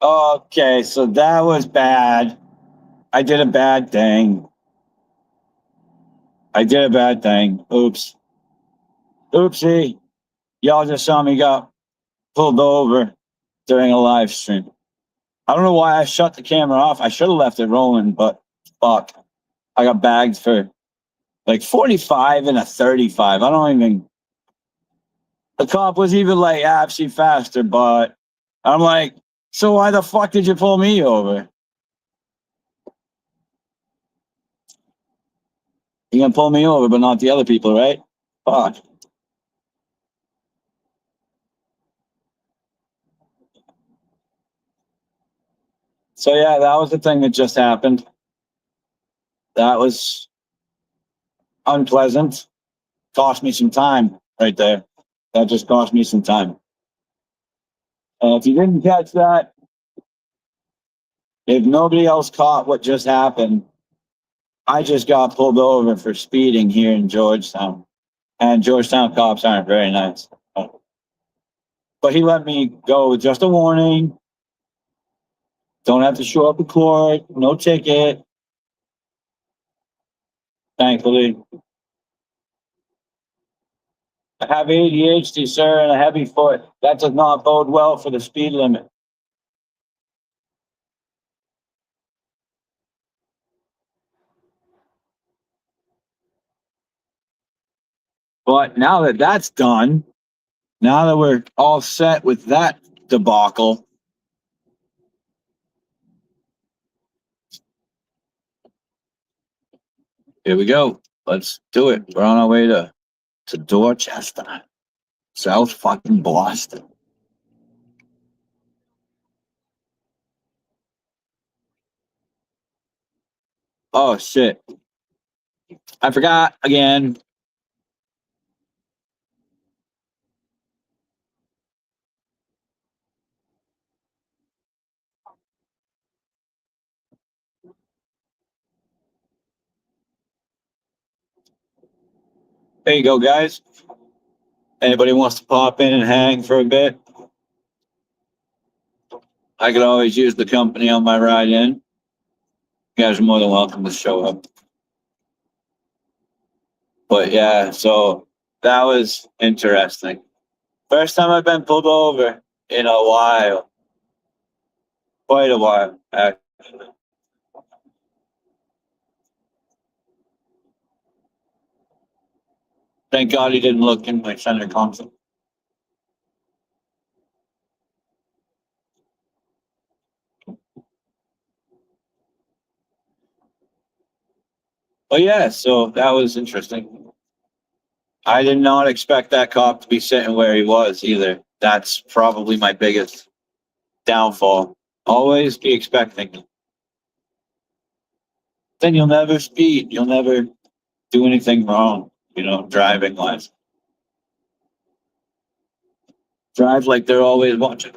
Okay, so that was bad. I did a bad thing. I did a bad thing. Oops. Oopsie. Y'all just saw me got pulled over during a live stream. I don't know why I shut the camera off. I should have left it rolling, but fuck. I got bagged for like 45 and a 35. I don't even. The cop was even like, actually faster, but I'm like, so why the fuck did you pull me over? You're gonna pull me over, but not the other people, right? Fuck. So yeah, that was the thing that just happened. That was unpleasant. Cost me some time right there. That just cost me some time. If you didn't catch that, if nobody else caught what just happened, I just got pulled over for speeding here in Georgetown. And Georgetown cops aren't very nice. But he let me go with just a warning. Don't have to show up to court. No ticket. Thankfully. I have ADHD, sir, and a heavy foot. That does not bode well for the speed limit. But now that that's done, now that we're all set with that debacle, here we go. Let's do it. We're on our way to Dorchester, South fucking Boston. Oh shit. I forgot again. There you go, guys. Anybody wants to pop in and hang for a bit? I could always use the company on my ride in. You guys are more than welcome to show up. But yeah, so that was interesting. First time I've been pulled over in a while. Quite a while, actually. Thank God he didn't look in my center console. But yeah, so that was interesting. I did not expect that cop to be sitting where he was either. That's probably my biggest downfall. Always be expecting. Then you'll never speed. You'll never do anything wrong, driving wise. Drive like they're always watching.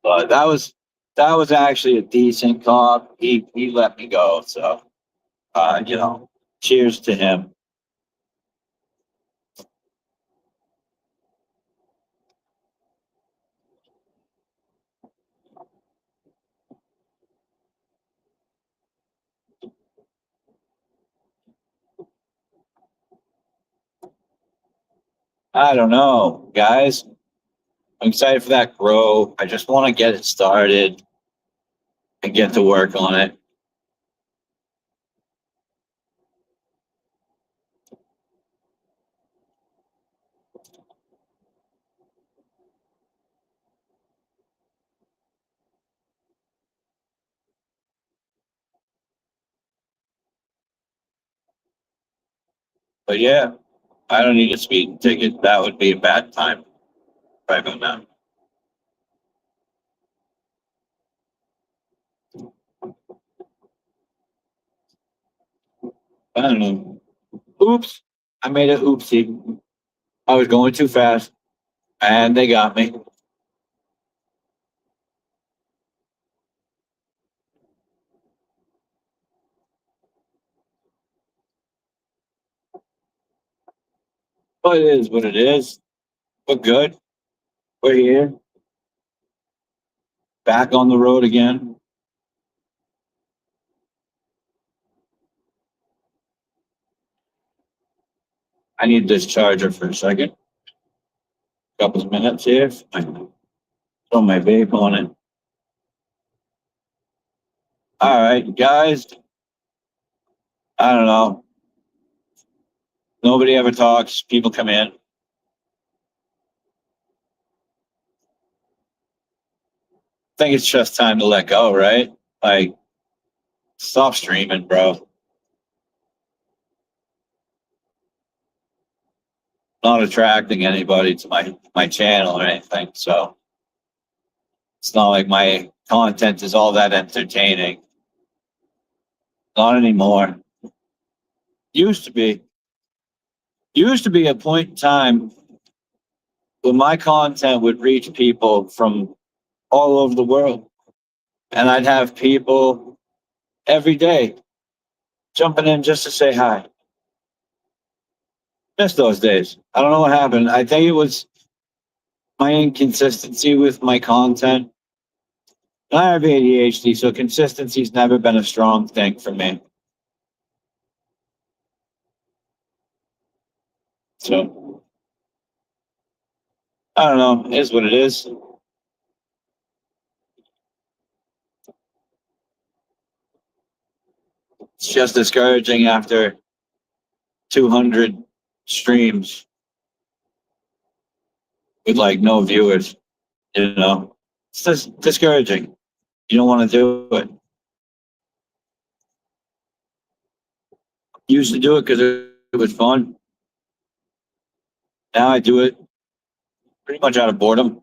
But that was actually a decent cop. He let me go. So cheers to him. I don't know, guys. I'm excited for that grow. I just want to get it started and get to work on it. But yeah, I don't need a speeding ticket. That would be a bad time right about now. I don't know. Oops. I made an oopsie. I was going too fast and they got me. But it is what it is. We're good. We're here. Back on the road again. I need this charger for a second. Couple of minutes here. Throw my vape on it. All right, guys. I don't know. Nobody ever talks. People come in. I think it's just time to let go, right? Like, stop streaming, bro. Not attracting anybody to my channel or anything, so it's not like my content is all that entertaining. Not anymore. Used to be. Used to be a point in time when my content would reach people from all over the world. And I'd have people every day jumping in just to say hi. Miss those days. I don't know what happened. I think it was my inconsistency with my content. I have ADHD, so consistency's never been a strong thing for me. So, I don't know. It is what it is. It's just discouraging after 200 streams with like no viewers, you know? It's just discouraging. You don't want to do it. Used to do it because it was fun. Now I do it pretty much out of boredom.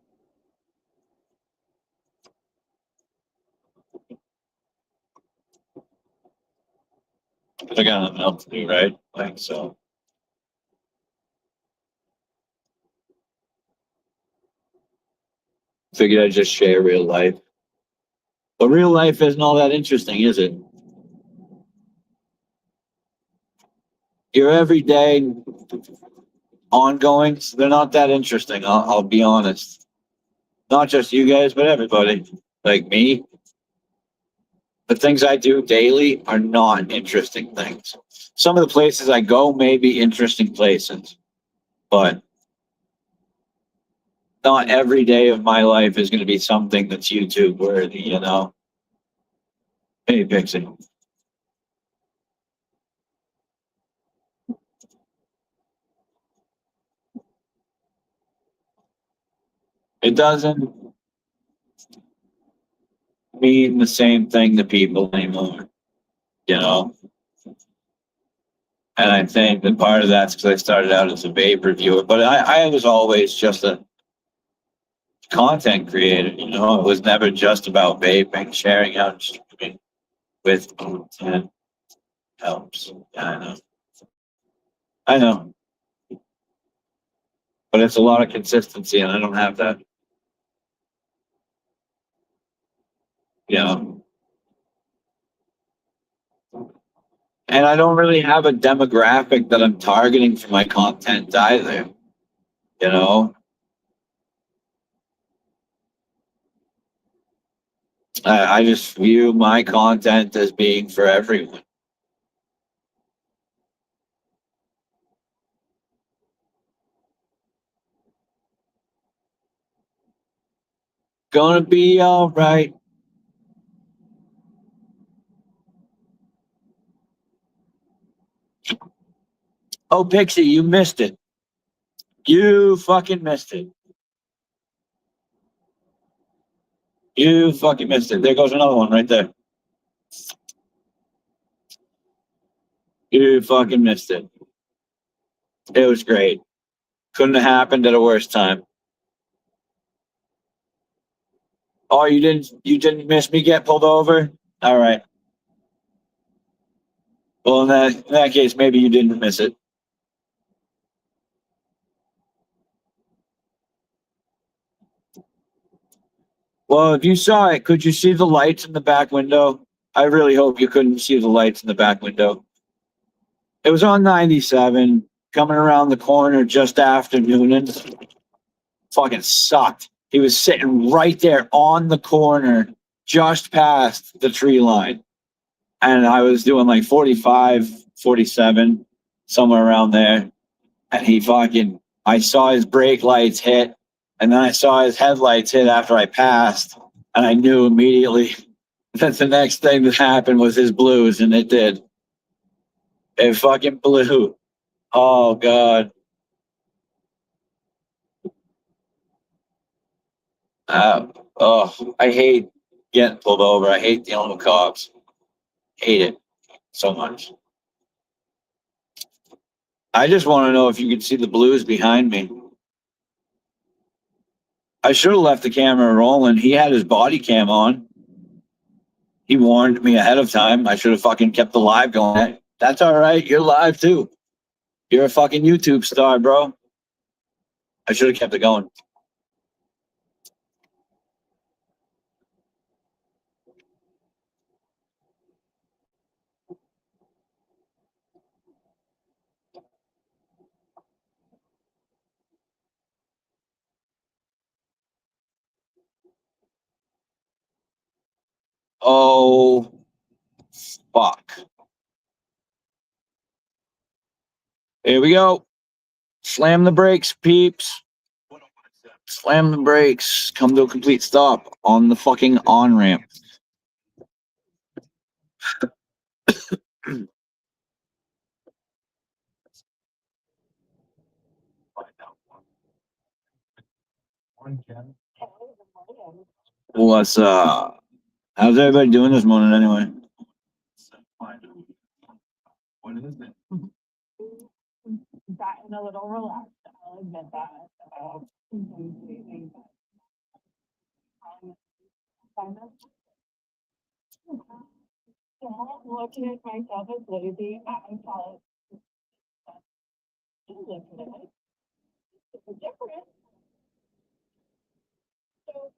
Because I got nothing else to do, right? Like, so. Figured I'd just share real life. But real life isn't all that interesting, is it? Your everyday ongoings, they're not that interesting, I'll be honest. Not just you guys, but everybody. Like me. The things I do daily are not interesting things. Some of the places I go may be interesting places, but not every day of my life is going to be something that's YouTube worthy, you know? Hey, Pixie. It doesn't mean the same thing to people anymore, you know? And I think that part of that's because I started out as a vape reviewer, but I was always just a content creator, you know? It was never just about vaping, sharing out, streaming with content helps. Yeah, I know. I know. But it's a lot of consistency, and I don't have that. You know? And I don't really have a demographic that I'm targeting for my content either. You know? I just view my content as being for everyone. Gonna be all right. Oh, Pixie, you missed it. You fucking missed it. You fucking missed it. There goes another one right there. You fucking missed it. It was great. Couldn't have happened at a worse time. Oh, you didn't miss me get pulled over? All right. Well, in that case, maybe you didn't miss it. Well, if you saw it, could you see the lights in the back window? I really hope you couldn't see the lights in the back window. It was on 97, coming around the corner just after Noonan. Fucking sucked. He was sitting right there on the corner, just past the tree line. And I was doing like 45, 47, somewhere around there. And he fucking, I saw his brake lights hit, and then I saw his headlights hit after I passed. And I knew immediately that the next thing that happened was his blues, and it did. It fucking blew. Oh, God. I hate getting pulled over. I hate dealing with cops. Hate it so much. I just want to know if you can see the blues behind me. I should have left the camera rolling. He had his body cam on. He warned me ahead of time. I should have fucking kept the live going. That's all right. You're live too. You're a fucking YouTube star, bro. I should have kept it going. Oh, fuck. Here we go. Slam the brakes, peeps. Slam the brakes. Come to a complete stop on the fucking on-ramp. What's how's everybody doing this morning anyway? Gotten a little relaxed, I'll admit that. Looking at myself as lazy, I call it different. So,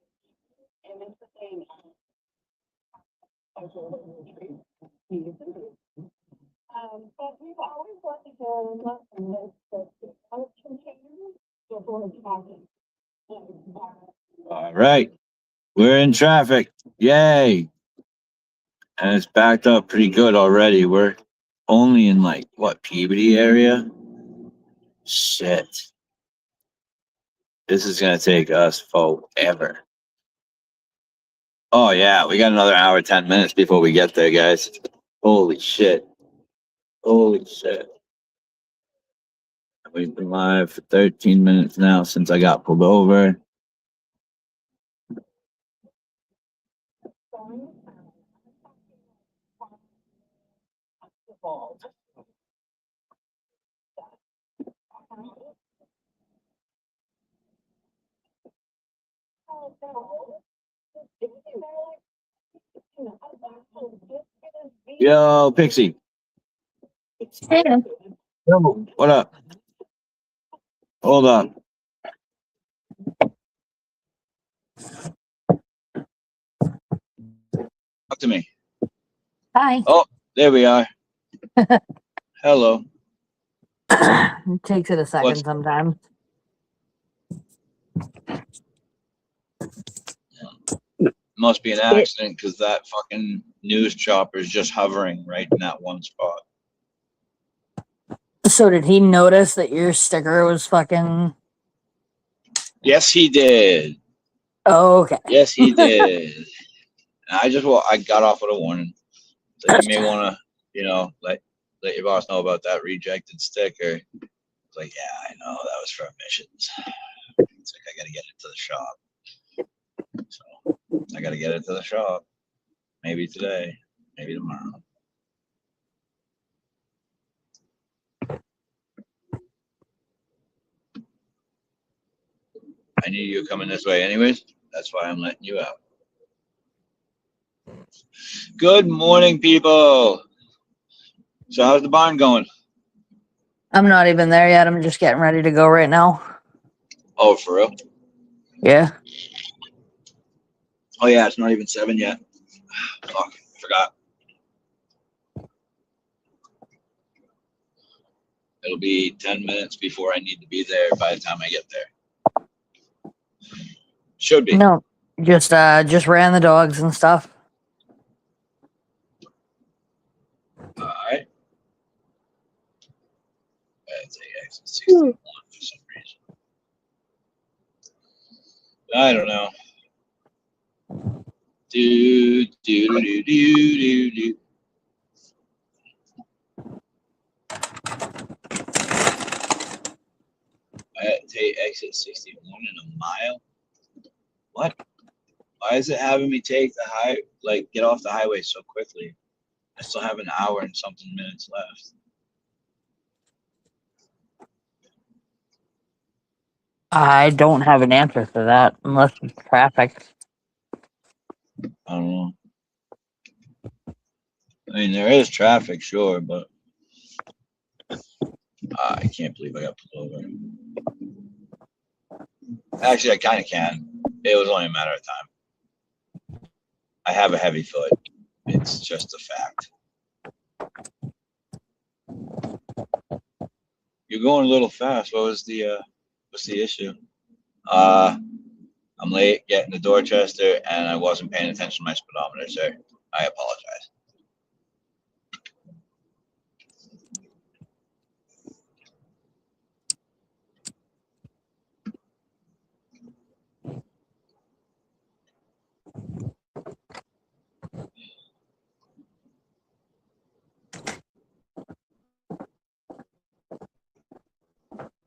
and it's the same. But we've always wanted to listen to containers before talking. All right. We're in traffic. Yay. And it's backed up pretty good already. We're only in like what, Peabody area? Shit. This is gonna take us forever. Oh yeah, we got another hour, 10 minutes before we get there, guys. Holy shit. Holy shit. We've been live for 13 minutes now since I got pulled over. Yo, Pixie. Hey. Yo, what up? Hold on. Talk to me. Hi. Oh, there we are. Hello. It takes it a second What's- sometimes. Must be an accident because that fucking news chopper is just hovering right in that one spot. So did he notice that your sticker was fucking? Yes, he did. Oh, okay. Yes, he did. And I got off with a warning. So you may want to, let your boss know about that rejected sticker. It's like, yeah, I know that was for emissions. It's like I got to get it to the shop. So I got to get it to the shop. Maybe today, maybe tomorrow. I knew you were coming this way anyways. That's why I'm letting you out. Good morning, people. So how's the barn going? I'm not even there yet. I'm just getting ready to go right now. Oh, for real? Yeah. Oh yeah, it's not even 7 yet. Fuck, forgot. It'll be 10 minutes before I need to be there by the time I get there. Should be. No, just ran the dogs and stuff. All right. That's exit 61 for some reason. I don't know. Do. I take exit 61 in a mile. What? Why is it having me take get off the highway so quickly? I still have an hour and something minutes left. I don't have an answer for that unless it's traffic. I don't know. I mean, there is traffic, sure, but I can't believe I got pulled over. Actually, I kind of can. It was only a matter of time. I have a heavy foot. It's just a fact. You're going a little fast. What's the issue? I'm late getting to Dorchester, and I wasn't paying attention to my speedometer, sir. I apologize.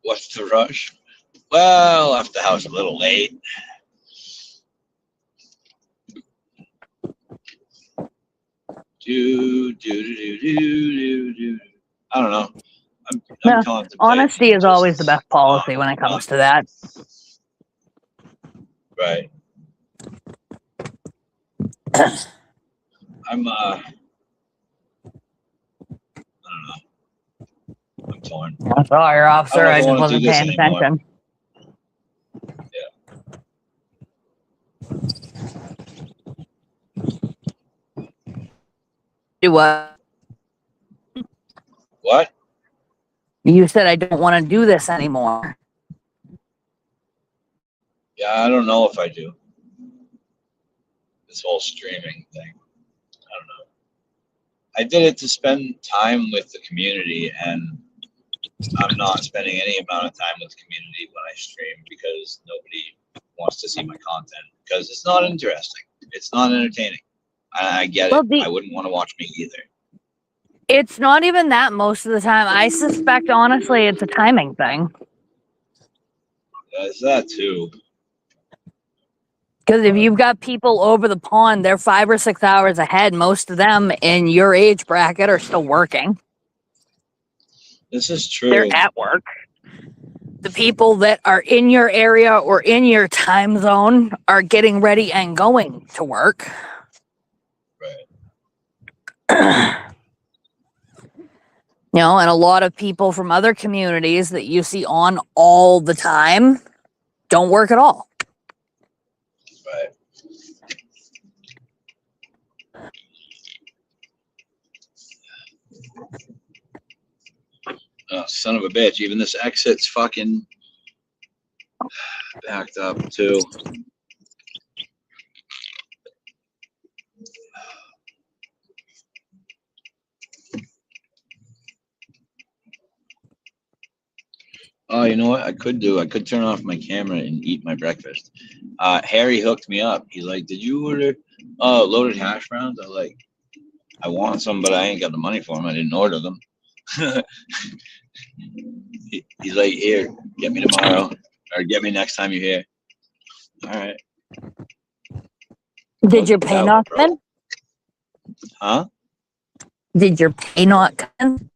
What's the rush? Well, left the house a little late. I don't know. I'm Yeah, contemplating honesty is just always the best policy when it comes to that. Right. I'm I don't know. I'm torn. I saw your officer. I I just wanna do wasn't this paying anymore. attention. Do what? What? You said I don't want to do this anymore. Yeah, I don't know if I do. This whole streaming thing. I don't know. I did it to spend time with the community, and I'm not spending any amount of time with the community when I stream because nobody wants to see my content because it's not interesting. It's not entertaining. I get Well, it. I wouldn't want to watch me either. It's not even that most of the time. I suspect, honestly, it's a timing thing. It's that too. Because if you've got people over the pond, they're 5 or 6 hours ahead. Most of them in your age bracket are still working. This is true. They're at work. The people that are in your area or in your time zone are getting ready and going to work. Right. You know, and a lot of people from other communities that you see on all the time don't work at all. Right. Oh, son of a bitch. Even this exit's fucking backed up too. Oh, you know what I could do? I could turn off my camera and eat my breakfast. Harry hooked me up. He's like, "Did you order loaded hash browns?" I was like, "I want some, but I ain't got the money for them. I didn't order them." He's like, "Here, get me tomorrow, or get me next time you're here." All right. Did your pay not come in? Huh? Did your pay not come in?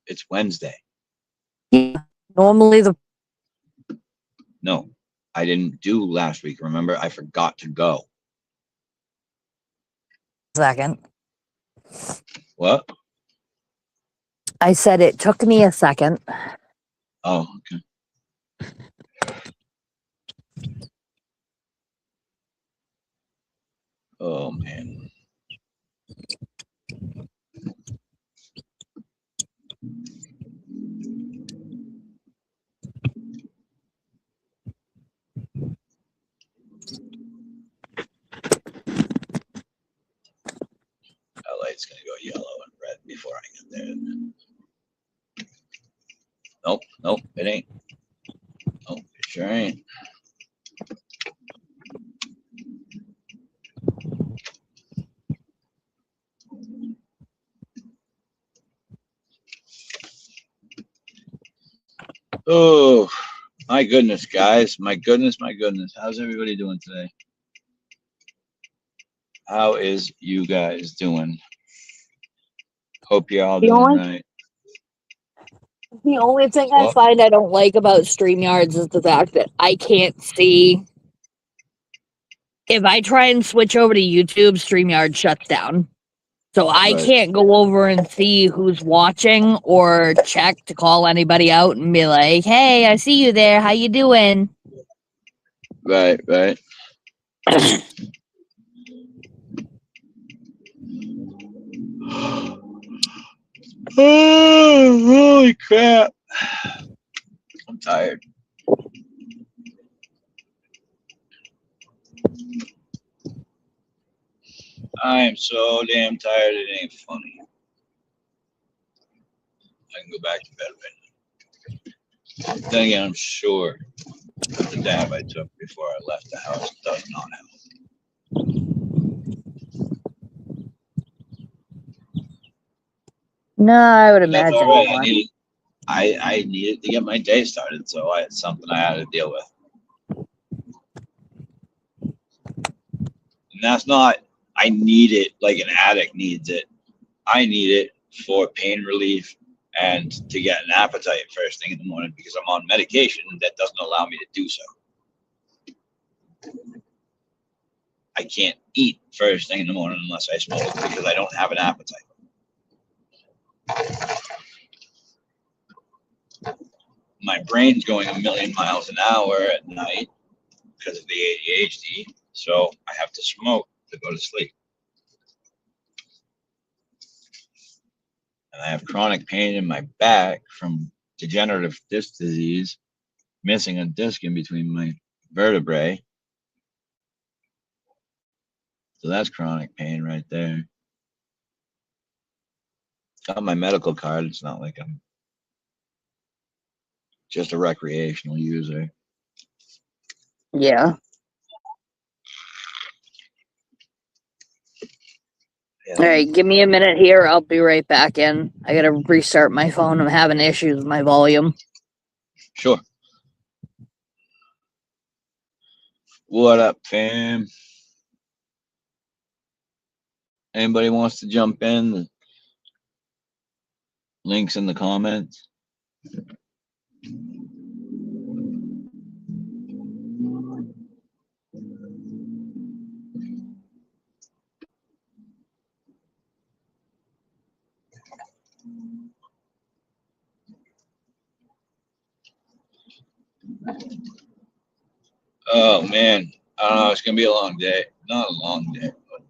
It's Wednesday. Yeah. Normally No, I didn't do last week. Remember, I forgot to go. second. What? I said it took me a second. Oh, okay. Oh man. Nope, nope, it ain't. Nope, it sure ain't. Oh, my goodness, guys. My goodness, my goodness. How's everybody doing today? How is you guys doing? Hope you're all The doing only- right. The only thing I What? find I don't like about StreamYards is the fact that I can't see. If I try and switch over to YouTube, StreamYard shuts down. So I Right. can't go over and see who's watching or check to call anybody out and be like, "Hey, I see you there. How you doing?" Right, right. Oh, holy crap. I'm tired. I am so damn tired, it ain't funny. I can go back to bed right now. Then again, I'm sure the dab I took before I left the house does not help. No, I would But that's imagine all right. not. I needed to get my day started, so it's something I had to deal with. And that's not, I need it like an addict needs it. I need it for pain relief and to get an appetite first thing in the morning because I'm on medication that doesn't allow me to do so. I can't eat first thing in the morning unless I smoke because I don't have an appetite. My brain's going a million miles an hour at night because of the ADHD, so I have to smoke to go to sleep. And I have chronic pain in my back from degenerative disc disease, missing a disc in between my vertebrae. So that's chronic pain right there. Got my medical card. It's not like I'm just a recreational user. Yeah. Yeah. All right, give me a minute here. I'll be right back in. I gotta restart my phone. I'm having issues with my volume. Sure. What up, fam? Anybody wants to jump in? The links in the comments. Oh man, I don't know. It's gonna be a long day. Not a long day, but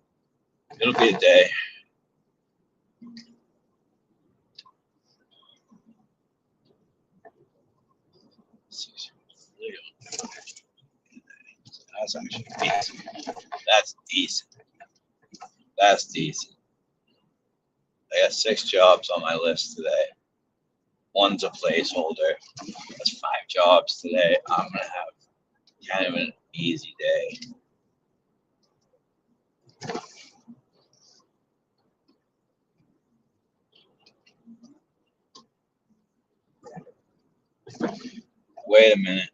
it'll be a day. That's actually decent. That's decent. That's decent. I got 6 jobs on my list today. One's a placeholder. That's 5 jobs today. I'm gonna have kind of an easy day. Wait a minute.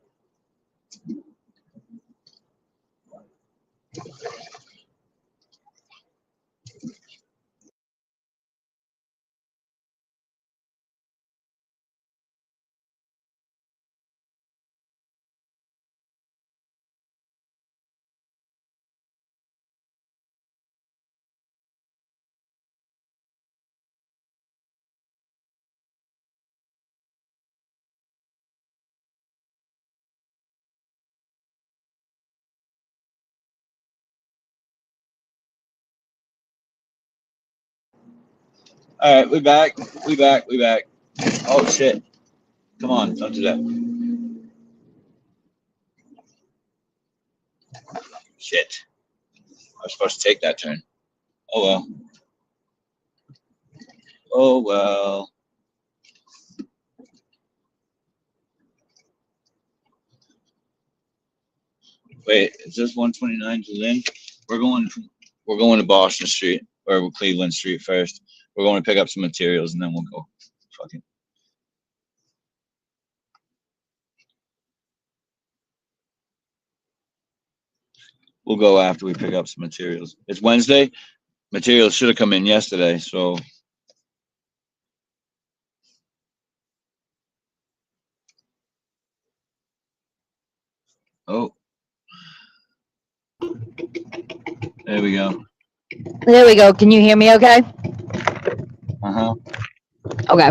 All right, we back. We back. We back. Oh shit! Come on, don't do that. Shit. I was supposed to take that turn. Oh well. Oh well. Wait, is this 129 to Lynn? We're going to Boston Street or Cleveland Street first. We're going to pick up some materials and then we'll go. Fucking. We'll go after we pick up some materials. It's Wednesday. Materials should have come in yesterday, so. Oh. There we go. There we go. Can you hear me okay? Uh-huh. Okay.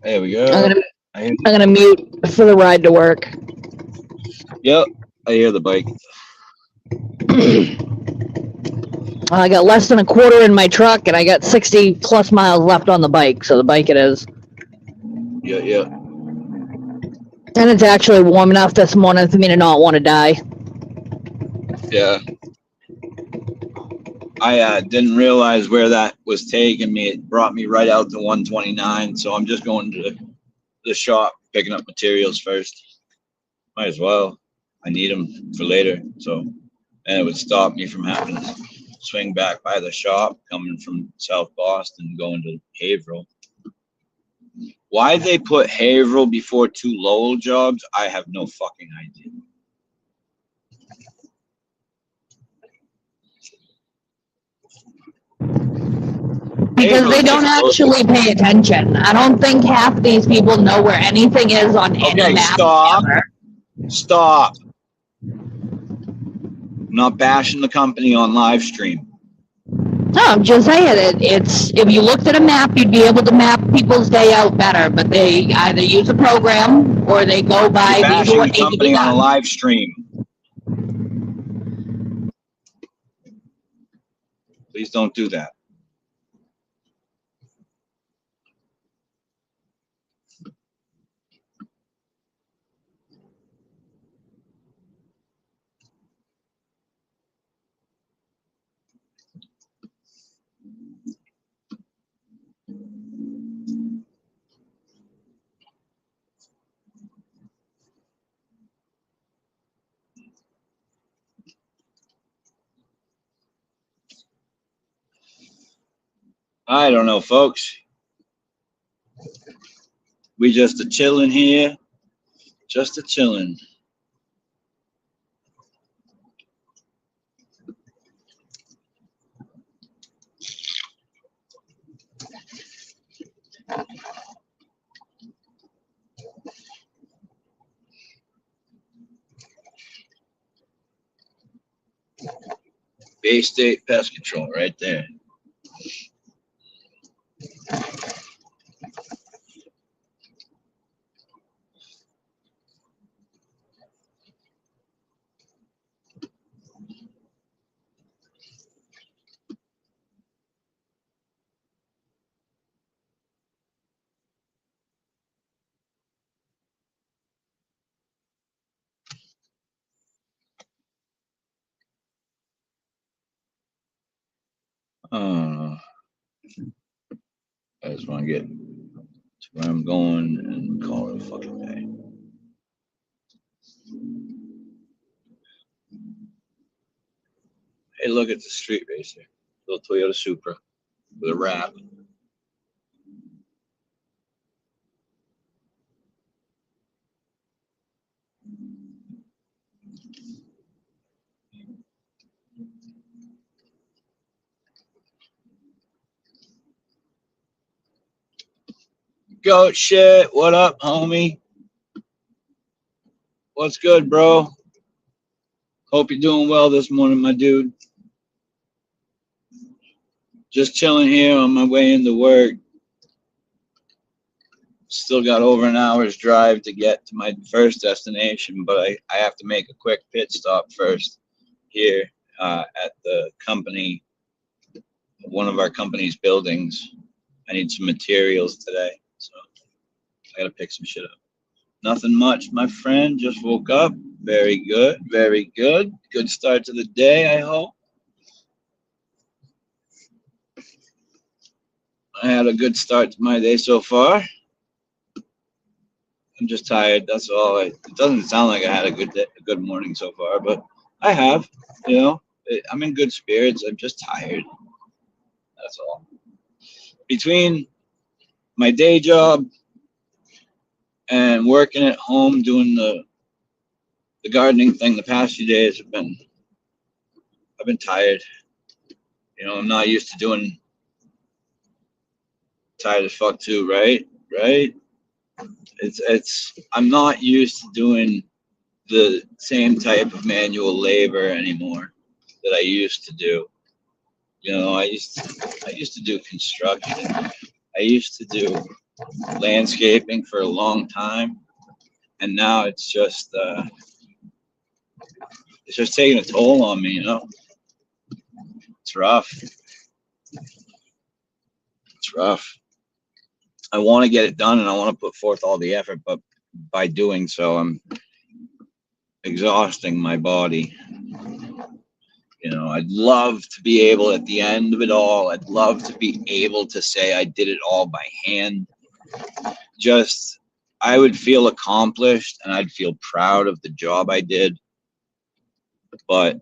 There we go. I'm gonna mute for the ride to work. Yep. I hear the bike. I got less than a quarter in my truck, and I got 60 plus miles left on the bike. So the bike it is. Yeah. And it's actually warm enough this morning for me to not want to die. Yeah. I didn't realize where that was taking me. It brought me right out to 129. So I'm just going to the shop, picking up materials first. Might as well. I need them for later. So, and it would stop me from having to swing back by the shop coming from South Boston going to Haverhill. Why they put Haverhill before 2 Lowell jobs, I have no fucking idea. Because they don't actually pay attention. I don't think half these people know where anything is on any map. Stop. I'm not bashing the company on live stream. No, I'm just saying it's if you looked at a map, you'd be able to map people's day out better. But they either use a program or they go by bashing the company on a live stream. Please don't do that. I don't know, folks. We just a chilling here. Just a chilling. Bay State Pest Control right there. I just want to get to where I'm going and call it a fucking day. Hey, look at the street racer. Little Toyota Supra with a wrap. Goat shit. What up, homie? What's good, bro? Hope you're doing well this morning, my dude. Just chilling here on my way into work. Still got over an hour's drive to get to my first destination, but I have to make a quick pit stop first here at the company, one of our company's buildings. I need some materials today, so I gotta pick some shit up. Nothing much, my friend. Just woke up. Very good, very good. Good start to the day, I hope. I had a good start to my day so far. I'm just tired. That's all. It doesn't sound like I had a good morning so far, but I have. You know, I'm in good spirits. I'm just tired. That's all. Between my day job and working at home doing the gardening thing, the past few days I've been tired. You know, I'm not used to doing tired as fuck too, right? Right? It's I'm not used to doing the same type of manual labor anymore that I used to do. You know, I used to do construction. I used to do landscaping for a long time, and now it's just taking a toll on me. You know, it's rough. It's rough. I want to get it done, and I want to put forth all the effort, but by doing so, I'm exhausting my body. You know, I'd love to be able at the end of it all, I'd love to be able to say I did it all by hand. Just, I would feel accomplished and I'd feel proud of the job I did. But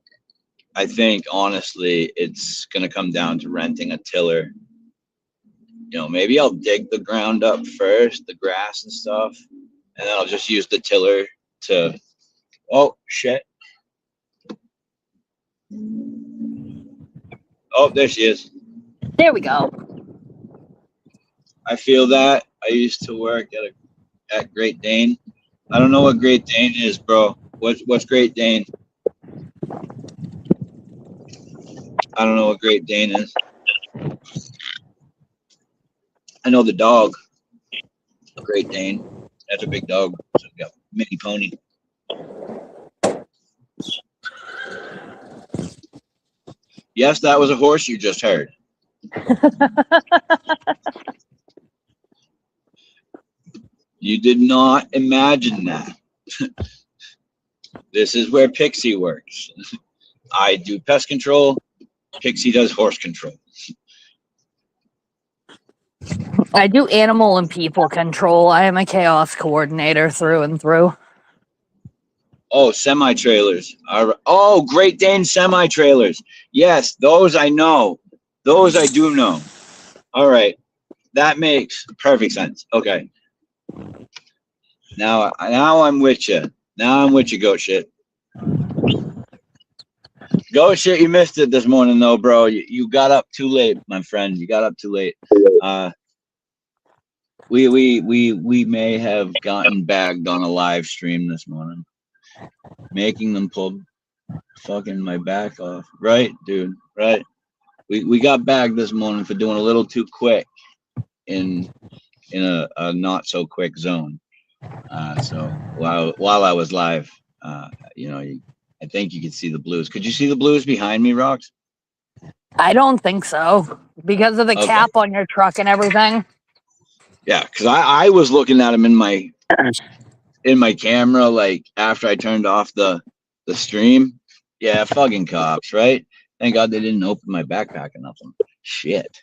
I think honestly, it's going to come down to renting a tiller. You know, maybe I'll dig the ground up first, the grass and stuff, and then I'll just use the tiller to, oh, shit. Oh, there she is. There we go. I feel that. I used to work at Great Dane. I don't know what Great Dane is, bro. What's Great Dane? I don't know what Great Dane is. I know the dog, Great Dane. That's a big dog. So we got mini pony. Yes, that was a horse you just heard. You did not imagine that. This is where Pixie works. I do pest control. Pixie does horse control. I do animal and people control. I am a chaos coordinator through and through. Oh, semi-trailers. Oh, Great Dane semi-trailers. Yes, those I know. Those I do know. All right. That makes perfect sense. Okay. Now I'm with you. Now I'm with you, goat shit. Goat shit, you missed it this morning though, bro. You got up too late, my friend. You got up too late. We may have gotten bagged on a live stream this morning, making them pull fucking my back off. Right, dude. Right. We got bagged this morning for doing a little too quick in a not so quick zone. So while I was live, you know, I think you could see the blues. Could you see the blues behind me, Rox? I don't think so because of the cap on your truck and everything. Yeah, because I was looking at them in my camera, like after I turned off the stream. Yeah, fucking cops, right? Thank God they didn't open my backpack or nothing. Shit.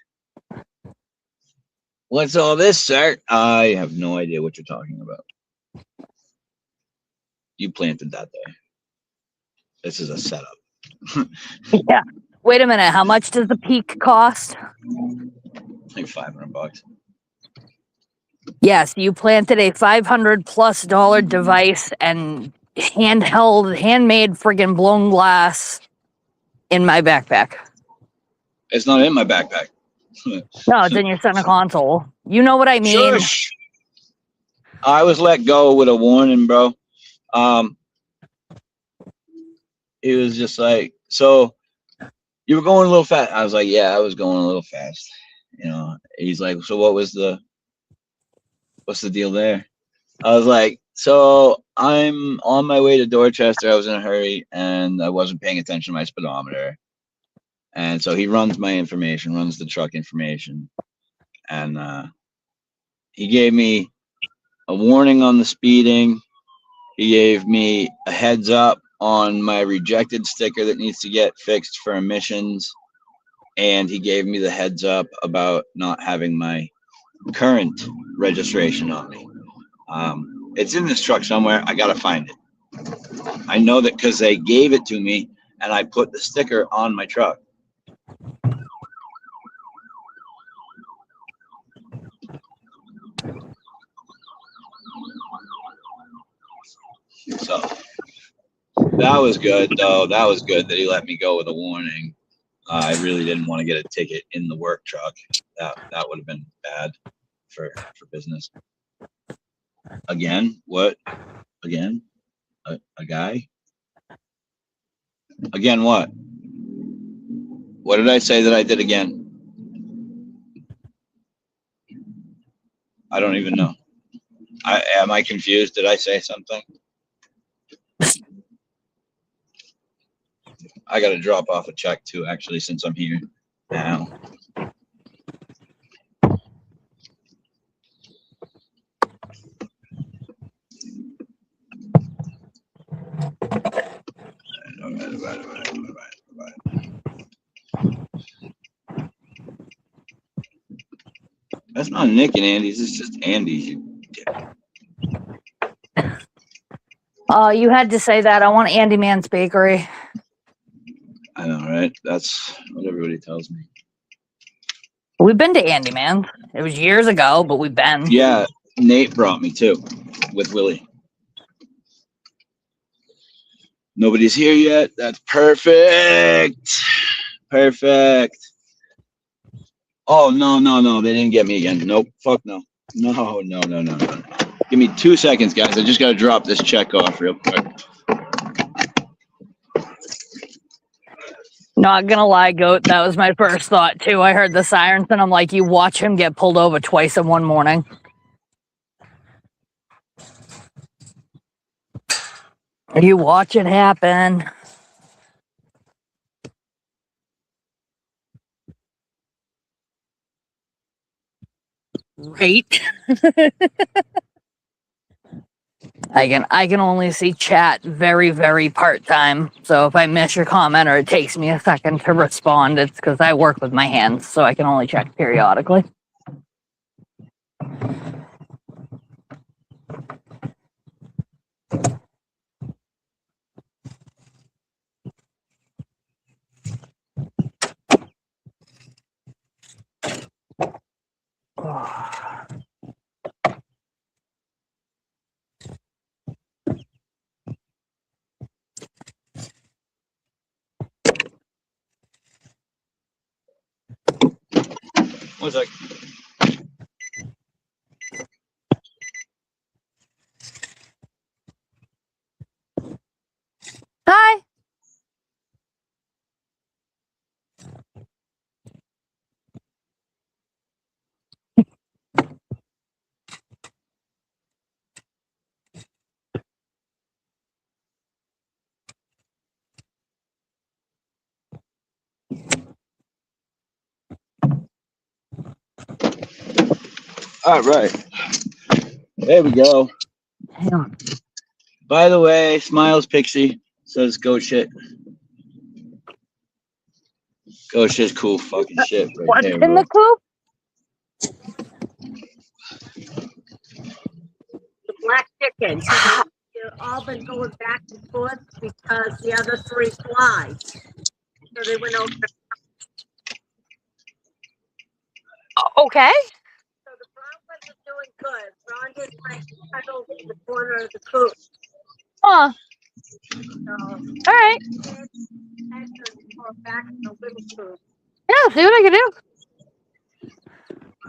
What's all this, sir? I have no idea what you're talking about. You planted that there. This is a setup. Yeah. Wait a minute. How much does the peak cost? Like $500. Yes, you planted a $500+ device and handmade friggin' blown glass in my backpack. It's not in my backpack. No, it's in your center console. You know what I mean? Shush. I was let go with a warning, bro. He was just like, so you were going a little fast. I was like, yeah, I was going a little fast. You know, he's like, so what's the deal there? I was like, so I'm on my way to Dorchester. I was in a hurry and I wasn't paying attention to my speedometer. And so he runs my information, runs the truck information. And he gave me a warning on the speeding. He gave me a heads up on my rejected sticker that needs to get fixed for emissions. And he gave me the heads up about not having my current registration on me. It's in this truck somewhere. I gotta find it. I know that because they gave it to me and I put the sticker on my truck. So that was good, though. That was good that he let me go with a warning. I really didn't want to get a ticket in the work truck. That would have been bad for business. Again, what? Again, a guy? Again, what? What did I say that I did again? I don't even know. Am I confused? Did I say something? I got to drop off a check too, actually, since I'm here now. All right. That's not Nick and Andy's. It's just Andy's. You dick. You had to say that. I want Andy Man's Bakery. I know, right? That's what everybody tells me. We've been to Andy Man's. It was years ago, but we've been. Yeah, Nate brought me too, with Willie. Nobody's here yet. That's perfect. Perfect. Oh, no. They didn't get me again. Nope. Fuck no. No. Give me 2 seconds, guys. I just got to drop this check off real quick. Not gonna lie, Goat. That was my first thought, too. I heard the sirens, and I'm like, you watch him get pulled over twice in one morning. You watch it happen. Right. I can only see chat very, very part-time. So if I miss your comment or it takes me a second to respond, it's because I work with my hands, so I can only check periodically. One sec. Hi. All right. There we go. Hang on. By the way, Smiles Pixie says go shit. Go shit's cool fucking shit right What's there, in bro. the coop? The black chickens. They've all been going back and forth because the other three fly. So they went over. Okay. So the brown ones are doing good. Rhonda's like cuddled in the corner of the coop. Huh. So All right. had to go back in the little coop. Yeah, see what I can do.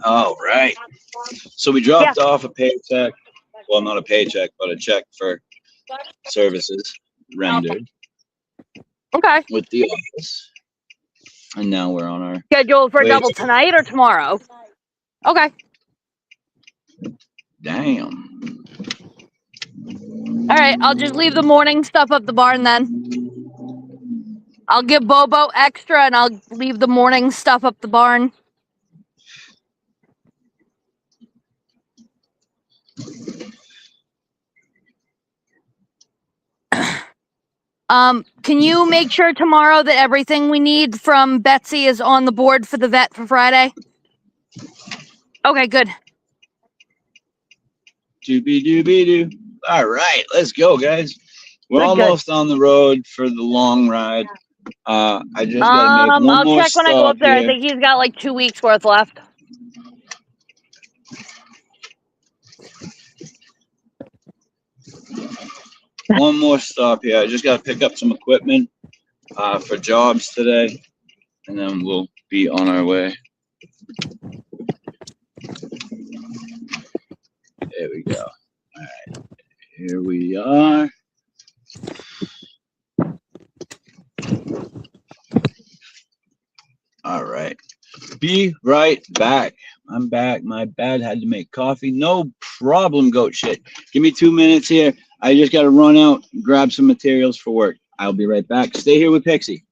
All right. So we dropped off a paycheck. Well, not a paycheck, but a check for services rendered Okay. with the office. And now we're on our Scheduled for Wait. double tonight or tomorrow? Okay. damn. All right. I'll just leave the morning stuff up the barn then. I'll give Bobo extra and I'll leave the morning stuff up the barn. Can you make sure tomorrow that everything we need from Betsy is on the board for the vet for Friday? Okay, good. Doobie doobie doo. All right, let's go, guys. We're Good, good. almost on the road for the long ride. I just gotta make one I'll more check when I go stop up there. I here. think he's got like 2 weeks worth left. One more stop here. I just gotta pick up some equipment for jobs today, and then we'll be on our way. There we go. All right, here we are. All right, be right back. I'm back. My bad. Had to make coffee. No problem, goat shit. Give me 2 minutes here. I just got to run out, grab some materials for work. I'll be right back. Stay here with Pixie.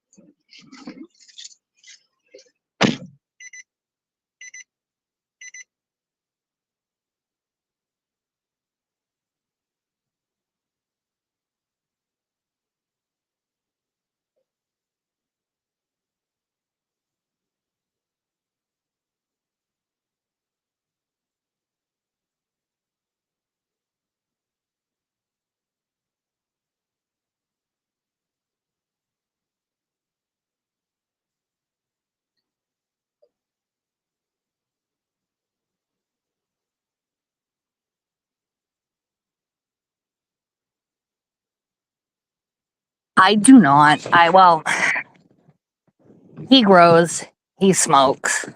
I do not. Well, he grows, he smokes.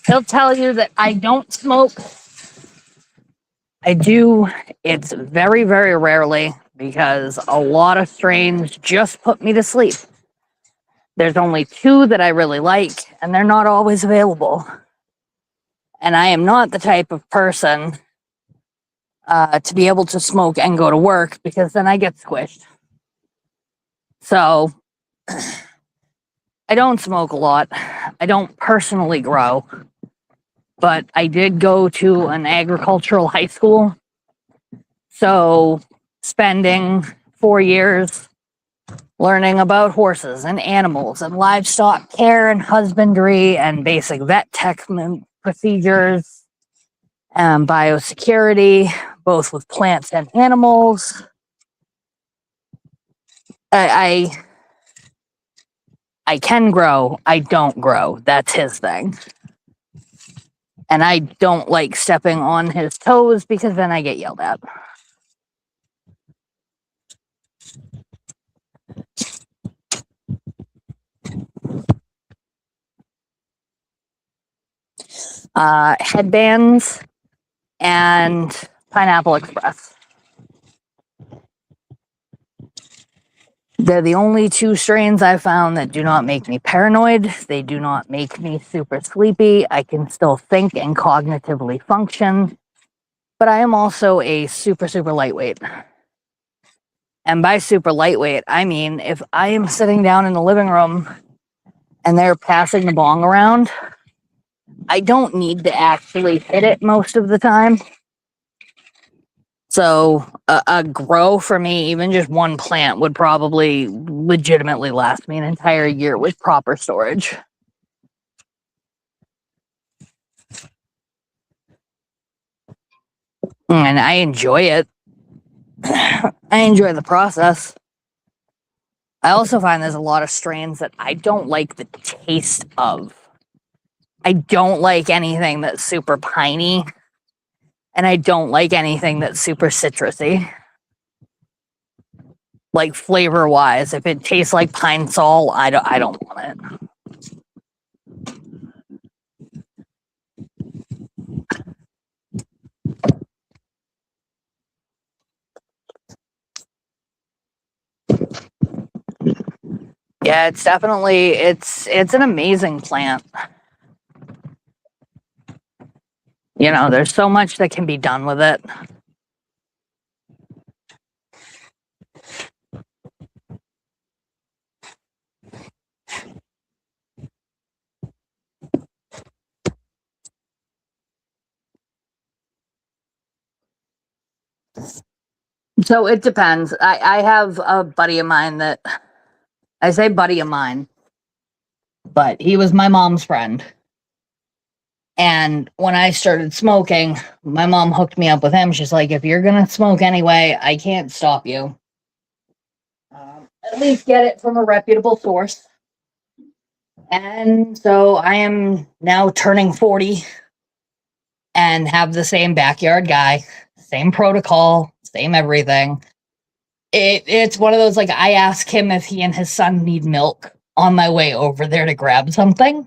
He'll tell you that I don't smoke. I do. It's very, very rarely because a lot of strains just put me to sleep. There's only 2 that I really like, and they're not always available. And I am not the type of person to be able to smoke and go to work because then I get squished. So I don't smoke a lot. I don't personally grow, but I did go to an agricultural high school. So spending 4 years learning about horses and animals and livestock care and husbandry and basic vet tech procedures and biosecurity, both with plants and animals. I can grow, I don't grow. That's his thing. And I don't like stepping on his toes because then I get yelled at. Headbands and Pineapple Express. They're the only 2 strains I found that do not make me paranoid. They do not make me super sleepy. I can still think and cognitively function. But I am also a super, super lightweight. And by super lightweight, I mean if I am sitting down in the living room and they're passing the bong around, I don't need to actually hit it most of the time. So a grow for me, even just 1 plant, would probably legitimately last me an entire year with proper storage. And I enjoy it. I enjoy the process. I also find there's a lot of strains that I don't like the taste of. I don't like anything that's super piney. And I don't like anything that's super citrusy. Like flavor-wise, if it tastes like Pine Sol, I don't want it. Yeah, it's definitely it's an amazing plant. You know, there's so much that can be done with it. So it depends. I have a buddy of mine that, I say buddy of mine, but he was my mom's friend. And when I started smoking, my mom hooked me up with him. She's like, if you're going to smoke anyway, I can't stop you. At least get it from a reputable source. And so I am now turning 40 and have the same backyard guy, same protocol, same everything. It's one of those, like, I ask him if he and his son need milk on my way over there to grab something.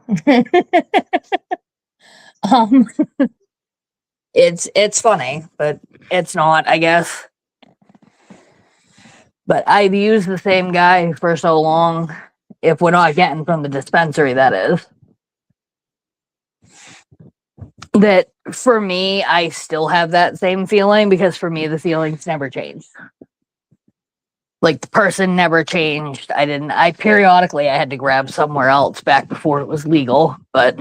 um, it's funny, but it's not, I guess. But I've used the same guy for so long, if we're not getting from the dispensary, that is. That for me, I still have that same feeling, because for me, the feelings never changed. Like, the person never changed. I periodically, I had to grab somewhere else back before it was legal, but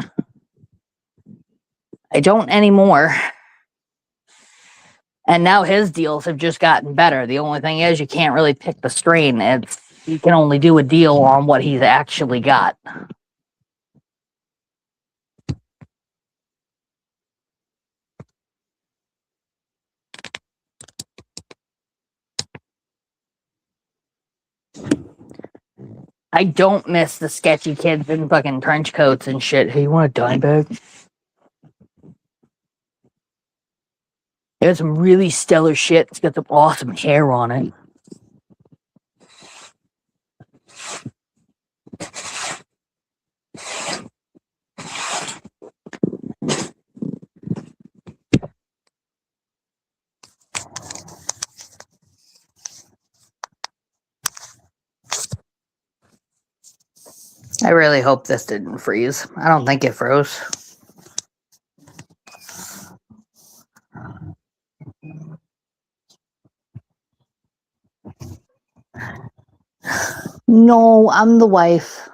I don't anymore. And now his deals have just gotten better. The only thing is, you can't really pick the strain. You can only do a deal on what he's actually got. I don't miss the sketchy kids in fucking trench coats and shit. Hey, you want a dime bag? It has some really stellar shit. It's got some awesome hair on it. I really hope this didn't freeze. I don't think it froze. No, I'm the wife.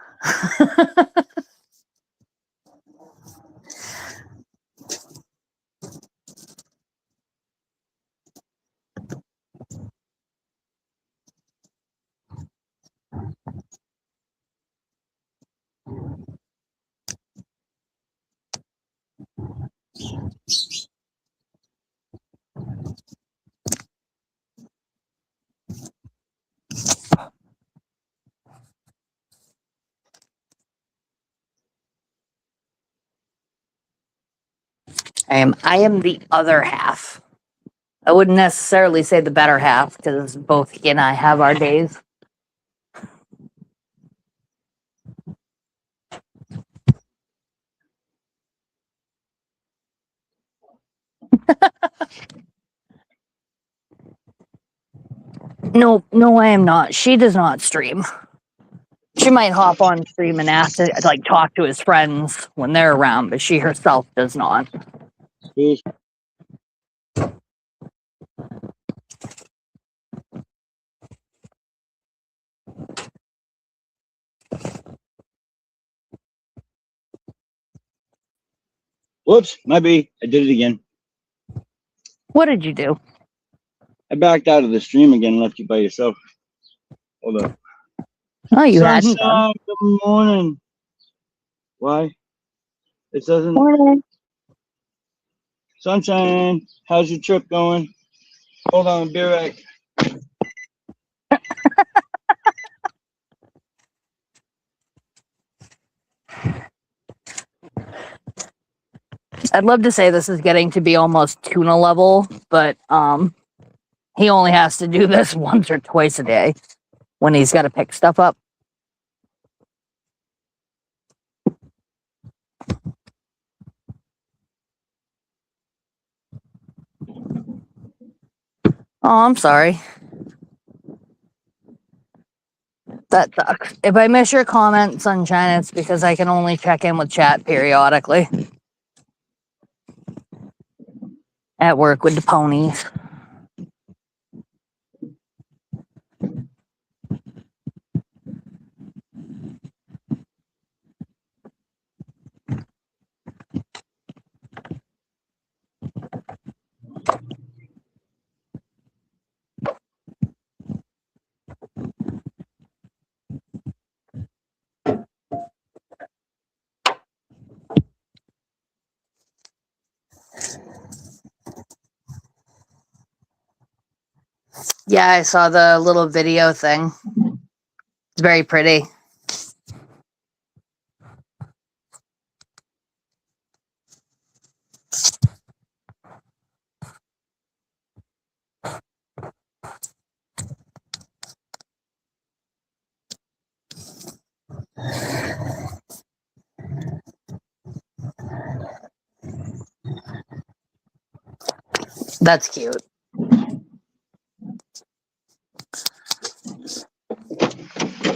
I am the other half. I wouldn't necessarily say the better half, because both he and I have our days. No, I am not. She does not stream. She might hop on stream and ask to, like, talk to his friends when they're around, but she herself does not. Whoops, my B. I did it again. What did you do? I backed out of the stream again and left you by yourself. Hold up. Oh, you hadn't done. Sunshine, good morning. Why? It doesn't. Morning. Sunshine, how's your trip going? Hold on, be right. I'd love to say this is getting to be almost tuna level, but he only has to do this once or twice a day when he's got to pick stuff up. Oh, I'm sorry. That sucks. If I miss your comment, Sunshine, it's because I can only check in with chat periodically. At work with the ponies. Yeah, I saw the little video thing. It's very pretty. That's cute.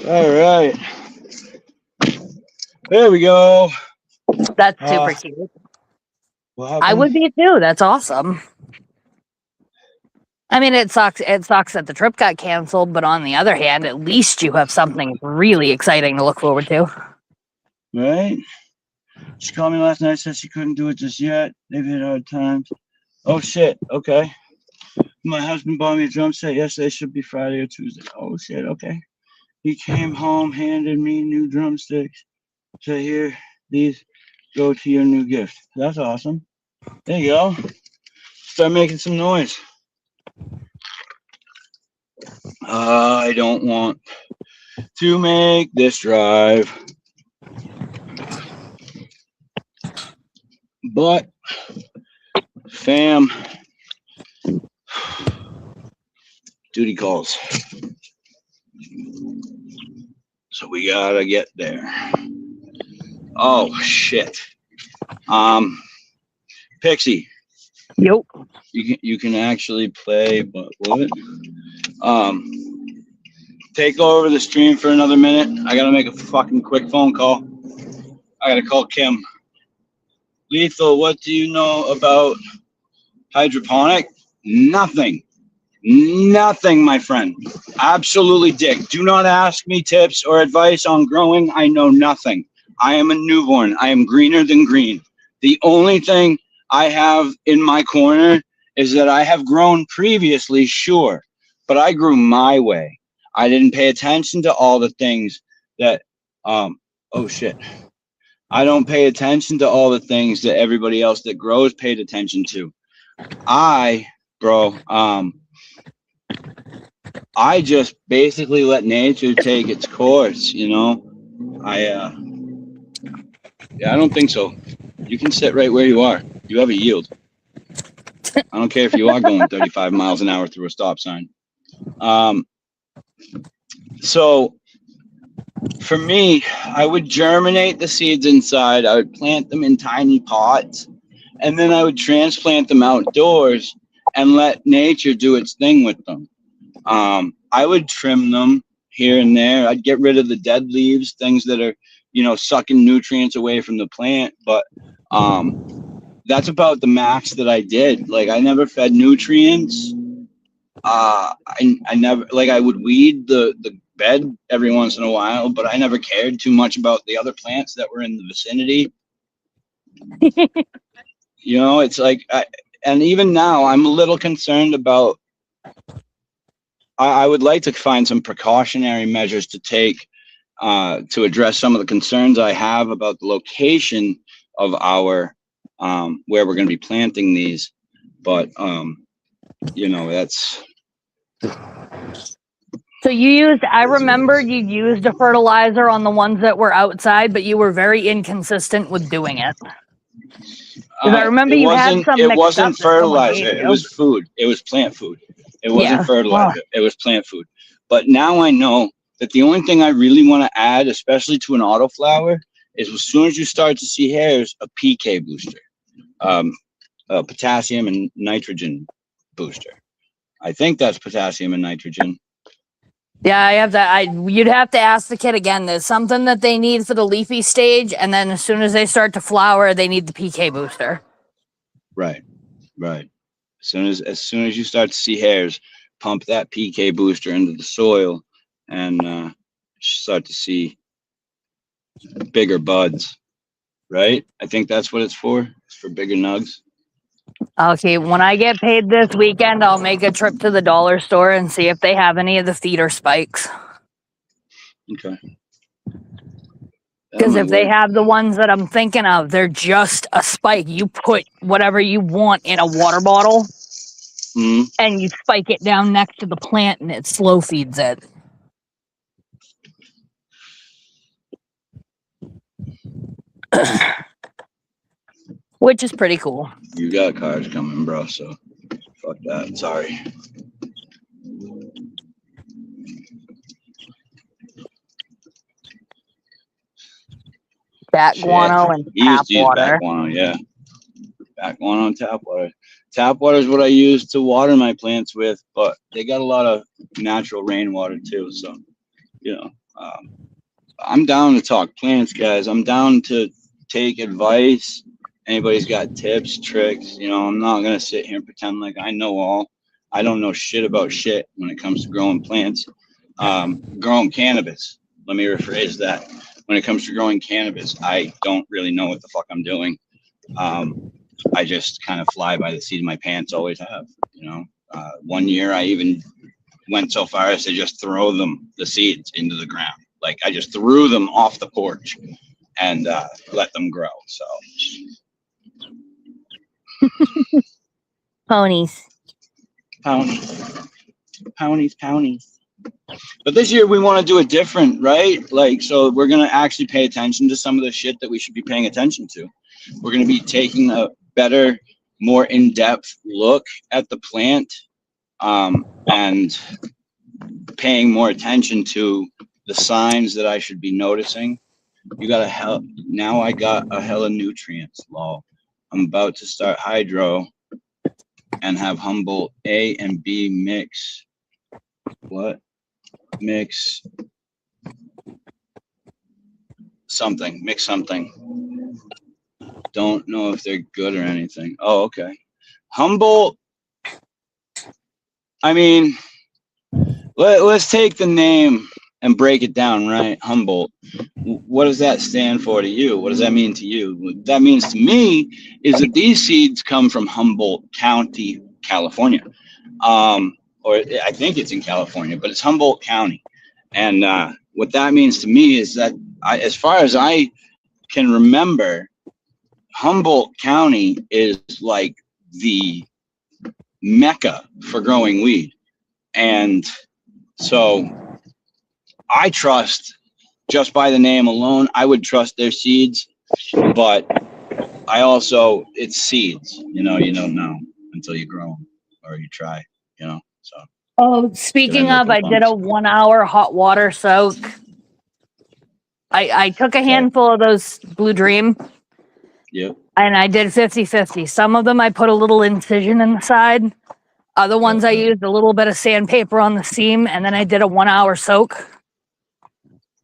All right. There we go. That's super Uh, cute. What I happened? would be too. That's awesome. I mean, it sucks. It sucks that the trip got canceled, but on the other hand, at least you have something really exciting to look forward to. Right? She called me last night, said she couldn't do it just yet. They've had hard times. Oh shit. Okay. My husband bought me a drum set yesterday. Should be Friday or Tuesday. Oh shit. Okay. He came home, handed me new drumsticks. Said, "Here, these go to your new gift." That's awesome. There you go. Start making some noise. I don't want to make this drive, but fam, duty calls. So we gotta get there. Oh shit. Pixie, Yep. you can actually play, but what? Take over the stream for another minute. I gotta make a fucking quick phone call. I gotta call Kim. Lethal, what do you know about hydroponic? Nothing. Nothing, my friend. Absolutely dick. Do not ask me tips or advice on growing. I know nothing. I am a newborn. I am greener than green. The only thing I have in my corner is that I have grown previously, sure, but I grew my way. I didn't pay attention to all the things that, oh shit. I don't pay attention to all the things that everybody else that grows paid attention to. I just basically let nature take its course, you know. Yeah, I don't think so. You can sit right where you are. You have a yield. I don't care if you are going 35 miles an hour through a stop sign. So for me, I would germinate the seeds inside. I would plant them in tiny pots, and then I would transplant them outdoors and let nature do its thing with them. I would trim them here and there. I'd get rid of the dead leaves, things that are, you know, sucking nutrients away from the plant. But that's about the max that I did. Like, I never fed nutrients. I never, like, I would weed the bed every once in a while, but I never cared too much about the other plants that were in the vicinity. You know, it's like, and even now I'm a little concerned about, I would like to find some precautionary measures to take to address some of the concerns I have about the location of our where we're going to be planting these. But you know, that's. So I remember you used a fertilizer on the ones that were outside, but you were very inconsistent with doing it. Because I remember you had some It mixed wasn't up that someone fertilizer. gave It you. was food. It was plant food. It wasn't Yeah. fertilizer. It was plant food. But now I know that the only thing I really want to add, especially to an autoflower, is as soon as you start to see hairs, a PK booster, a potassium and nitrogen booster. I think that's potassium and nitrogen. Yeah, I have that. You'd have to ask the kid again. There's something that they need for the leafy stage, and then as soon as they start to flower, they need the PK booster. Right, right. As soon as you start to see hairs, pump that PK booster into the soil, and start to see bigger buds. Right? I think that's what it's for. It's for bigger nugs. Okay, when I get paid this weekend, I'll make a trip to the dollar store and see if they have any of the feeder spikes. Okay. Because if they have the ones that I'm thinking of, they're just a spike. You put whatever you want in a water bottle, Mhm. and you spike it down next to the plant and it slow feeds it. Which is pretty cool. You got cars coming, bro, so fuck that. Sorry. Bat Shit. guano and He tap used to use water. back guano, yeah. Back guano and tap water. Tap water is what I use to water my plants with, but they got a lot of natural rainwater too. So, you know, I'm down to talk plants, guys. I'm down to take advice. Anybody's got tips, tricks, you know, I'm not gonna sit here and pretend like I know all. I don't know shit about shit when it comes to growing plants. Growing cannabis. Let me rephrase that. When it comes to growing cannabis, I don't really know what the fuck I'm doing. I just kind of fly by the seat of my pants, always have, you know. One year I even went so far as to just throw the seeds into the ground. Like I just threw them off the porch and let them grow. So Ponies. Ponies. But this year we want to do it different, right? Like, so we're going to actually pay attention to some of the shit that we should be paying attention to. We're going to be taking a better, more in-depth look at the plant, and paying more attention to the signs that I should be noticing. You got a hell. Now I got a hell of nutrients. Lol. I'm about to start hydro and have Humboldt A and B mix. What? Mix something. Mix something. Don't know if they're good or anything. Oh, okay. Humboldt. I mean, let's take the name and break it down, right? Humboldt. What does that stand for to you? What does that mean to you? What that means to me is that these seeds come from Humboldt County, California. Or I think it's in California, but it's Humboldt County. And what that means to me is that as far as I can remember, Humboldt County is like the mecca for growing weed. And so I trust, just by the name alone, I would trust their seeds, but I also, it's seeds, you don't know until you grow them or you try, so. Oh, speaking of, I did a 1 hour hot water soak. I took a handful of those Blue Dream. Yep. And I did 50-50. Some of them I put a little incision in the side. Other ones I used a little bit of sandpaper on the seam, and then I did a 1 hour soak.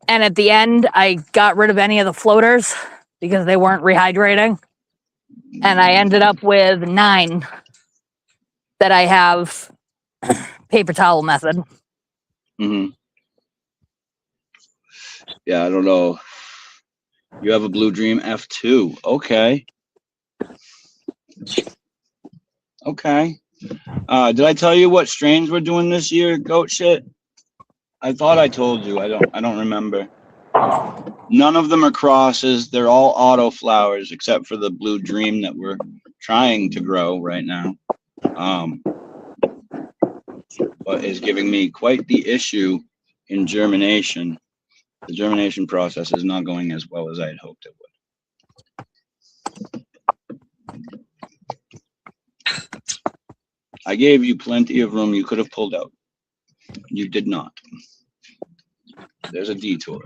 And at the end, I got rid of any of the floaters because they weren't rehydrating. And I ended up with 9 that I have paper towel method. Mm-hmm. Yeah, I don't know. You have a Blue Dream F2. Okay. Okay. Did I tell you what strains we're doing this year, goat shit? I thought I told you. I don't remember. None of them are crosses. They're all auto flowers except for the Blue Dream that we're trying to grow right now. But is giving me quite the issue in germination. The germination process is not going as well as I had hoped it would. I gave you plenty of room. You could have pulled out. You did not. There's a detour.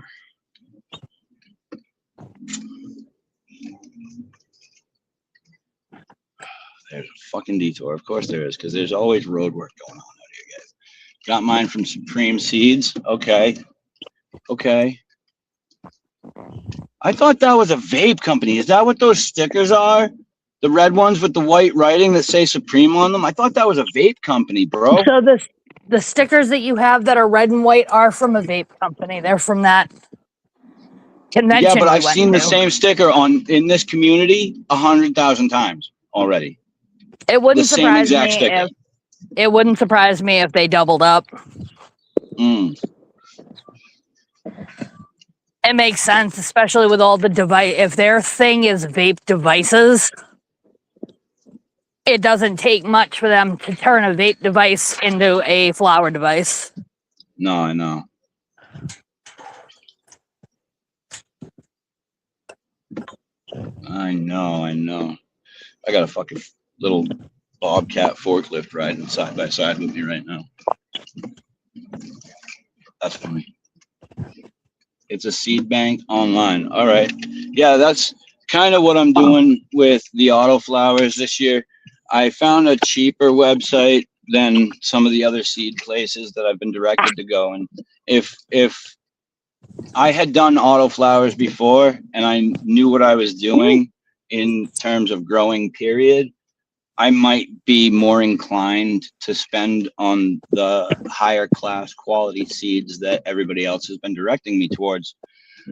There's a fucking detour. Of course there is, because there's always road work going on out here, guys. Got mine from Supreme Seeds. Okay. Okay. I thought that was a vape company. Is that what those stickers are? The red ones with the white writing that say Supreme on them? I thought that was a vape company, bro. So the stickers that you have that are red and white are from a vape company. They're from that convention. Yeah, but I've seen the same sticker in this community 100,000 times already. It wouldn't The same surprise exact me sticker. it wouldn't surprise me if they doubled up. It makes sense, especially with all the device. If their thing is vape devices, it doesn't take much for them to turn a vape device into a flower device. No, I know. I know. I got a fucking little Bobcat forklift riding side by side with me right now. That's funny. It's a seed bank online. All right. Yeah, that's kind of what I'm doing with the autoflowers this year. I found a cheaper website than some of the other seed places that I've been directed to go. And if I had done autoflowers before and I knew what I was doing in terms of growing, period, I might be more inclined to spend on the higher class quality seeds that everybody else has been directing me towards.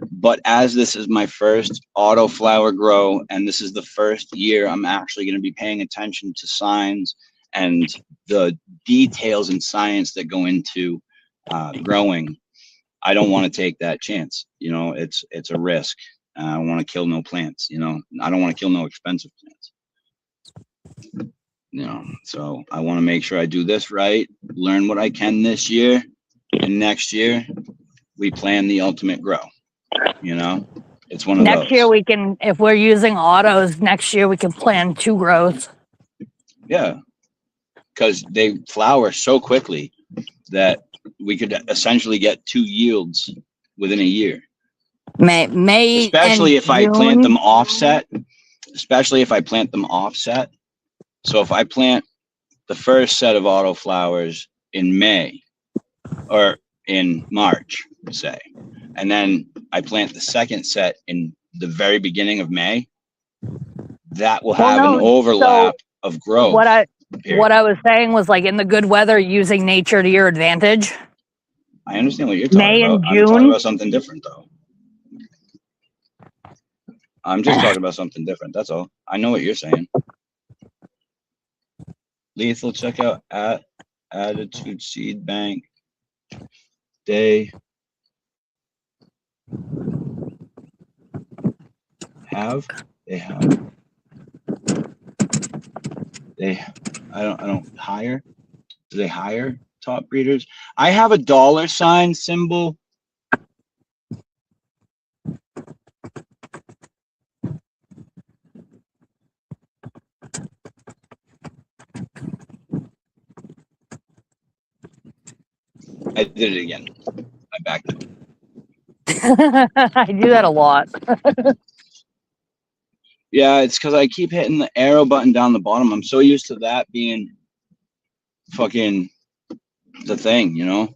But as this is my first autoflower grow, and this is the first year I'm actually going to be paying attention to signs and the details and science that go into growing, I don't want to take that chance. You know, it's a risk. I don't want to kill no plants. You know, I don't want to kill no expensive plants. You know, so I want to make sure I do this right, learn what I can this year, and next year we plan the ultimate grow. You know, it's one of those. Next year we can, if we're using autos, next year we can plan 2 grows. Yeah, because they flower so quickly that we could essentially get 2 yields within a year. May Especially and if I plant June. them offset. Especially if I plant them offset. So if I plant the first set of autoflowers in May or in March, say, and then I plant the second set in the very beginning of May, that will have an overlap of growth. What I was saying was, like, in the good weather, using nature to your advantage. I understand what you're talking May about. and I'm talking June. about something different, though. I'm just talking about something different. That's all. I know what you're saying. Lethal, check out at Attitude Seed Bank. They have. I don't hire. Do they hire top breeders? I have a $ symbol. I did it again. I backed it. I do that a lot. Yeah, it's because I keep hitting the arrow button down the bottom. I'm so used to that being fucking the thing, you know,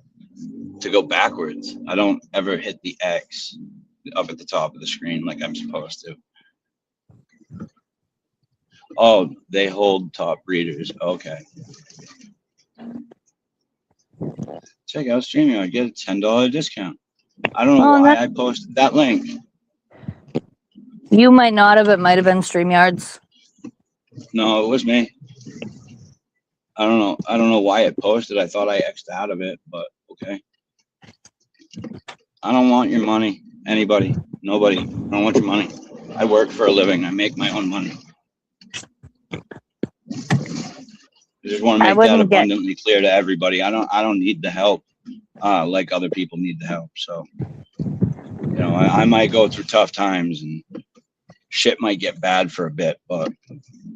to go backwards. I don't ever hit the X up at the top of the screen like I'm supposed to. Oh, they hold top breeders. Okay. Check out StreamYard. Get a $10 discount. I don't know why I posted that link. You might not have. It might have been StreamYards. No, it was me. I don't know. I don't know why it posted. I thought I X'd out of it, but okay. I don't want your money. Anybody. Nobody. I don't want your money. I work for a living. I make my own money. I just want to make that abundantly clear to everybody. I don't need the help like other people need the help. So, you know, I might go through tough times and shit might get bad for a bit, but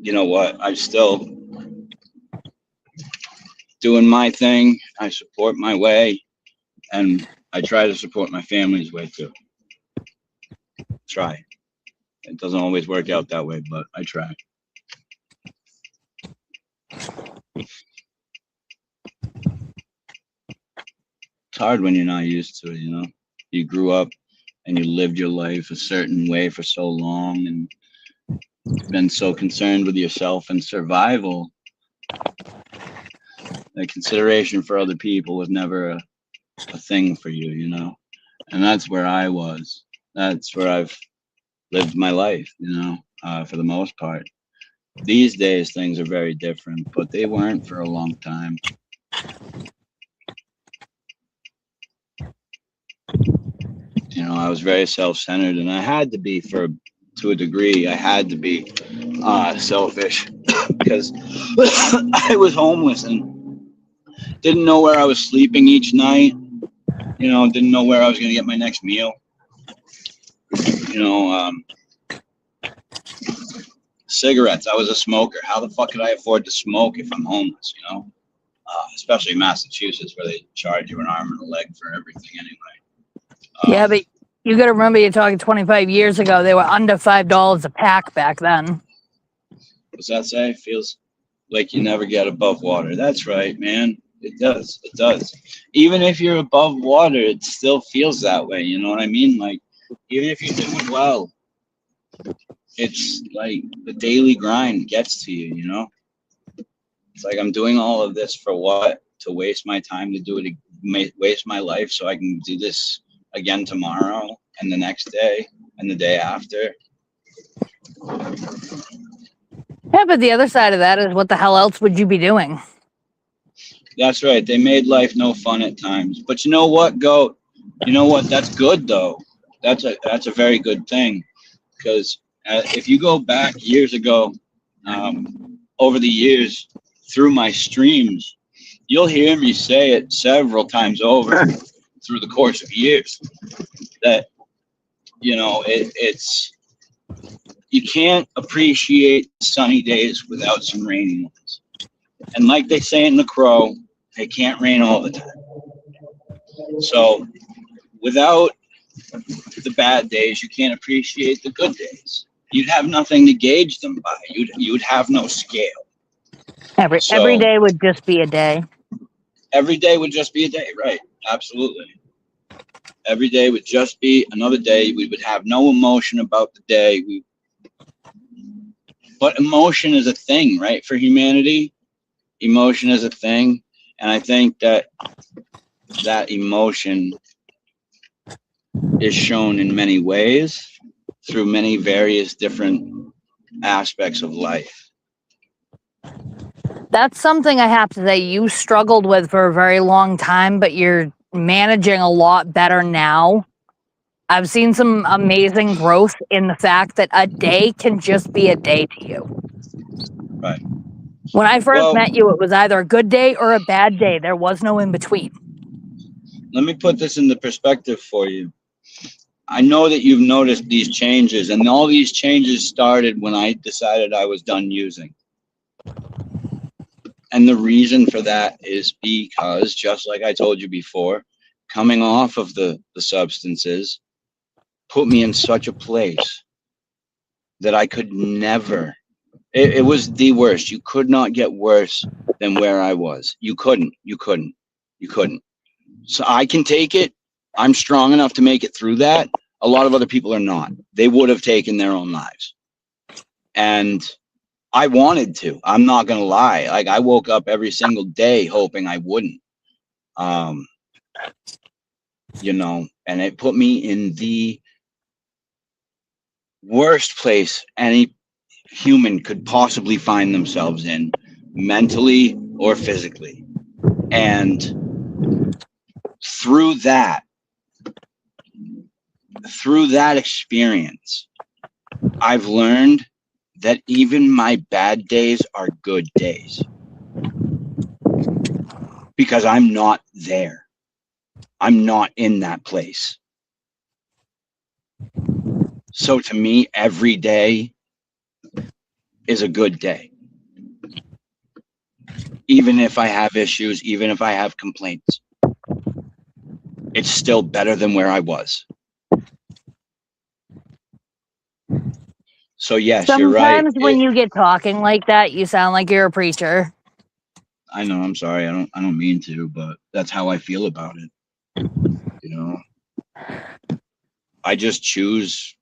you know what? I'm still doing my thing. I support my way, and I try to support my family's way too. Try. It doesn't always work out that way, but I try. It's hard when you're not used to it, you know. You grew up and you lived your life a certain way for so long and been so concerned with yourself and survival. The consideration for other people was never a thing for you, you know. And that's where I was. That's where I've lived my life, you know, for the most part. These days, things are very different, but they weren't for a long time. You know, I was very self-centered, and I had to be to a degree. I had to be selfish because I was homeless and didn't know where I was sleeping each night. You know, didn't know where I was going to get my next meal. You know, cigarettes. I was a smoker. How the fuck could I afford to smoke if I'm homeless? You know, especially in Massachusetts where they charge you an arm and a leg for everything anyway. Yeah, but you got to remember, you're talking 25 years ago. They were under $5 a pack back then. What's that say? Feels like you never get above water. That's right, man. It does. It does. Even if you're above water, it still feels that way. You know what I mean? Like, even if you're doing well, it's like the daily grind gets to you, you know? It's like I'm doing all of this for what? To waste my time, to do it, waste my life so I can do this again tomorrow and the next day and the day after. Yeah, but the other side of that is, what the hell else would you be doing? That's right. They made life no fun at times. But you know what, Goat? You know what? That's good, though. That's a very good thing. Because if you go back years ago, over the years, through my streams, you'll hear me say it several times over through the course of years that, you know, it's you can't appreciate sunny days without some rainy ones. And like they say in The Crow, it can't rain all the time. So without the bad days, you can't appreciate the good days. You'd have nothing to gauge them by. You'd have no scale. Every day would just be a day. Every day would just be a day, right? Absolutely. Every day would just be another day. We would have no emotion about the day. But emotion is a thing, right? For humanity, emotion is a thing. And I think that emotion is shown in many ways through many various different aspects of life. That's something I have to say you struggled with for a very long time, but you're managing a lot better now. I've seen some amazing growth in the fact that a day can just be a day to you. Right. When I first met you, it was either a good day or a bad day. There was no in between. Let me put this into perspective for you. I know that you've noticed these changes, and all these changes started when I decided I was done using. And the reason for that is because, just like I told you before, coming off of the substances put me in such a place that I could never, it was the worst. You could not get worse than where I was. You couldn't. So I can take it. I'm strong enough to make it through that. A lot of other people are not. They would have taken their own lives. And I wanted to. I'm not going to lie. Like, I woke up every single day hoping I wouldn't. You know, and it put me in the worst place any human could possibly find themselves in, mentally or physically. And through that experience, I've learned that even my bad days are good days. Because I'm not there. I'm not in that place. So to me, every day is a good day. Even if I have issues, even if I have complaints, it's still better than where I was. So yes, you're right. Sometimes when you get talking like that, you sound like you're a preacher. I know, I'm sorry. I don't mean to, but that's how I feel about it. You know, I just choose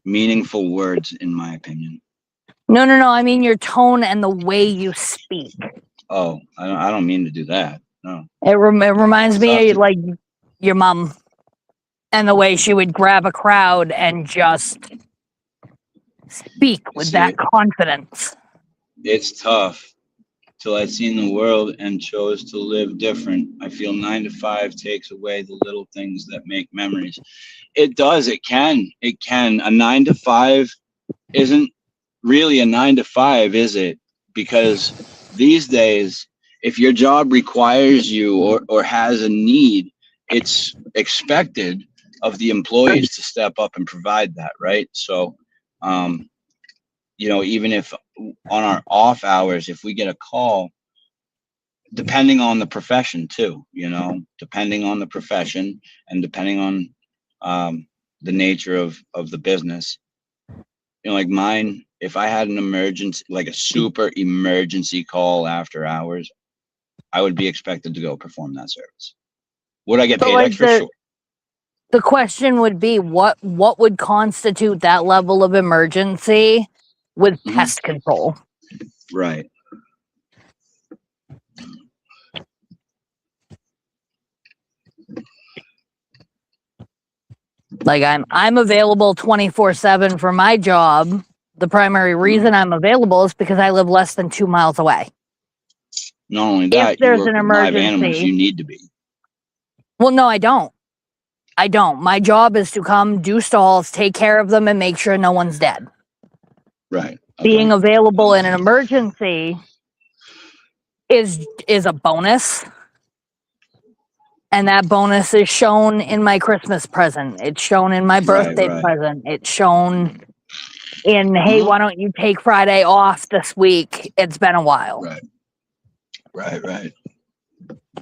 meaningful words, in my opinion. No. I mean your tone and the way you speak. Oh, I don't mean to do that. No. It reminds me of like your mom and the way she would grab a crowd and just speak with that confidence. It's tough. Till I'd seen the world and chose to live different. I feel 9 to 5 takes away the little things that make memories. It does. It can. A 9 to 5 isn't really a 9 to 5, is it? Because these days, if your job requires you or has a need, it's expected of the employees to step up and provide that, right? So, you know, even if on our off hours, if we get a call, depending on the profession too, you know, depending on the profession and depending on the nature of the business, you know, like mine, if I had an emergency, like a super emergency call after hours, I would be expected to go perform that service. Would I get So, paid like, extra? Sure. the question would be, what would constitute that level of emergency with Mhm. pest control? Right. Like, I'm available 24/7 for my job. The primary reason I'm available is because I live less than 2 miles away. Not only If that, you there's work an with live animals, emergency, you need to be. well, no, I don't. My job is to come, do stalls, take care of them, and make sure no one's dead. Right. Okay. Being available in an emergency is a bonus. And that bonus is shown in my Christmas present. It's shown in my birthday right. present. It's shown in, hey, why don't you take Friday off this week? It's been a while. Right.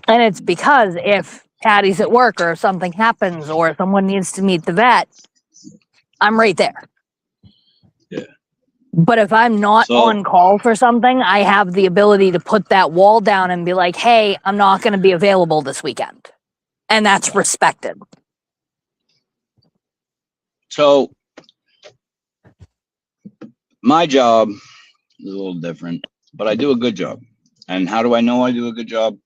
And it's because if Patty's at work or if something happens or someone needs to meet the vet, I'm right there. Yeah. But if I'm not on call for something, I have the ability to put that wall down and be like, hey, I'm not going to be available this weekend. And that's respected. So my job is a little different, but I do a good job. And how do I know I do a good job?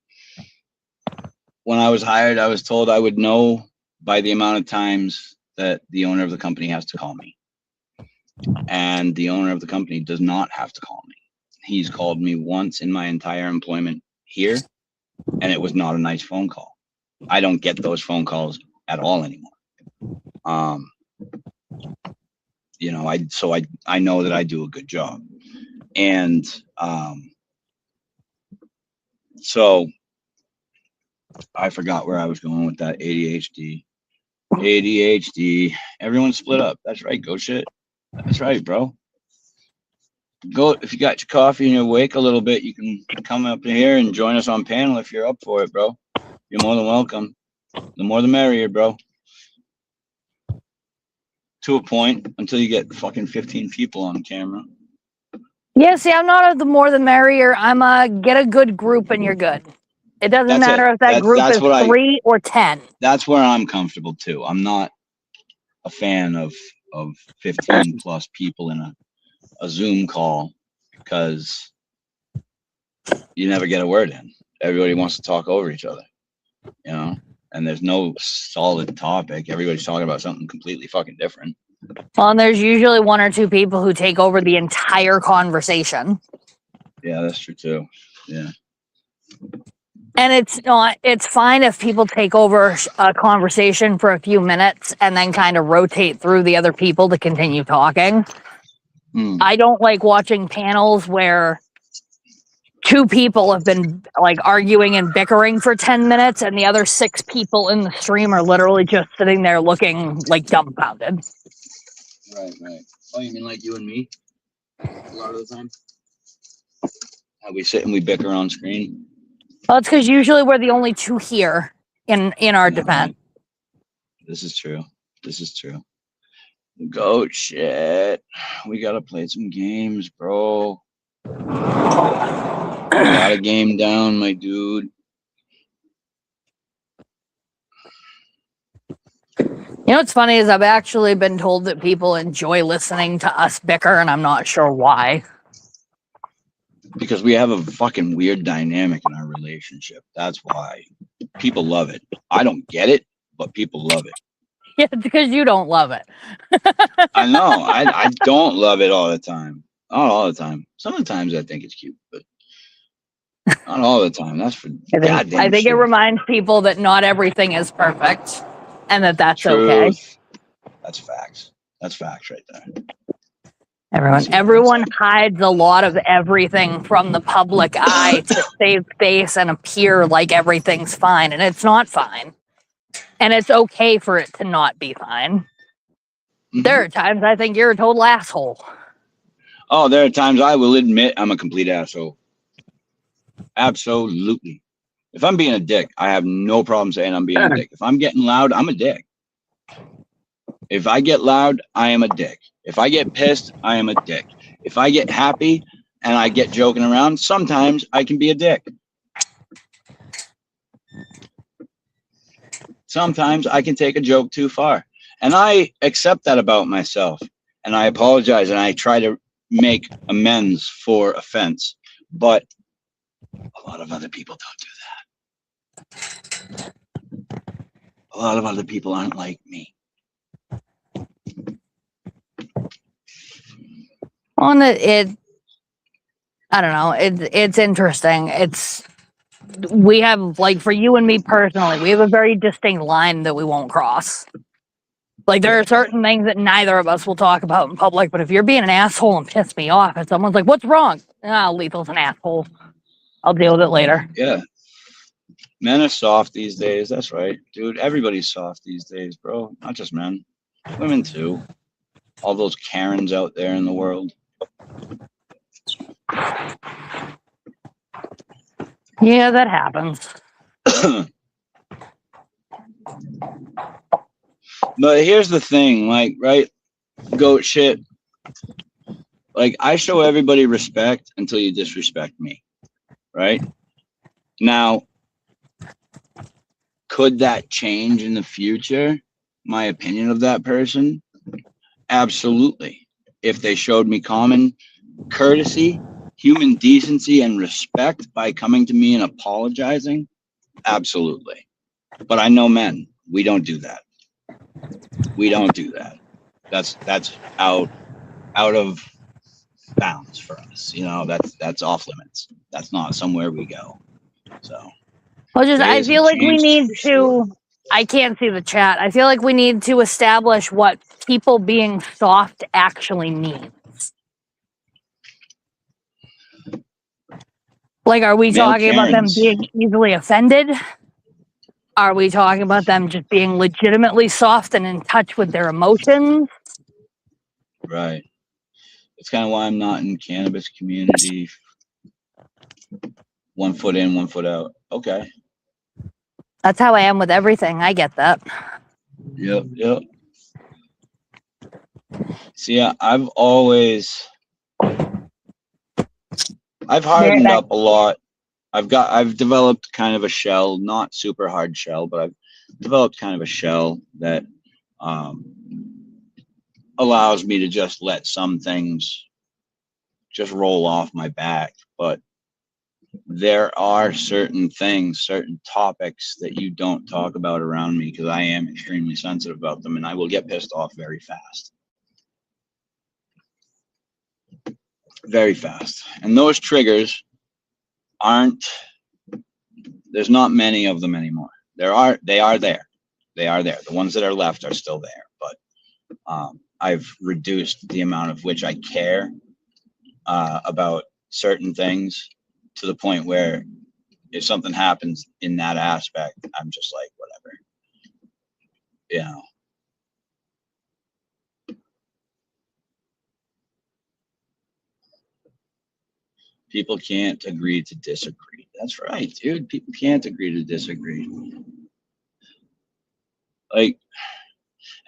When I was hired, I was told I would know by the amount of times that the owner of the company has to call me. And the owner of the company does not have to call me. He's called me once in my entire employment here, and it was not a nice phone call. I don't get those phone calls at all anymore. You know, I know that I do a good job. And so I forgot where I was going with that. ADHD. Everyone split up. That's right. Go shit. That's right, bro. Go, if you got your coffee and you're awake a little bit, you can come up here and join us on panel if you're up for it, bro. You're more than welcome. The more the merrier, bro. To a point, until you get fucking 15 people on camera. Yeah, see, I'm not the more the merrier. I'm get a good group and you're good. It doesn't matter if that group is 3 or 10. That's where I'm comfortable too. I'm not a fan of 15 plus people in a Zoom call because you never get a word in. Everybody wants to talk over each other, you know, and there's no solid topic. Everybody's talking about something completely fucking different. Well, and there's usually 1 or 2 people who take over the entire conversation. Yeah, that's true too. Yeah. And it's fine if people take over a conversation for a few minutes and then kind of rotate through the other people to continue talking. I don't like watching panels where 2 people have been like arguing and bickering for 10 minutes and the other 6 people in the stream are literally just sitting there looking like dumbfounded. Right. Oh, you mean like you and me? A lot of the time? How we sit and we bicker on screen? Well, it's because usually we're the only 2 here in our defense. Right. This is true. Goat shit. We gotta play some games, bro. Got a game down, my dude. You know what's funny is I've actually been told that people enjoy listening to us bicker, and I'm not sure why. Because we have a fucking weird dynamic in our relationship. That's why. People love it. I don't get it, but people love it. Yeah, it's because you don't love it. I know. I don't love it all the time. Not all the time. Sometimes I think it's cute, but not all the time. That's for goddamn I think sure. It reminds people that not everything is perfect and that's Truth. okay. That's facts. That's facts right there. Everyone hides a lot of everything from the public eye to save face and appear like everything's fine, and it's not fine. And it's okay for it to not be fine. There are times I think you're a total asshole. Oh, there are times I will admit I'm a complete asshole. Absolutely. If I'm being a dick, I have no problem saying I'm being a dick. If I'm getting loud, I'm a dick. If I get loud, I am a dick. If I get pissed, I am a dick. If I get happy and I get joking around, sometimes I can be a dick. Sometimes I can take a joke too far. And I accept that about myself. And I apologize and I try to make amends for offense. But a lot of other people don't do that. A lot of other people aren't like me. On it, I don't know. It's interesting. We have, like, for you and me personally, we have a very distinct line that we won't cross. Like, there are certain things that neither of us will talk about in public, but if you're being an asshole and piss me off, and someone's like, "What's wrong?" Lethal's an asshole. I'll deal with it later. Yeah. Men are soft these days. That's right, dude. Everybody's soft these days, bro. Not just men. Women, too. All those Karens out there in the world. Yeah, that happens. But here's the thing, like, right? Goat shit. Like, I show everybody respect until you disrespect me, right? Now, could that change in the future? My opinion of that person? Absolutely. If they showed me common courtesy, human decency, and respect by coming to me and apologizing, absolutely. But I know men, we don't do that. We don't do that. That's out of bounds for us. You know, that's off limits. That's not somewhere we go. So Well, I feel like we need to. I can't see the chat. I feel like we need to establish what people being soft actually means. Like, are we talking about them being easily offended? Are we talking about them just being legitimately soft and in touch with their emotions? Right. It's kind of why I'm not in cannabis community. 1 foot in, 1 foot out. Okay. That's how I am with everything. I get that. Yep. See, I've hardened up a lot. I've developed kind of a shell, not super hard shell, but I've developed kind of a shell that allows me to just let some things just roll off my back. But there are certain things, certain topics that you don't talk about around me because I am extremely sensitive about them and I will get pissed off very fast. Very fast. And those triggers there's not many of them anymore. They are there. The ones that are left are still there, but I've reduced the amount of which I care about certain things to the point where if something happens in that aspect, I'm just like, whatever. You know. People can't agree to disagree. That's right, dude. People can't agree to disagree. Like,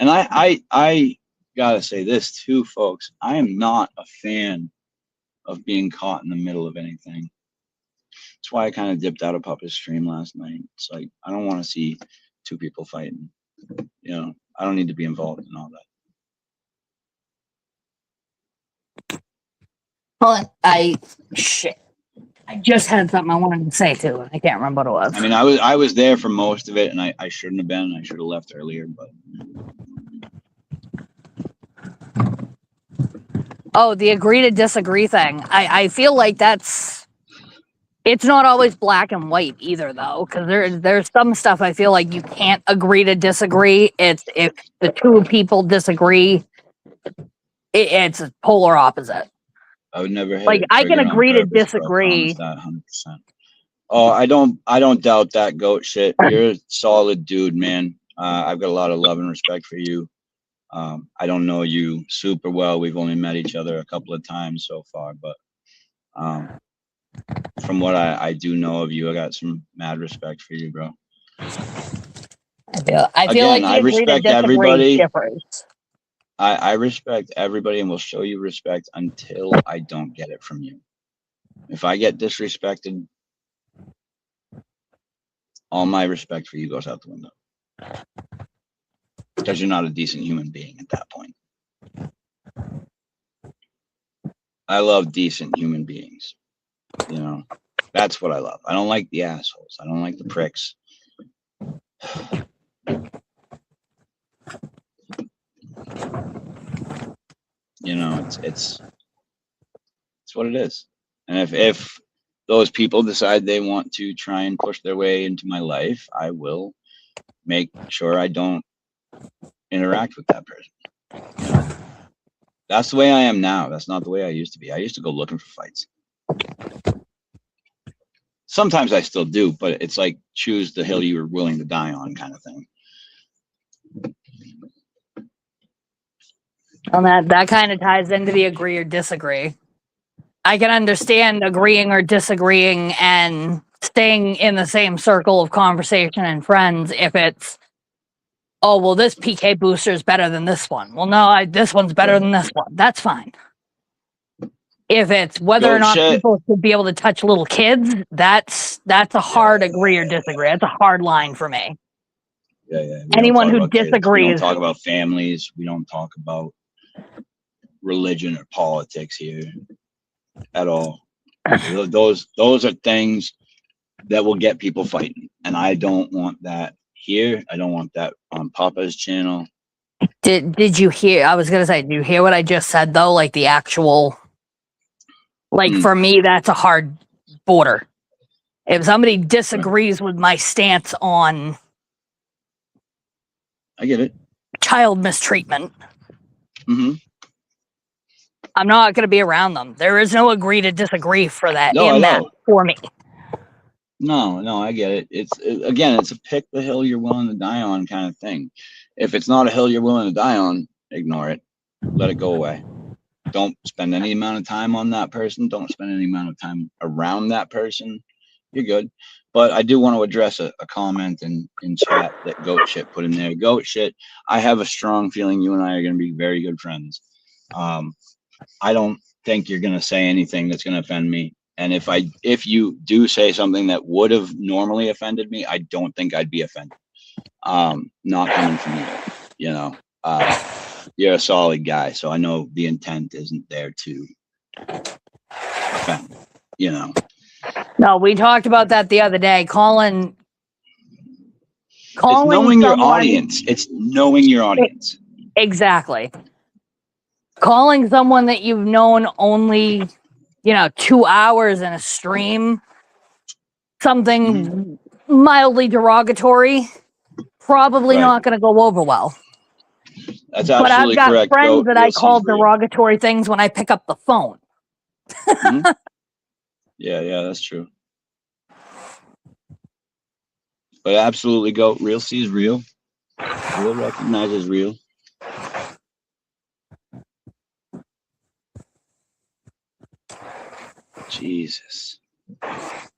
and I gotta say this too, folks. I am not a fan of being caught in the middle of anything. That's why I kind of dipped out of Puppa's stream last night. It's like, I don't want to see two people fighting. You know, I don't need to be involved in all that. Well, I just had something I wanted to say too, and I can't remember what it was. I mean, I was there for most of it, and I shouldn't have been. I should have left earlier, but. Oh, the agree to disagree thing. I feel like it's not always black and white either, though, because there's some stuff I feel like you can't agree to disagree. It's if the two people disagree, It's a polar opposite. I would never hit Like, a I can trigger on agree to purpose, bro. I promise disagree. that 100%. Oh, I don't doubt that, goat shit. You're a solid dude, man. I've got a lot of love and respect for you. I don't know you super well. We've only met each other a couple of times so far, but from what I do know of you, I got some mad respect for you, bro. I feel like Again, the I agree to respect disagree everybody. differs. I respect everybody and will show you respect until I don't get it from you. If I get disrespected, all my respect for you goes out the window. Because you're not a decent human being at that point. I love decent human beings. You know, that's what I love. I don't like the assholes. I don't like the pricks. You know, it's what it is. And if those people decide they want to try and push their way into my life, I will make sure I don't interact with that person. You know? That's the way I am now. That's not the way I used to be. I used to go looking for fights. Sometimes I still do, but it's like choose the hill you were willing to die on kind of thing. And that kind of ties into the agree or disagree. I can understand agreeing or disagreeing and staying in the same circle of conversation and friends if it's, oh, well, this PK booster is better than this one. Well, no, this one's better than this one. That's fine. If it's whether or not people should be able to touch little kids, that's a hard agree or disagree. That's a hard line for me. Yeah. Anyone who disagrees. We don't talk about families. We don't talk about religion or politics here at all. Those are things that will get people fighting, and I don't want that here. I don't want that on Papa's channel. Did you hear? I was gonna say, did you hear what I just said though? Like the actual, like for me, that's a hard border. If somebody disagrees with my stance on, I get it, child mistreatment, mm-hmm. I'm not going to be around them. There is no agree to disagree for that that for me. No, I get it. It's a pick the hill you're willing to die on kind of thing. If it's not a hill you're willing to die on, ignore it. Let it go away. Don't spend any amount of time on that person. Don't spend any amount of time around that person. You're good. But I do want to address a comment in chat that Goat Shit put in there. Goat Shit, I have a strong feeling you and I are going to be very good friends. I don't think you're going to say anything that's going to offend me. And if you do say something that would have normally offended me, I don't think I'd be offended. Not coming from you, you know. You're a solid guy, so I know the intent isn't there to offend, you know. No, we talked about that the other day. Calling it's knowing your audience. It's knowing your audience. Exactly. Calling someone that you've known only, 2 hours in a stream, something mildly derogatory, probably not going to go over well. That's absolutely correct. But I've got friends that I call derogatory things when I pick up the phone. Yeah, that's true. But absolutely, Goat. Real sees real. Real recognizes real. Jesus.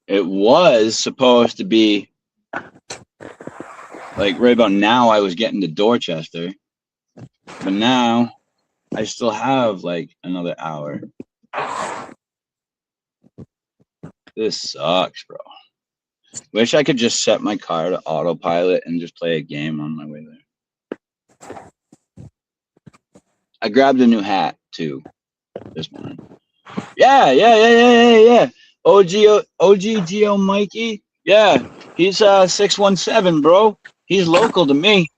It was supposed to be like right about now I was getting to Dorchester. But now I still have like another hour. This sucks, bro. Wish I could just set my car to autopilot and just play a game on my way there. I grabbed a new hat too this morning. Yeah. OG Geo Mikey. Yeah, he's 617, bro. He's local to me.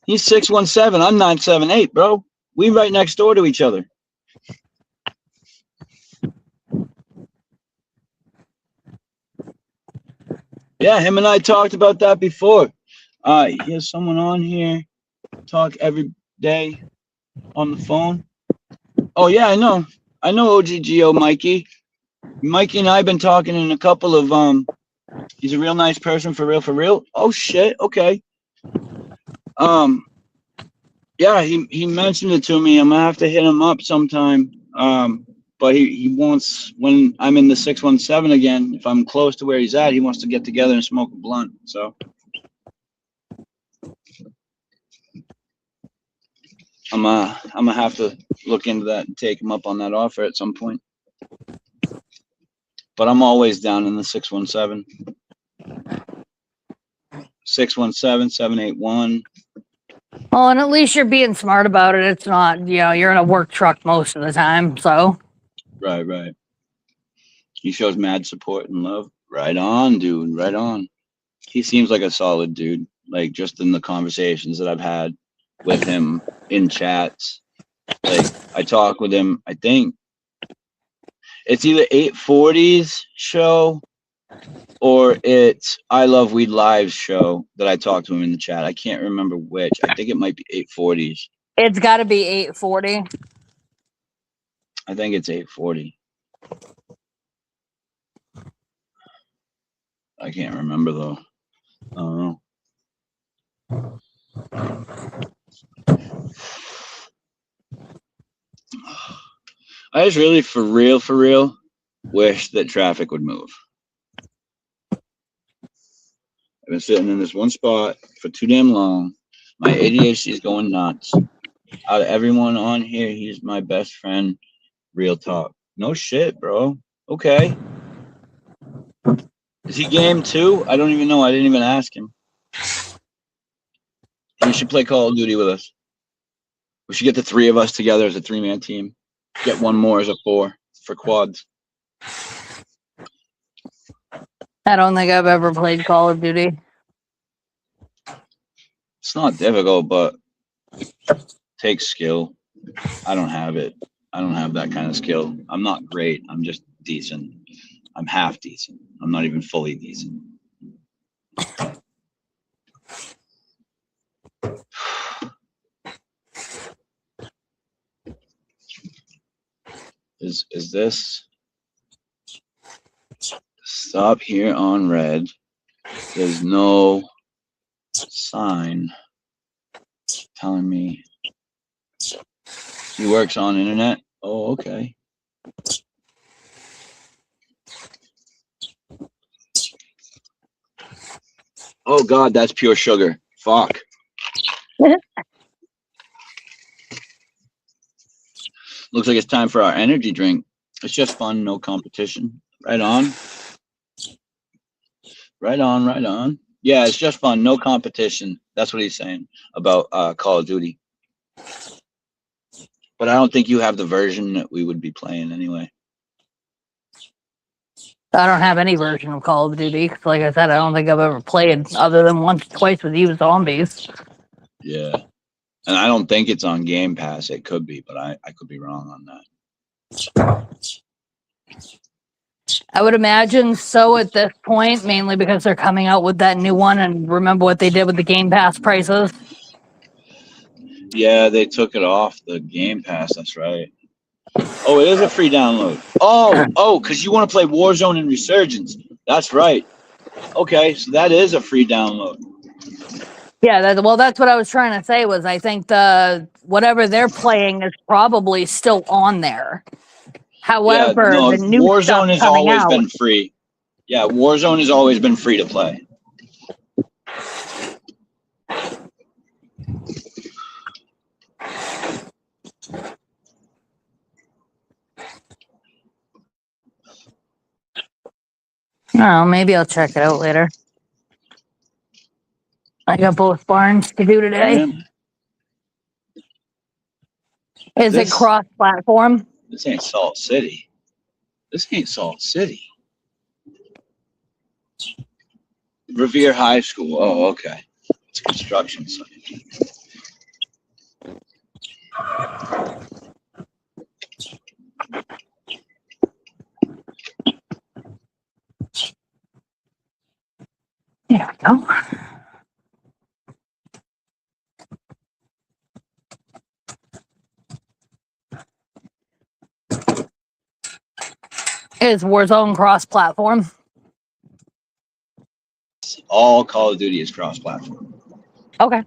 He's 617. I'm 978, bro. We right next door to each other. Yeah, him and I talked about that before. He has someone on here talk every day. on the phone? Oh yeah, I know. I know OGGO Mikey. Mikey and I have been talking in a couple of he's a real nice person for real, for real. Oh shit, okay. Yeah, he mentioned it to me. I'm gonna have to hit him up sometime. But he wants, when I'm in the 617 again, if I'm close to where he's at, he wants to get together and smoke a blunt. So I'm gonna have to look into that and take him up on that offer at some point. But I'm always down in the 617. 617, 781. Well, and at least you're being smart about it. It's not, you're in a work truck most of the time. So, Right. He shows mad support and love. Right on, dude. Right on. He seems like a solid dude. Like, just in the conversations that I've had with him in chats. Like, I talk with him, I think it's either 840's show or it's I Love Weed Live's show that I talked to him in the chat. I can't remember which. I think it might be 840's. it's got to be 840. I think it's 840. I can't remember though. I don't know. I just really, for real, wish that traffic would move. I've been sitting in this one spot for too damn long. My ADHD is going nuts. Out of everyone on here, he's my best friend. Real talk. No shit, bro. Okay. Is he game too? I don't even know. I didn't even ask him. He should play Call of Duty with us. We should get the three of us together as a 3-man team. Get one more as a 4 for quads. I don't think I've ever played Call of Duty. It's not difficult, but it takes skill. I don't have it. I don't have that kind of skill. I'm not great. I'm just decent. I'm half decent. I'm not even fully decent. Is this stop here on red? There's no sign telling me he works on internet. Oh, okay. Oh God, that's pure sugar. Fuck. Looks like it's time for our energy drink. It's just fun, no competition. Right on. Right on, right on. Yeah, it's just fun, no competition. That's what he's saying about Call of Duty. But I don't think you have the version that we would be playing anyway. I don't have any version of Call of Duty. 'Cause like I said, I don't think I've ever played other than once or twice with you zombies. Yeah. And I don't think it's on Game Pass. It could be, but I could be wrong on that. I would imagine so at this point, mainly because they're coming out with that new one. And remember what they did with the Game Pass prices? Yeah, they took it off the Game Pass. That's right. Oh, it is a free download. Oh, because you want to play Warzone and Resurgence. That's right. Okay, so that is a free download. Yeah, that's what I was trying to say was I think the whatever they're playing is probably still on there. However, yeah, no, the new Warzone stuff has coming always out, been free. Yeah, Warzone has always been free to play. oh, maybe I'll check it out later. I got both barns to do today. Yeah. Is it cross-platform? This ain't Salt City. This ain't Salt City. Revere High School. Oh, okay. It's a construction site. There we go. Is Warzone cross-platform? All Call of Duty is cross-platform. Okay.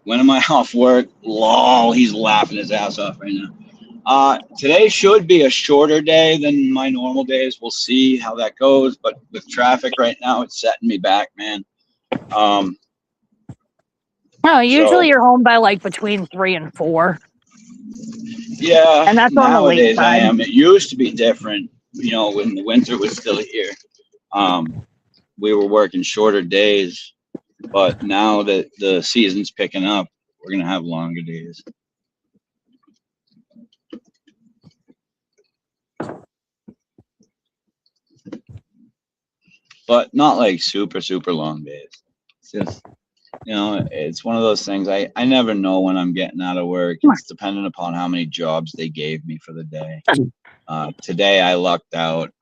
When am I off work? Lol, he's laughing his ass off right now. Today should be a shorter day than my normal days. We'll see how that goes. But with traffic right now, it's setting me back, man. No, usually So- you're home by like between 3 and 4. Yeah, And that's on the late nowadays I side. am. It used to be different, you know, when the winter was still here. We were working shorter days, but now that the season's picking up, we're gonna have longer days. But not like super, super long days. It's just, you know, it's one of those things. I never know when I'm getting out of work. It's dependent upon how many jobs they gave me for the day. Today I lucked out.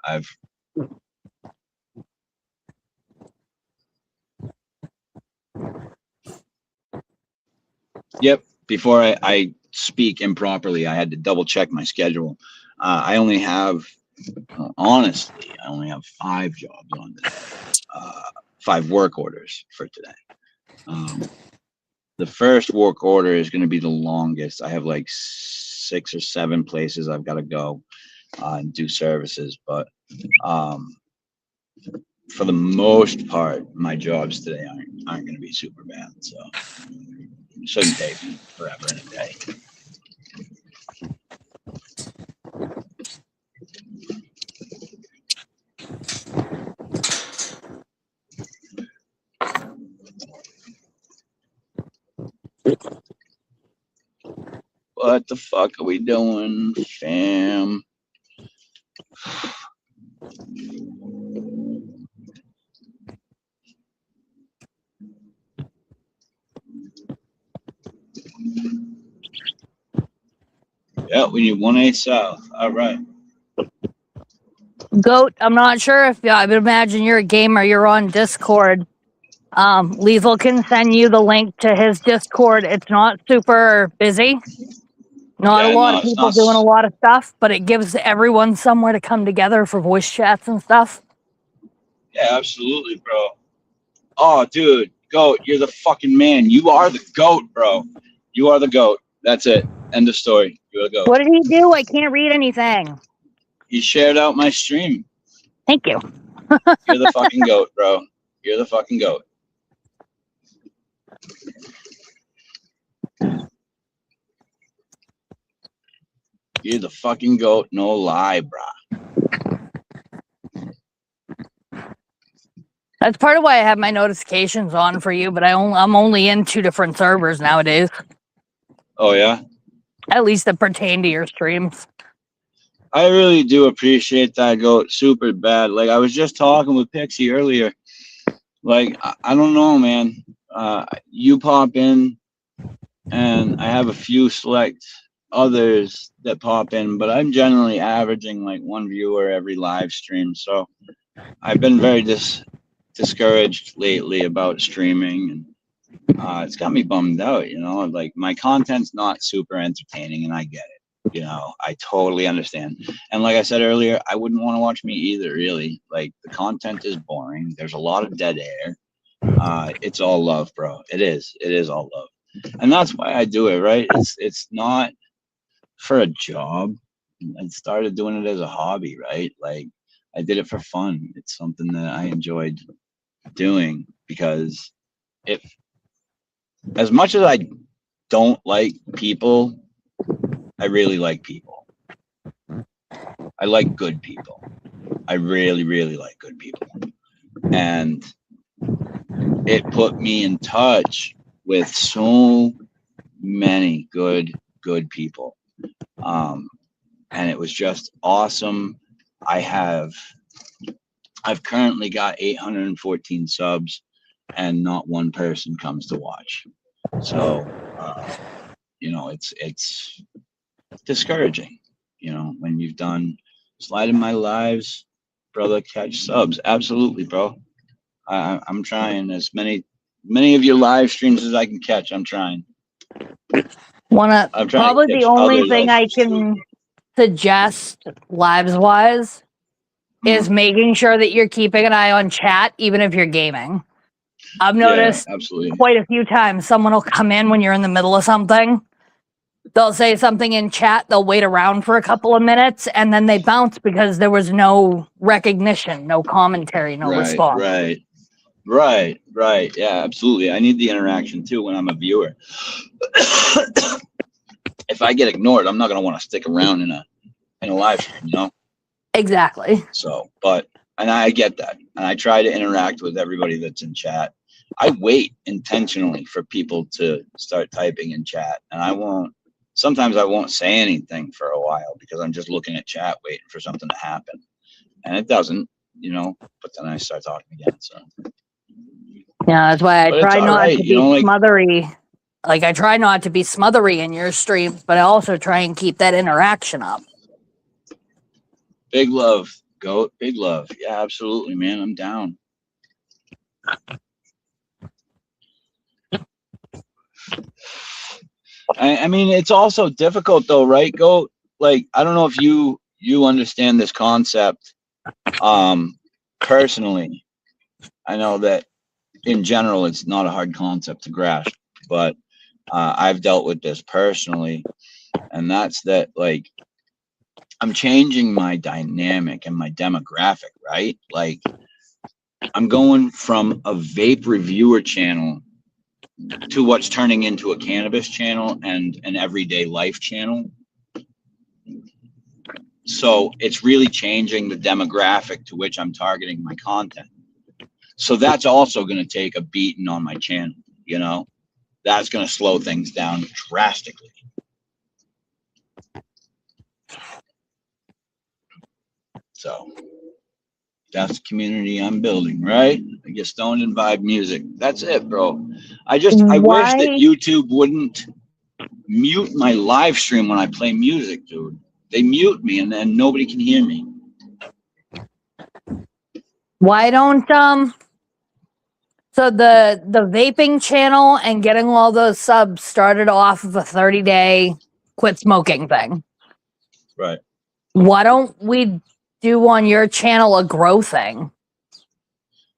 Yep. Before I speak improperly, I had to double check my schedule. I only have, honestly, I only have 5 jobs on today. 5 work orders for today. The first work order is going to be the longest. I have like 6 or 7 places I've got to go and do services. But for the most part, my jobs today aren't going to be super bad. So it shouldn't take me forever in a day. What the fuck are we doing, fam? Yeah, we need 1A south. All right. Goat, I'm not sure if I would imagine you're a gamer, you're on Discord. Lethal can send you the link to his Discord. It's not super busy. Not Yeah, a lot no, of it's people not doing a lot of stuff, but it gives everyone somewhere to come together for voice chats and stuff. Yeah, absolutely, bro. Oh, dude, goat, you're the fucking man. You are the goat, bro. You are the goat. That's it. End of story. You're the goat. What did he do? I can't read anything. He shared out my stream. Thank you. You're the fucking goat, bro. You're the fucking goat. You're the fucking goat. No lie, brah. That's part of why I have my notifications on for you, but I'm only in 2 different servers nowadays. Oh, yeah? At least that pertain to your streams. I really do appreciate that, goat. Super bad. Like, I was just talking with Pixie earlier. Like, I don't know, man. You pop in, and I have a few select others that pop in, but I'm generally averaging like 1 viewer every live stream. So I've been very discouraged lately about streaming, and it's got me bummed out, you know. Like, my content's not super entertaining, and I get it, you know. I totally understand. And like I said earlier, I wouldn't want to watch me either, really. Like, the content is boring. There's a lot of dead air. It's all love, bro. It is all love. And that's why I do it, right? It's not for a job. I started doing it as a hobby, right? Like, I did it for fun. It's something that I enjoyed doing, because as much as I don't like people, I really like people. I like good people. I really, really like good people. And it put me in touch with so many good people. And it was just awesome. I've currently got 814 subs, and not one person comes to watch. So, you know, it's discouraging, you know, when you've done Slide in My Lives, brother, catch subs. Absolutely, bro. I'm trying as many of your live streams as I can catch. I'm trying. Probably the only thing I can suggest lives wise is making sure that you're keeping an eye on chat, even if you're gaming. I've Yeah, noticed absolutely. quite a few times someone will come in when you're in the middle of something. They'll say something in chat, they'll wait around for a couple of minutes, and then they bounce because there was no recognition, no commentary, no response. Right. Yeah, absolutely. I need the interaction too when I'm a viewer. If I get ignored, I'm not gonna want to stick around in a live stream, you know? Exactly. So, and I get that. And I try to interact with everybody that's in chat. I wait intentionally for people to start typing in chat, and sometimes I won't say anything for a while because I'm just looking at chat waiting for something to happen. And it doesn't, you know, but then I start talking again. So Yeah, that's why I But it's try all not right, to be you know, like- smothery. Like, I try not to be smothery in your streams, but I also try and keep that interaction up. big love, goat, big love. Yeah, absolutely, man. I'm down. I mean, it's also difficult though, right, goat? Like, I don't know if you understand this concept personally. I know that in general it's not a hard concept to grasp, but I've dealt with this personally, and that's that, like, I'm changing my dynamic and my demographic, right? Like, I'm going from a vape reviewer channel to what's turning into a cannabis channel and an everyday life channel. So it's really changing the demographic to which I'm targeting my content. So that's also going to take a beating on my channel, you know? That's going to slow things down drastically. So that's the community I'm building, right? I get stoned and vibe music. That's it, bro. I wish that YouTube wouldn't mute my live stream when I play music, dude. They mute me and then nobody can hear me. Why don't so the vaping channel and getting all those subs started off of a 30-day quit smoking thing. Right. Why don't we do on your channel a grow thing?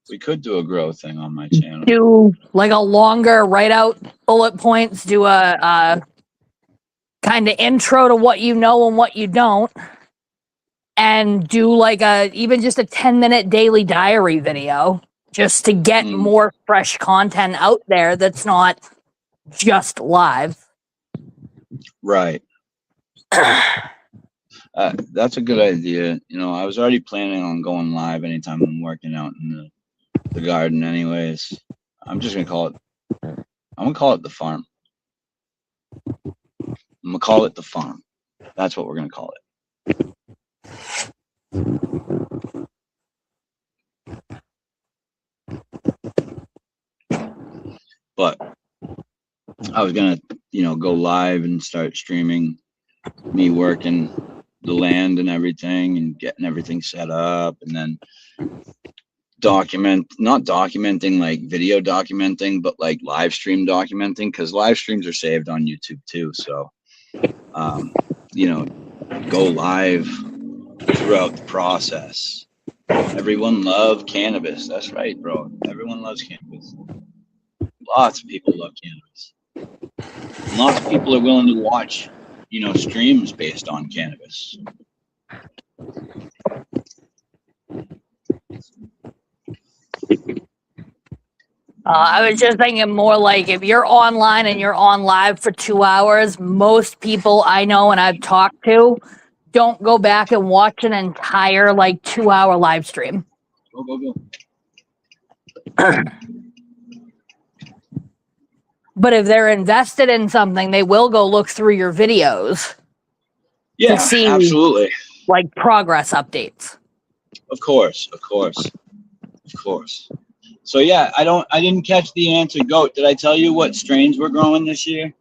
We could do a grow thing on my channel. Do like a longer write out bullet points, do a kind of intro to what you know and what you don't, and do like even just a 10-minute daily diary video just to get more fresh content out there that's not just live. Right. That's a good idea. You know, I was already planning on going live anytime I'm working out in the garden anyways. I'm just gonna call it the farm. I'm gonna call it the farm. That's what we're gonna call it. But I was gonna, you know, go live and start streaming me working the land and everything and getting everything set up, and then not documenting like video documenting, but like live stream documenting, because live streams are saved on YouTube too. So you know, go live throughout the process. Everyone loves cannabis. That's right, bro. Everyone loves cannabis. Lots of people love cannabis. And lots of people are willing to watch, you know, streams based on cannabis. I was just thinking more like if you're online and you're on live for 2 hours, most people I know and I've talked to don't go back and watch an entire like 2-hour live stream. Go. But if they're invested in something, they will go look through your videos. Yeah, to see, absolutely. Like progress updates. Of course. So yeah, I didn't catch the answer, Goat. Did I tell you what strains we're growing this year?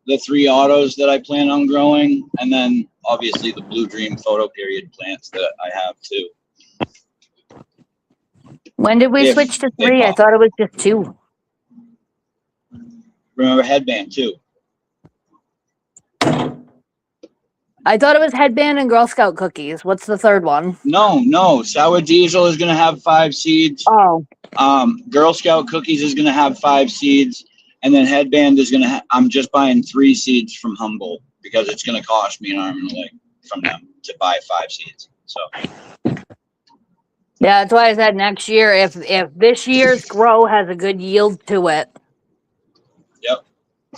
The 3 autos that I plan on growing, and then obviously the Blue Dream photo period plants that I have too. When did we switch to 3? I thought it was just 2. Remember Headband too. I thought it was headband and Girl Scout cookies. What's the third one? No. Sour Diesel is gonna have 5 seeds. Oh, Girl Scout Cookies is gonna have 5 seeds, and then Headband is gonna. I'm just buying 3 seeds from Humboldt because it's gonna cost me an arm and a leg from them to buy 5 seeds. So yeah, that's why I said next year. If this year's grow has a good yield to it, Yep.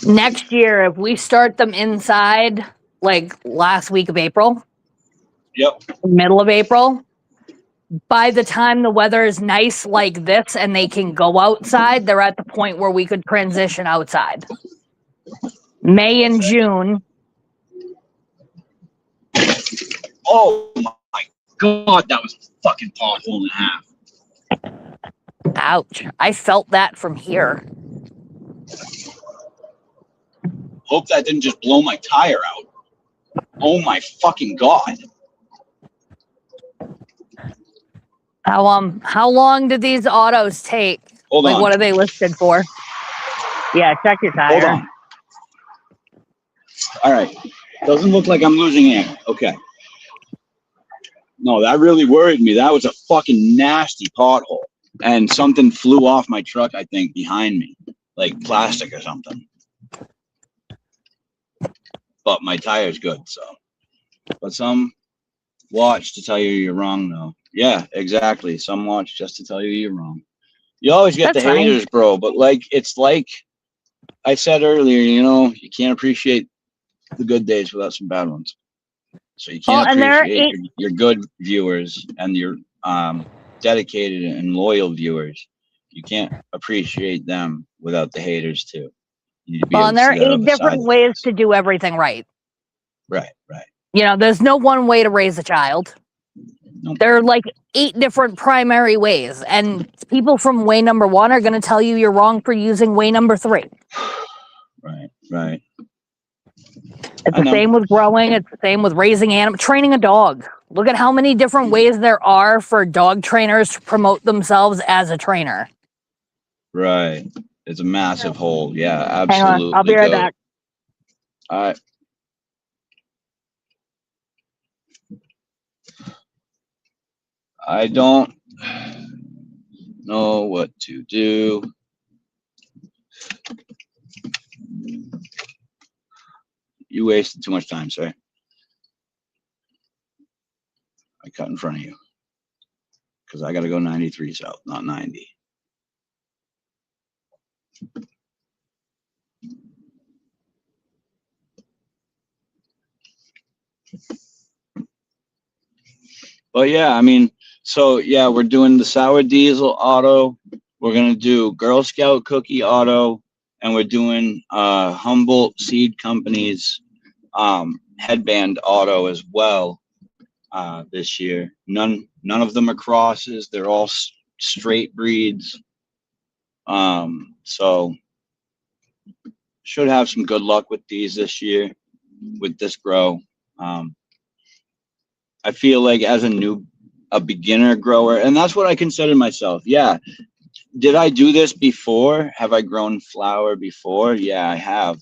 next year if we start them inside, like last week of April, Yep. middle of April, by the time the weather is nice like this and they can go outside, they're at the point where we could transition outside. May and June. Oh my God, that was a fucking pothole and a half. Ouch. I felt that from here. Hope that didn't just blow my tire out. Oh my fucking God. How long did these autos take? Hold Like, on. what are they listed for? Yeah, check your Hold tire. on. All right. Doesn't look like I'm losing air. Okay. No, that really worried me. That was a fucking nasty pothole. And something flew off my truck, I think, behind me. Like plastic or something. But my tire's good, so. But some watch to tell you you're wrong, though. Yeah, exactly. Some watch just to tell you you're wrong. You always get That's the fine. haters, bro. But it's like I said earlier, you can't appreciate the good days without some bad ones. So you Well, can't and there are appreciate your good viewers and your dedicated and loyal viewers. You can't appreciate them without the haters too. You need to be Well, able and to there are see that 8 other side different of ways things. to do everything right. Right. There's no one way to raise a child. Nope. There are like 8 different primary ways, and people from way number 1 are going to tell you you're wrong for using way number 3. Right. It's the same with growing. It's the same with raising animals, training a dog. Look at how many different ways there are for dog trainers to promote themselves as a trainer. Right. It's a massive hole. Yeah, Hang absolutely. on, I'll be right back. All right. I don't know what to do. You wasted too much time, sir. I cut in front of you because I got to go 93 south, not 90. But yeah, I mean, so yeah, we're doing the Sour Diesel auto. We're going to do Girl Scout Cookie auto, and we're doing Humboldt Seed Company's headband auto as well this year. None of them are crosses. They're all straight breeds. So should have some good luck with these this year with this grow. I feel like as a beginner grower, and that's what I consider myself. Yeah. Did I do this before? Have I grown flower before? Yeah, I have.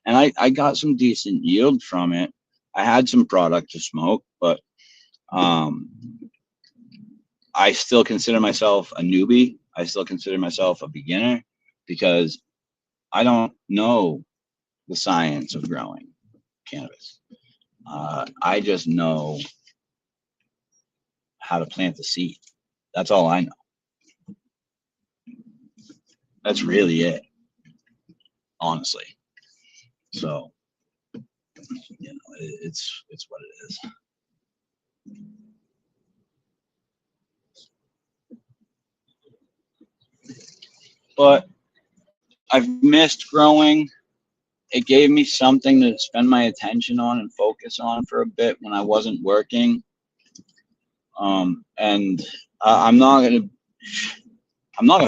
And I got some decent yield from it. I had some product to smoke, but I still consider myself a newbie. I still consider myself a beginner because I don't know the science of growing cannabis. I just know how to plant the seed. That's all I know. That's really it, honestly. So, it's what it is. But I've missed growing. It gave me something to spend my attention on and focus on for a bit when I wasn't working. And I'm not gonna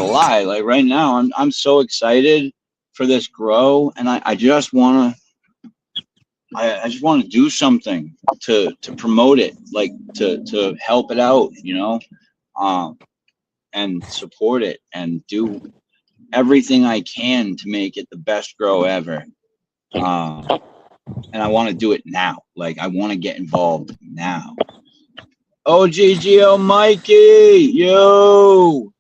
lie. Like right now, I'm so excited for this grow, and I just wanna do something to promote it, like to help it out, and support it and do everything I can to make it the best grow ever. and I want to do it now. Like, I want to get involved now. OGGO Mikey, yo,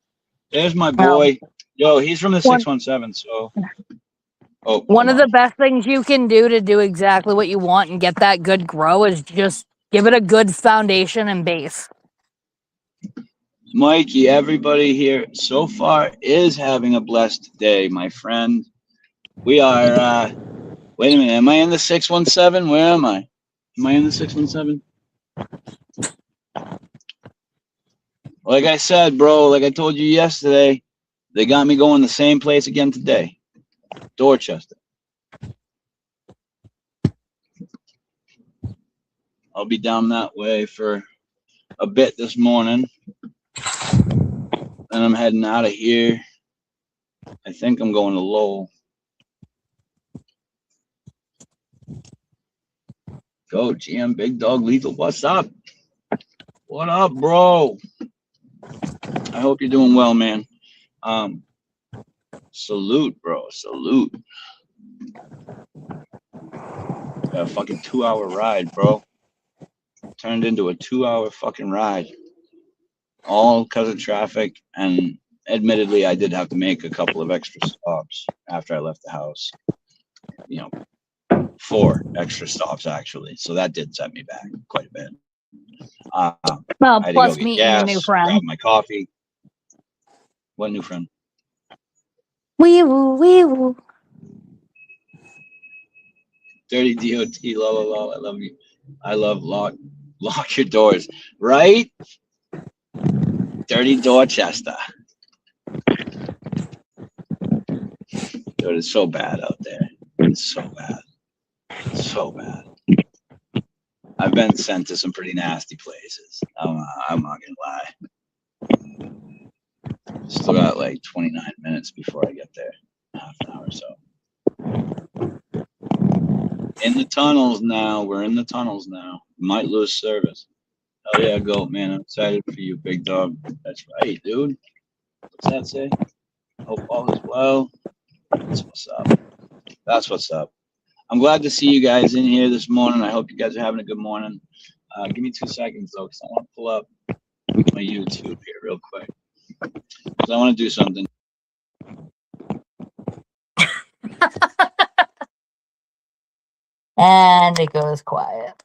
there's my boy. Yo, he's from the 617. So, One of the best things you can do to do exactly what you want and get that good grow is just give it a good foundation and base. Mikey, everybody here so far is having a blessed day, my friend. We are, wait a minute, am I in the 617? Where am I? Am I in the 617? Like I said, bro, like I told you yesterday, they got me going the same place again today. Dorchester. I'll be down that way for a bit this morning. Then I'm heading out of here. I think I'm going to Lowell. Go, GM Big Dog Lethal. What's up? What up, bro? I hope you're doing well, man. Salute, bro. Salute. Got a fucking 2-hour ride, bro. Turned into a 2-hour fucking ride. All because of traffic, and admittedly, I did have to make a couple of extra stops after I left the house. You know, 4 extra stops actually, so that did set me back quite a bit. Well, I had plus to go get meeting gas, your new friend. grab my coffee. What new friend? Wee woo, wee woo. Dirty DOT, la la la. I love you. I love lock your doors, right? Dirty Dorchester. Dude, it's so bad out there. It's so bad. It's so bad. I've been sent to some pretty nasty places. I'm not gonna lie. Still got like 29 minutes before I get there. Half an hour or so. In the tunnels now. We're in the tunnels now. Might lose service. Hell yeah, Goat, man. I'm excited for you, big dog. That's right, dude. What's that say? Hope all is well. That's what's up. That's what's up. I'm glad to see you guys in here this morning. I hope you guys are having a good morning. Give me 2 seconds, though, because I want to pull up my YouTube here real quick. Because I want to do something. And it goes quiet.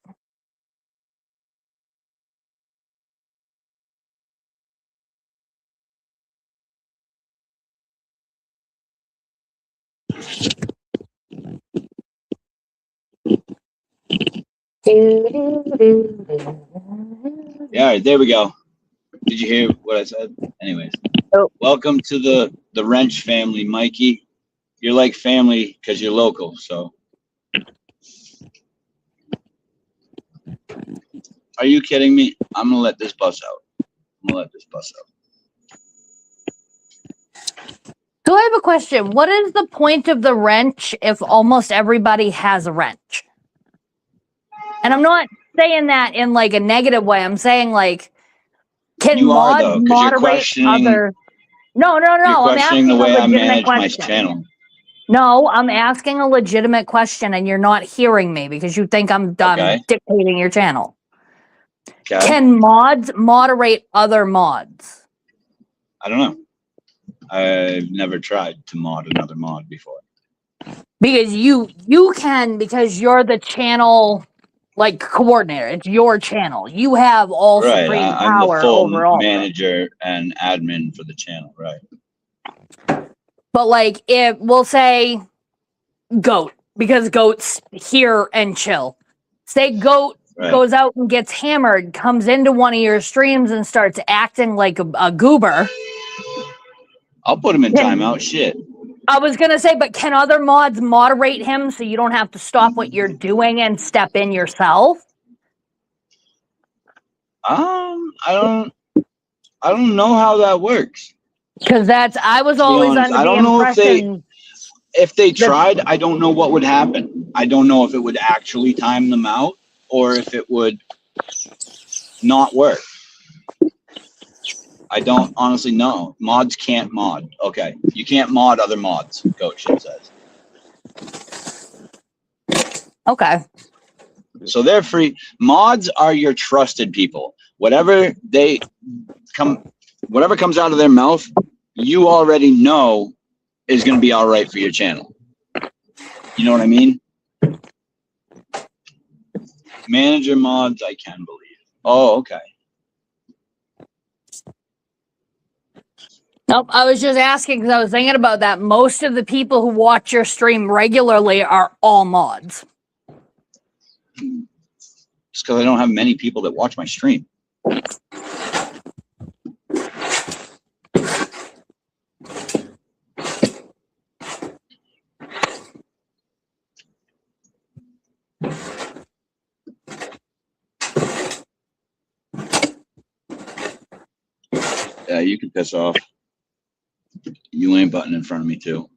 Yeah, all right, there we go. Did you hear what I said? Anyways, welcome to the Wrench family, Mikey. You're like family because you're local, so. Are you kidding me? I'm gonna let this bus out. So I have a question. What is the point of the wrench if almost everybody has a wrench? And I'm not saying that in like a negative way. I'm saying like, can You are, mods though, 'cause you're moderate questioning- other? No. You're I'm questioning asking the a way I legitimate manage my question. channel. No, I'm asking a legitimate question, and you're not hearing me because you think I'm Okay. dictating your channel. Okay. Can mods moderate other mods? I don't know. I've never tried to mod another mod before. Because you can, because you're the channel like coordinator. It's your channel. You have all Right. supreme I'm the power full over all. manager and admin for the channel. Right. But like, if we'll say Goat, because Goat's here and chill. Say Goat Right. goes out and gets hammered, comes into one of your streams and starts acting like a goober. I'll put him in timeout. Shit. I was gonna say, but can other mods moderate him so you don't have to stop what you're doing and step in yourself? I don't know how that works. Because I was To be always honest, under I the don't know impression. if they tried, I don't know what would happen. I don't know if it would actually time them out or if it would not work. I don't honestly know. Mods can't mod. Okay. You can't mod other mods, Goat Shit says. Okay. So they're free. Mods are your trusted people. Whatever comes out of their mouth, you already know is going to be all right for your channel. You know what I mean? Manager mods, I can believe. Oh, okay. Nope, I was just asking because I was thinking about that. Most of the people who watch your stream regularly are all mods. Just because I don't have many people that watch my stream. Yeah, you can piss off. You ain't button in front of me too.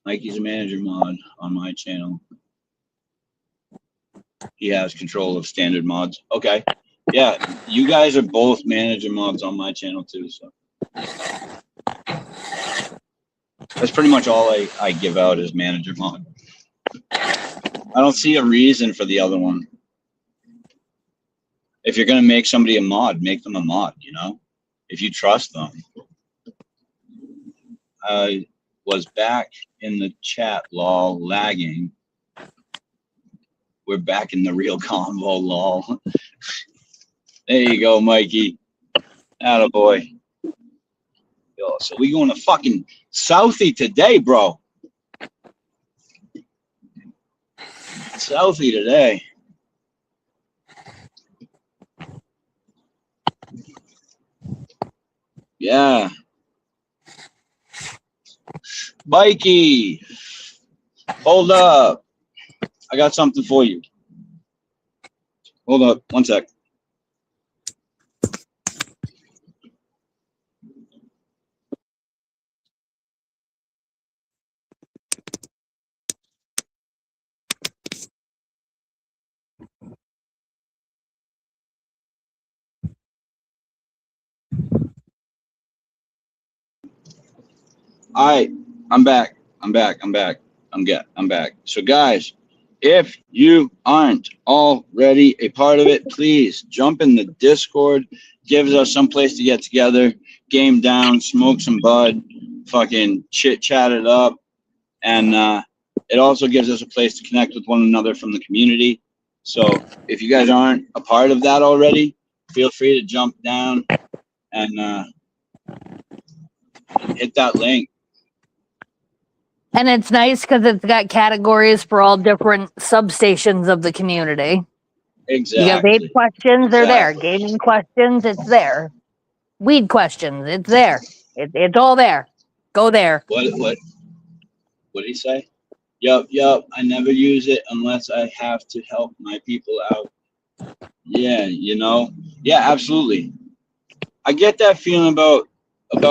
Mikey's a manager mod on my channel. He has control of standard mods. Okay. Yeah, you guys are both manager mods on my channel too, so. That's pretty much all I give out is manager mod. I don't see a reason for the other one. If you're going to make somebody a mod, make them a mod, you know? If you trust them. I was back in the chat, lol, lagging. We're back in the real convo, lol. There you go, Mikey. Attaboy. Yo, so we going to fucking Southie today, bro. Southie today. Yeah. Mikey. Hold up. I got something for you. Hold up. One sec. All right, I'm back. I'm back. So guys, if you aren't already a part of it, please jump in the Discord. Gives us some place to get together, game down, smoke some bud, fucking chit chat it up, and it also gives us a place to connect with one another from the community. So if you guys aren't a part of that already, feel free to jump down and hit that link. And it's nice because it's got categories for all different substations of the community. Exactly. You got vape questions, they're there. Exactly. Gaming questions, it's there. Weed questions, it's there. It's all there. Go there. What did he say? Yup. I never use it unless I have to help my people out. Yeah, you know. Yeah, absolutely. I get that feeling about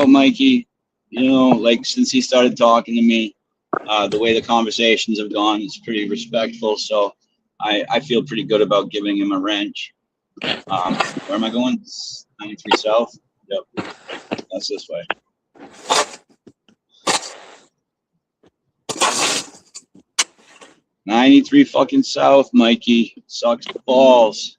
Mikey. You know, like since he started talking to me, the way the conversations have gone is pretty respectful. So I feel pretty good about giving him a wrench. Where am I going? 93 South. Yep, that's this way. '93 fucking South, Mikey. Sucks balls.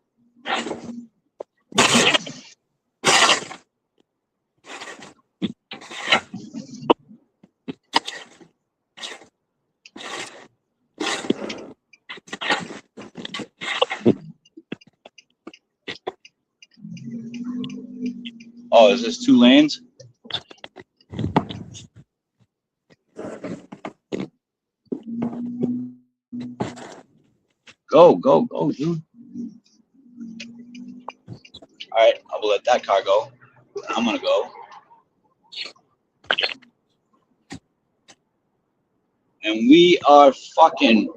Oh, is this 2 lanes? Go, dude. All right, I will let that car go. I'm gonna go. And we are fucking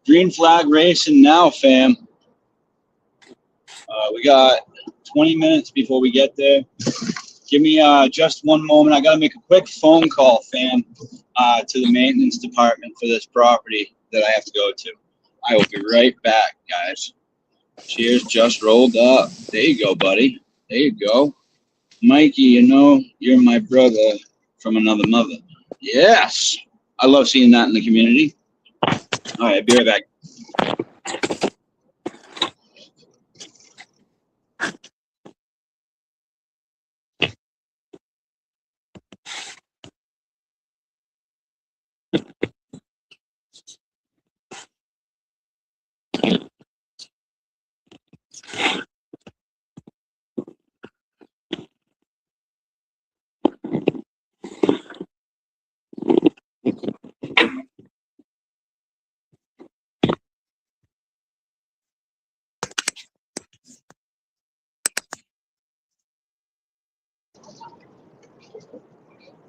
green flag racing now, fam. We got 20 minutes before we get there. Give me just one moment. I gotta make a quick phone call, fam, to the maintenance department for this property that I have to go to. I will be right back, guys. Cheers, just rolled up. There you go, buddy. There you go. Mikey, you know, you're my brother from another mother. Yes. I love seeing that in the community. All right, be right back.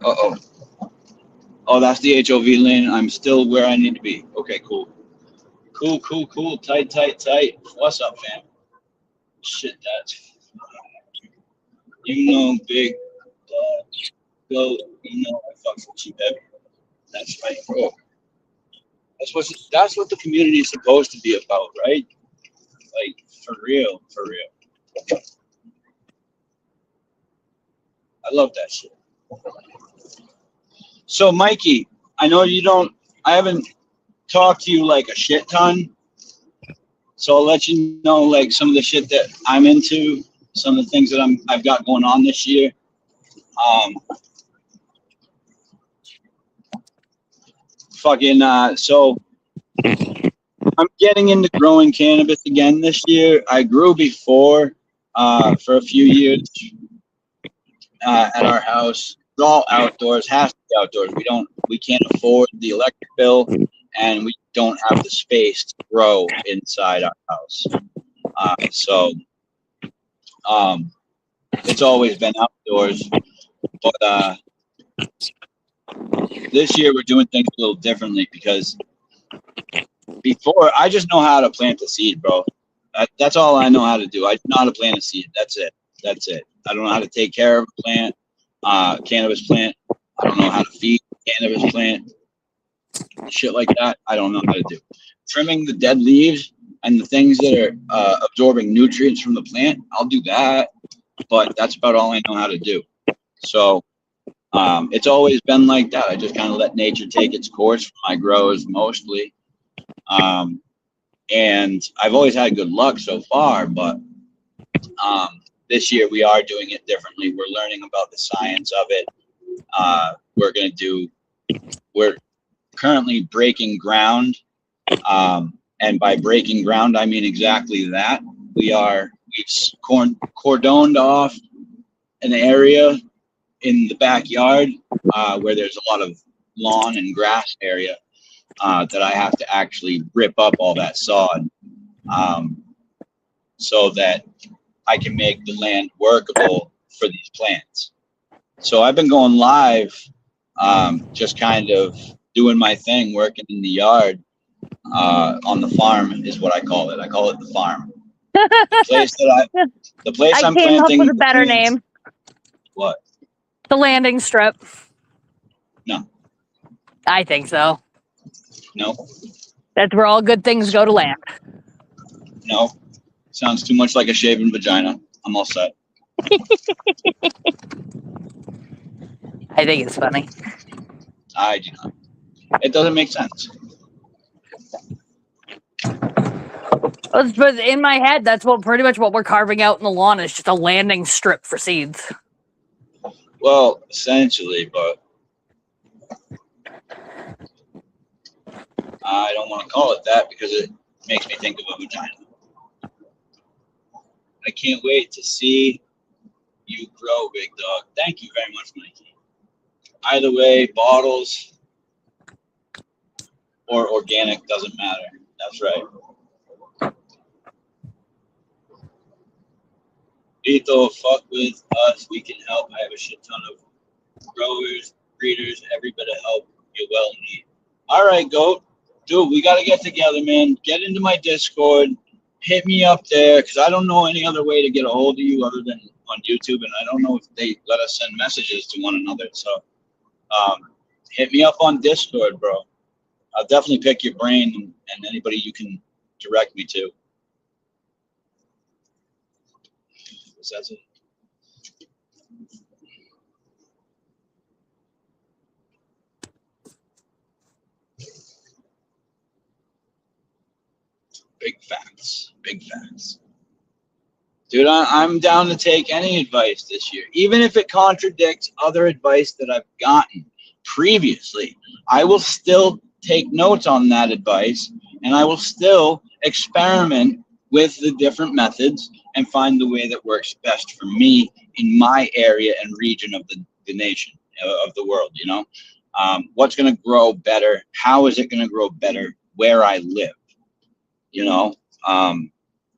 Uh-oh. Oh, that's the HOV lane. I'm still where I need to be. Okay, cool. Cool. Tight. What's up, fam? Shit, that's... You know, big go. You know, I fuck with you, baby. That's right, bro. That's what the community is supposed to be about, right? Like, for real. I love that shit. So, Mikey, I know I haven't talked to you like a shit ton. So I'll let you know like some of the shit that I'm into, some of the things that I've got going on this year. So I'm getting into growing cannabis again this year. I grew before for a few years at our house. It's all outdoors, has to be outdoors. We can't afford the electric bill, and we don't have the space to grow inside our house. So it's always been outdoors, but this year we're doing things a little differently because before I just know how to plant a seed, bro. That's all I know how to do. I know how to plant a seed. That's it. I don't know how to take care of a plant, cannabis plant. I don't know how to feed a cannabis plant. Shit like that, I don't know how to do. Trimming the dead leaves and the things that are absorbing nutrients from the plant, I'll do that. But that's about all I know how to do. So it's always been like that. I just kind of let nature take its course for my grows mostly. And I've always had good luck so far, but this year we are doing it differently. We're learning about the science of it. We're currently breaking ground. And by breaking ground, I mean exactly that. We've cordoned off an area in the backyard where there's a lot of lawn and grass area that I have to actually rip up all that sod so that I can make the land workable for these plants. So I've been going live, just kind of doing my thing, working in the yard on the farm is what I call it. I call it the farm. The place I I'm came up planting with a the better plants- name. What? The landing strip. No. I think so. No. That's where all good things go to land. No. Sounds too much like a shaven vagina. I'm all set. I think it's funny. I do not. It doesn't make sense. But in my head, that's pretty much what we're carving out in the lawn is just a landing strip for seeds. Well, essentially, but I don't want to call it that because it makes me think of a vagina. I can't wait to see you grow, big dog. Thank you very much, Mikey. Either way, bottles or organic doesn't matter. That's right. Lethal, fuck with us. We can help. I have a shit ton of growers, breeders, every bit of help you well need. All right, Goat. Dude, we got to get together, man. Get into my Discord. Hit me up there because I don't know any other way to get a hold of you other than on YouTube, and I don't know if they let us send messages to one another. So hit me up on Discord, bro. I'll definitely pick your brain and anybody you can direct me to. That's it. Big facts. Big facts. Dude, I'm down to take any advice this year, even if it contradicts other advice that I've gotten previously. I will still take notes on that advice, and I will still experiment with the different methods and find the way that works best for me in my area and region of the nation, of the world, you know? What's going to grow better? How is it going to grow better where I live? You know,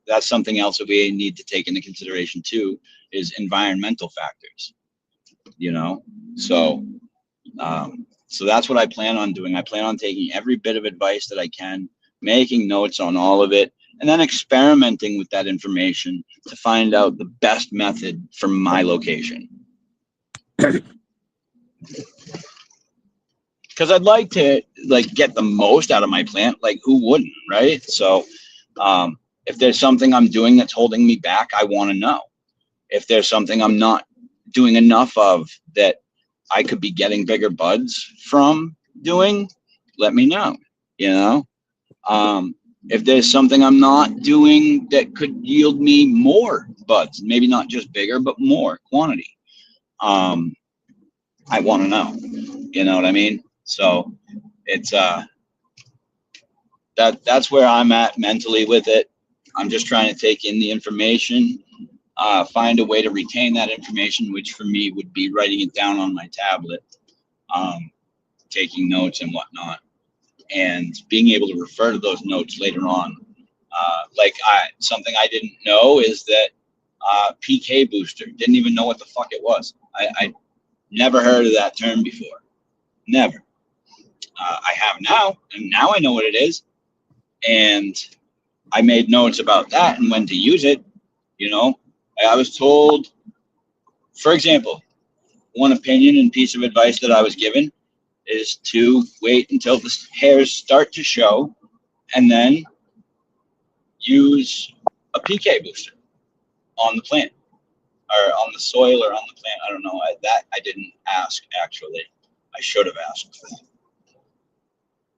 that's something else that we need to take into consideration too, is environmental factors, you know? So that's what I plan on doing. I plan on taking every bit of advice that I can, making notes on all of it, and then experimenting with that information to find out the best method for my location. Because I'd like to get the most out of my plant. Like, who wouldn't, right? So if there's something I'm doing that's holding me back, I want to know. If there's something I'm not doing enough of that I could be getting bigger buds from doing, let me know, you know? If there's something I'm not doing that could yield me more buds, maybe not just bigger, but more quantity, I want to know, you know what I mean? So it's, that's where I'm at mentally with it. I'm just trying to take in the information, find a way to retain that information, which for me would be writing it down on my tablet, taking notes and whatnot, and being able to refer to those notes later on. Something I didn't know is that PK booster, didn't even know what the fuck it was. I never heard of that term before. Never. I have now, and now I know what it is. And I made notes about that and when to use it. You know, I was told, for example, one opinion and piece of advice that I was given is to wait until the hairs start to show and then use a PK booster on the plant or on the soil or on the plant. I don't know. I didn't ask, actually. I should have asked.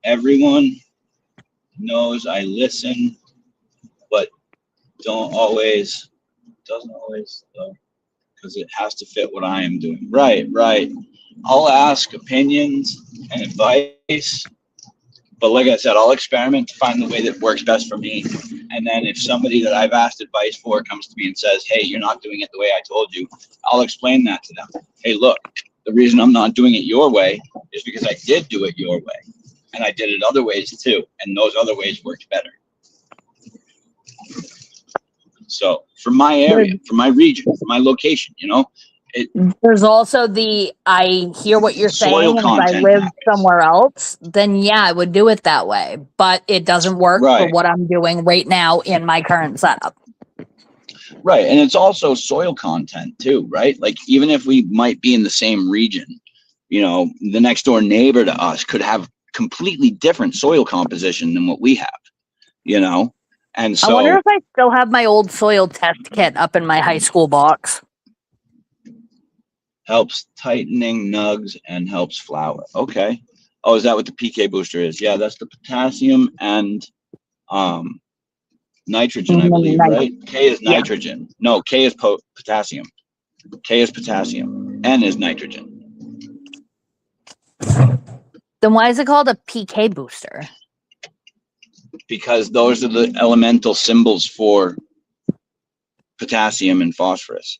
Everyone knows I listen, but doesn't always, though, because it has to fit what I am doing. Right. I'll ask opinions and advice, but like I said, I'll experiment to find the way that works best for me. And then if somebody that I've asked advice for comes to me and says, hey, you're not doing it the way I told you, I'll explain that to them. Hey, look, the reason I'm not doing it your way is because I did do it your way. And I did it other ways too. And those other ways worked better. So for my area, for my region, for my location, you know, there's also I hear what you're saying, and if I live somewhere else, then yeah, I would do it that way. But it doesn't work for what I'm doing right now in my current setup. Right. And it's also soil content too, right? Like even if we might be in the same region, you know, the next door neighbor to us could have completely different soil composition than what we have, you know? And so I wonder if I still have my old soil test kit up in my high school box. Helps tightening nugs and helps flower. Okay. Oh, is that what the PK booster is? Yeah, that's the potassium and nitrogen, I believe, right? K is nitrogen. Yeah. No, K is potassium. K is potassium. N is nitrogen. Then why is it called a PK booster? Because those are the elemental symbols for potassium and phosphorus.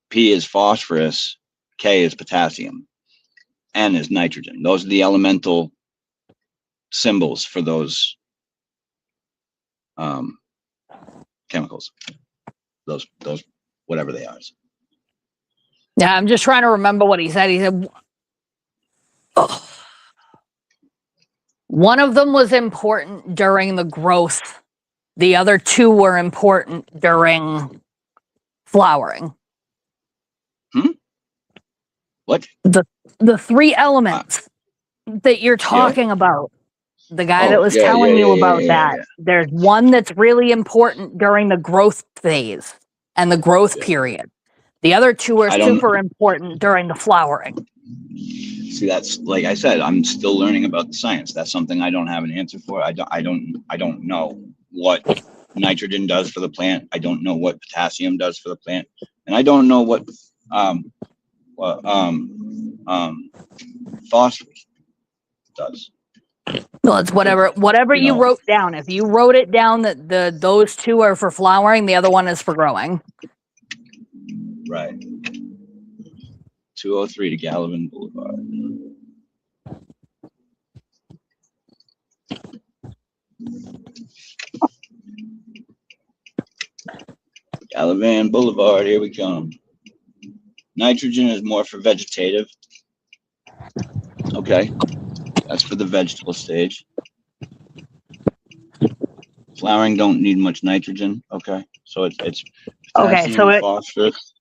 P is phosphorus, K is potassium, N is nitrogen. Those are the elemental symbols for those chemicals. Those whatever they are. Yeah, I'm just trying to remember what he said. He said one of them was important during the growth. The other two were important during flowering. What? The three elements that you're talking about. The guy Oh, that was yeah, telling yeah, you yeah, about yeah, that. yeah. There's one that's really important during the growth phase and the growth Yeah. period. The other two are I don't- super important during the flowering. See, that's like I said, I'm still learning about the science. That's something I don't have an answer for. I don't know what nitrogen does for the plant. I don't know what potassium does for the plant, and I don't know what phosphorus does. Well, it's whatever You you know. wrote down. If you wrote it down that those two are for flowering, the other one is for growing. Right. 203 to Gallivan Boulevard. Gallivan Boulevard, here we come. Nitrogen is more for vegetative. Okay, that's for the vegetable stage. Flowering don't need much nitrogen. Okay, so it's Okay, potassium so and it phosphorus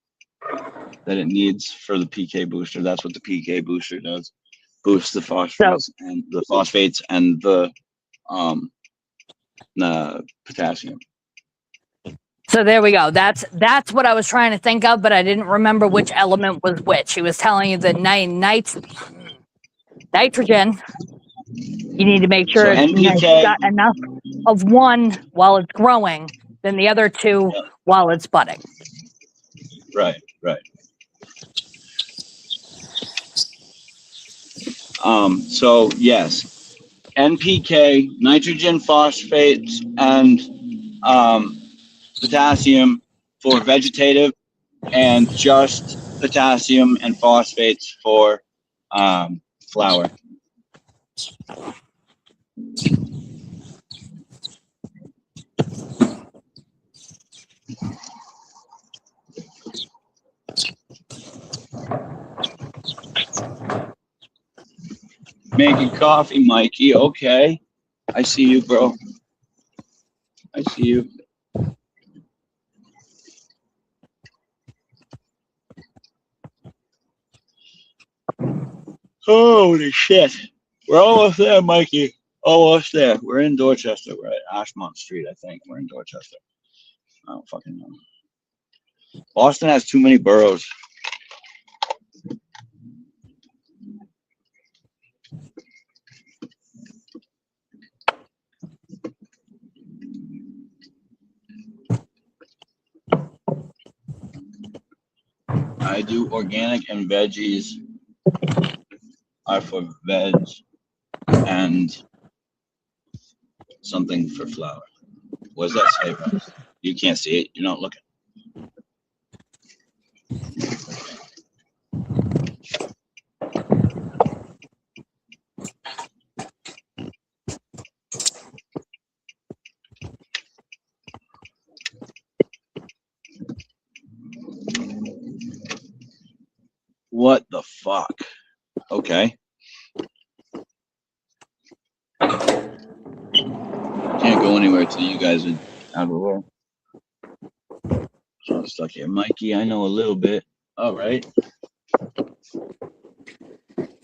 that it needs for the PK booster. That's what the PK booster does. Boosts the phosphorus and the phosphates and the potassium. So there we go. That's what I was trying to think of, but I didn't remember which element was which. He was telling you that nitrogen, you need to make sure So it's NPK, got enough of one while it's growing, than the other two while it's budding. right. So yes, NPK, nitrogen, phosphates, and potassium for vegetative, and just potassium and phosphates for flower. Making coffee, Mikey. Okay. I see you, bro. I see you. Holy shit. We're almost there, Mikey. Almost there. We're in Dorchester. We're at Ashmont Street, I think. We're in Dorchester. I don't fucking know. Boston has too many boroughs. I do organic and veggies are for veg and something for flour. What does that say, bro? You can't see it. You're not looking. What the fuck? Okay. Can't go anywhere till you guys are out of the way. So I'm stuck here. Mikey, I know a little bit. All right.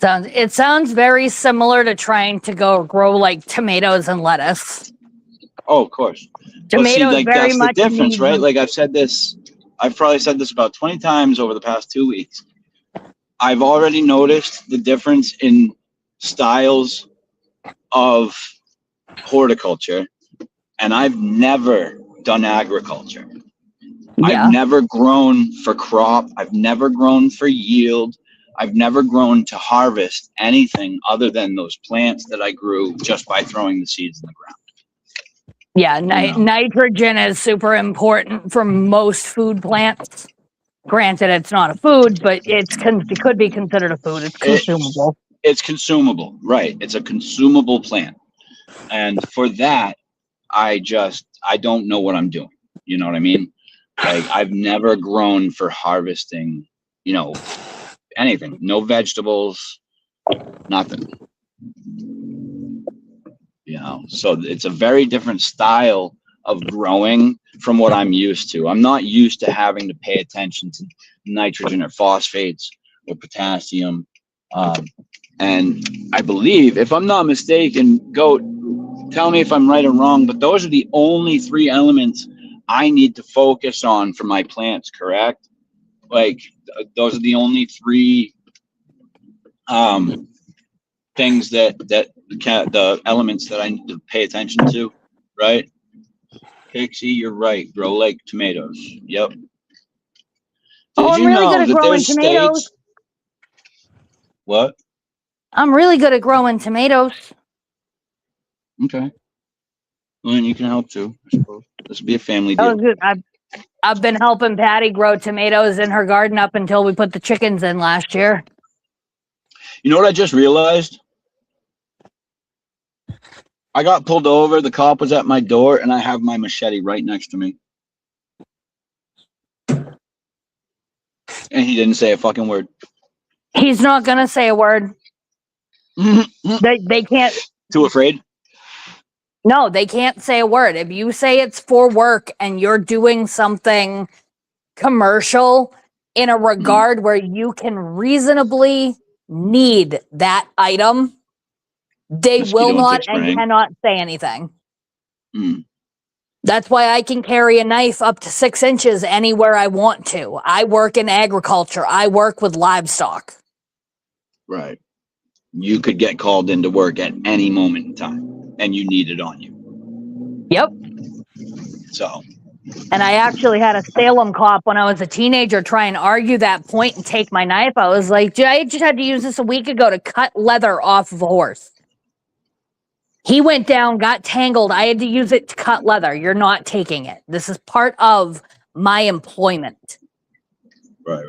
It sounds very similar to trying to grow like tomatoes and lettuce. Oh, of course. Tomatoes Well, see, like, very that's much the difference, need- right? Like I've probably said this about 20 times over the past 2 weeks. I've already noticed the difference in styles of horticulture, and I've never done agriculture. Yeah. I've never grown for crop. I've never grown for yield. I've never grown to harvest anything other than those plants that I grew just by throwing the seeds in the ground. Yeah, know. nitrogen is super important for most food plants. Granted, it's not a food, but it could be considered a food. It's consumable. It's consumable, right? It's a consumable plant. And for that, I don't know what I'm doing. You know what I mean? Like, I've never grown for harvesting, anything. No vegetables, nothing. So it's a very different style of growing from what I'm used to. I'm not used to having to pay attention to nitrogen or phosphates or potassium. And I believe, if I'm not mistaken, Goat, tell me if I'm right or wrong, but those are the only 3 elements I need to focus on for my plants, correct? Like those are the only 3 things that the elements that I need to pay attention to, right? Pixie, you're right. Grow like tomatoes. Yep. Did I'm you really know good at that growing there's tomatoes. states? What? I'm really good at growing tomatoes. Okay. Well, then you can help too, I suppose. This will be a family Oh, deal. good. I've been helping Patty grow tomatoes in her garden up until we put the chickens in last year. You know what I just realized? I got pulled over. The cop was at my door, and I have my machete right next to me. And he didn't say a fucking word. He's not gonna say a word. They can't. Too afraid? No, they can't say a word. If you say it's for work and you're doing something commercial in a regard where you can reasonably need that item, they will Mosquito and not tick and spraying. cannot say anything. Mm. That's why I can carry a knife up to 6 inches anywhere I want to. I work in agriculture. I work with livestock. Right. You could get called into work at any moment in time, and you need it on you. Yep. So. And I actually had a Salem cop when I was a teenager try and argue that point and take my knife. I was like, I just had to use this a week ago to cut leather off of a horse. He went down, got tangled. I had to use it to cut leather. You're not taking it. This is part of my employment. Right.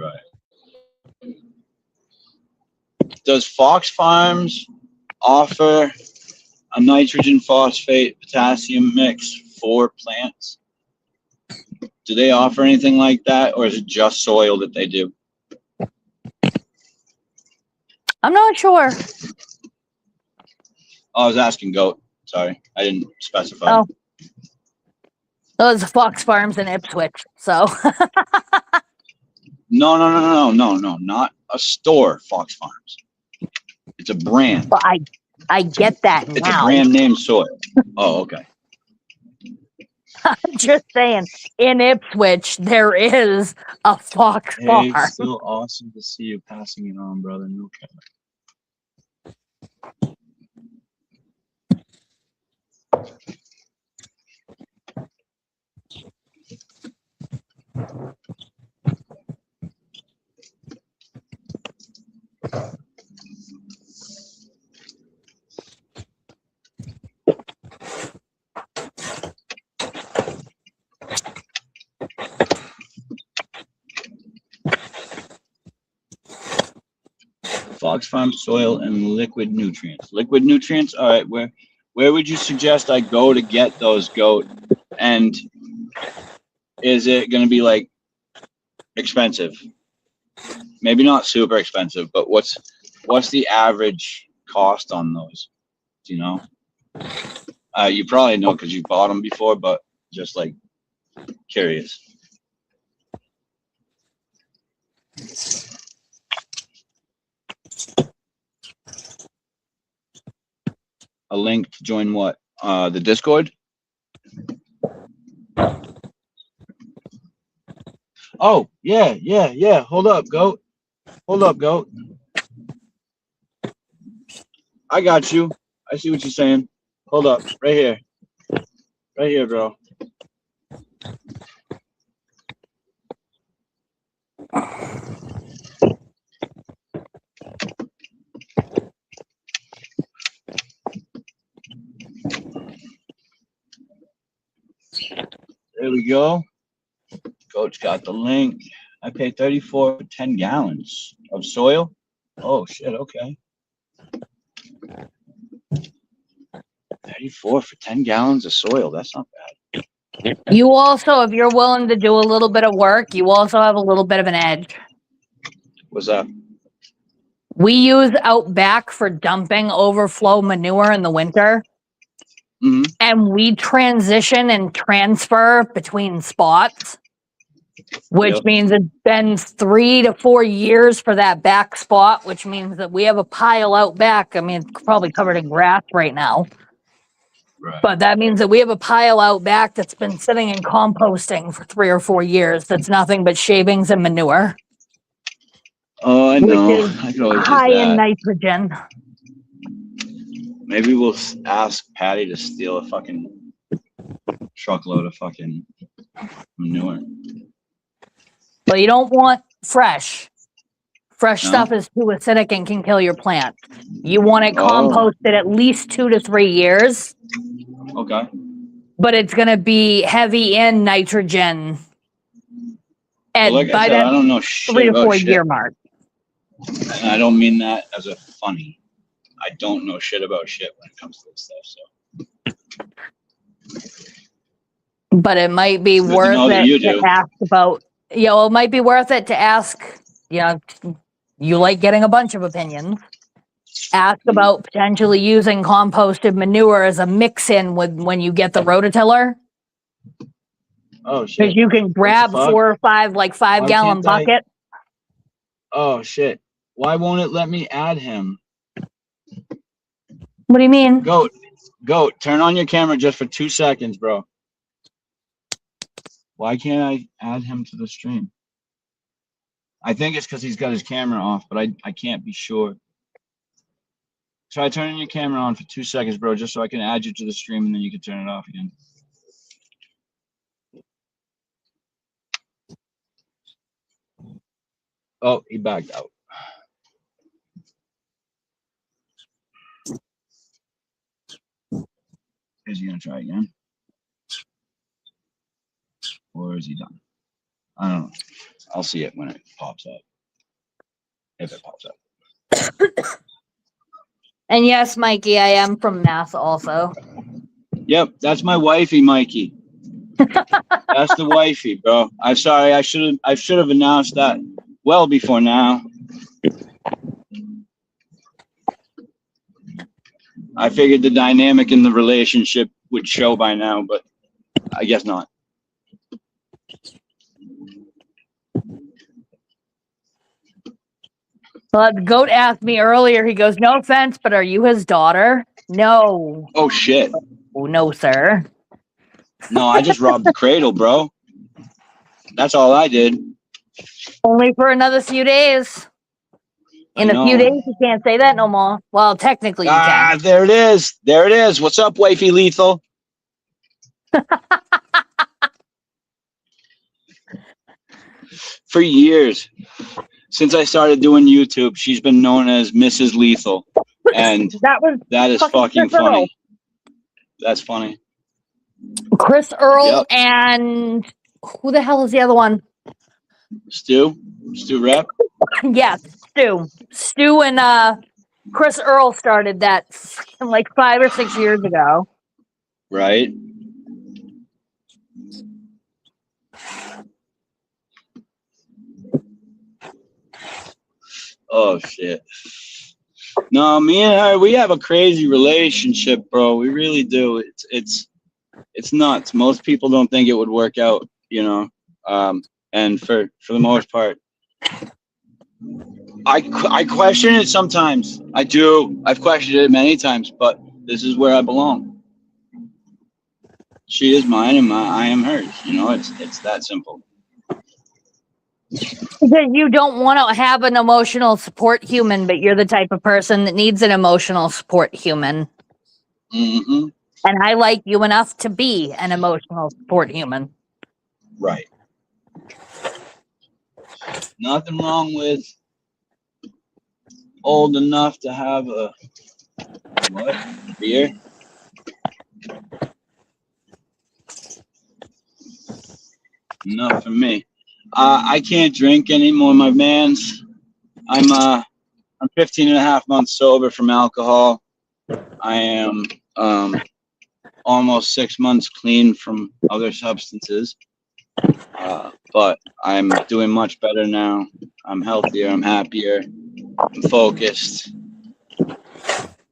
Does Fox Farms offer a nitrogen, phosphate, potassium mix for plants? Do they offer anything like that, or is it just soil that they do? I'm not sure. Oh, I was asking Goat. Sorry, I didn't specify. Oh. Those Fox Farms in Ipswich. So No, not a store. Fox Farms. It's a brand. but I get that It's now. a brand name soil. Oh, okay. I'm just saying, in Ipswich, there is a Fox Farm. Hey, still awesome to see you passing it on, brother. No cap. Fox Farm soil and liquid nutrients. Liquid nutrients. All right. Where would you suggest I go to get those, Goat? And is it going to be like expensive? Maybe not super expensive, but what's the average cost on those? Do you know? You probably know because you bought them before, but just like curious. A link to join what? The Discord? Oh, yeah. Hold up, Goat. I got you. I see what you're saying. Hold up. Right here. Right here, bro. There we go. Coach got the link. I paid $34 for 10 gallons of soil. Oh shit, okay. 34 for 10 gallons of soil. That's not bad. You also, if you're willing to do a little bit of work, you also have a little bit of an edge. What's up? We use Outback for dumping overflow manure in the winter. Mm-hmm. And we transition and transfer between spots, which means it's been 3 to 4 years for that back spot, which means that we have a pile out back. I mean, it's probably covered in grass right now. Right. But that means that we have a pile out back that's been sitting in composting for 3 or 4 years. That's nothing but shavings and manure, Oh, I which know. is I could always use high in that. nitrogen. Maybe we'll ask Patty to steal a fucking truckload of fucking manure. But you don't want fresh. Fresh No? stuff is too acidic and can kill your plant. You want it Oh. composted at least 2 to 3 years, Okay. but it's going to be heavy in nitrogen. And Well, like by I said, I that don't know shit 3 to about 4 shit. year mark. And I don't mean that as a funny. I don't know shit about shit when it comes to this stuff. So But it might be Good to worth know that you it to do. ask about, it might be worth it to ask, you like getting a bunch of opinions. Ask about potentially using composted manure as a mix-in with when you get the rototiller. Oh Because shit. you can grab fuck? 4 or 5, like 5 Why gallon can't I- bucket. Oh shit. Why won't it let me add him? What do you mean? Goat, turn on your camera just for 2 seconds, bro. Why can't I add him to the stream? I think it's because he's got his camera off, but I can't be sure. Try turning your camera on for 2 seconds, bro, just so I can add you to the stream and then you can turn it off again. Oh, he backed out. Is he gonna try again? Or is he done? I don't know. I'll see it when it pops up. If it pops up. And yes, Mikey, I am from Mass also. Yep, that's my wifey, Mikey. That's the wifey, bro. I'm sorry. I should have announced that well before now. I figured the dynamic in the relationship would show by now, but I guess not. Well, the goat asked me earlier, he goes, no offense, but are you his daughter? No. Oh shit. Oh, no, sir. No, I just robbed the cradle, bro. That's all I did. Only for another few days. In I a few know. days, you can't say that no more. Well, technically you Ah, can. there it is. There it is. What's up, wifey lethal? For years, since I started doing YouTube, she's been known as Mrs. Lethal. And that is fucking Chris Earl. funny. That's funny. Chris Earl Yep. and who the hell is the other one? Stu Rep. Yes, Stu. Stu and Chris Earl started that like 5 or 6 years ago. Right. Oh shit. No, me and her, we have a crazy relationship, bro. We really do. It's nuts. Most people don't think it would work out, you know. And for the most part, I question it sometimes. I do. I've questioned it many times, but this is where I belong. She is mine, and I am hers. You know, it's that simple. Because you don't want to have an emotional support human, but you're the type of person that needs an emotional support human. Mm-hmm. And I like you enough to be an emotional support human. Right. Nothing wrong with old enough to have a what? Beer? Not for me. I can't drink anymore, my mans. I'm 15 and a half months sober from alcohol. I am almost 6 months clean from other substances. But I'm doing much better now. I'm healthier, I'm happier, I'm focused.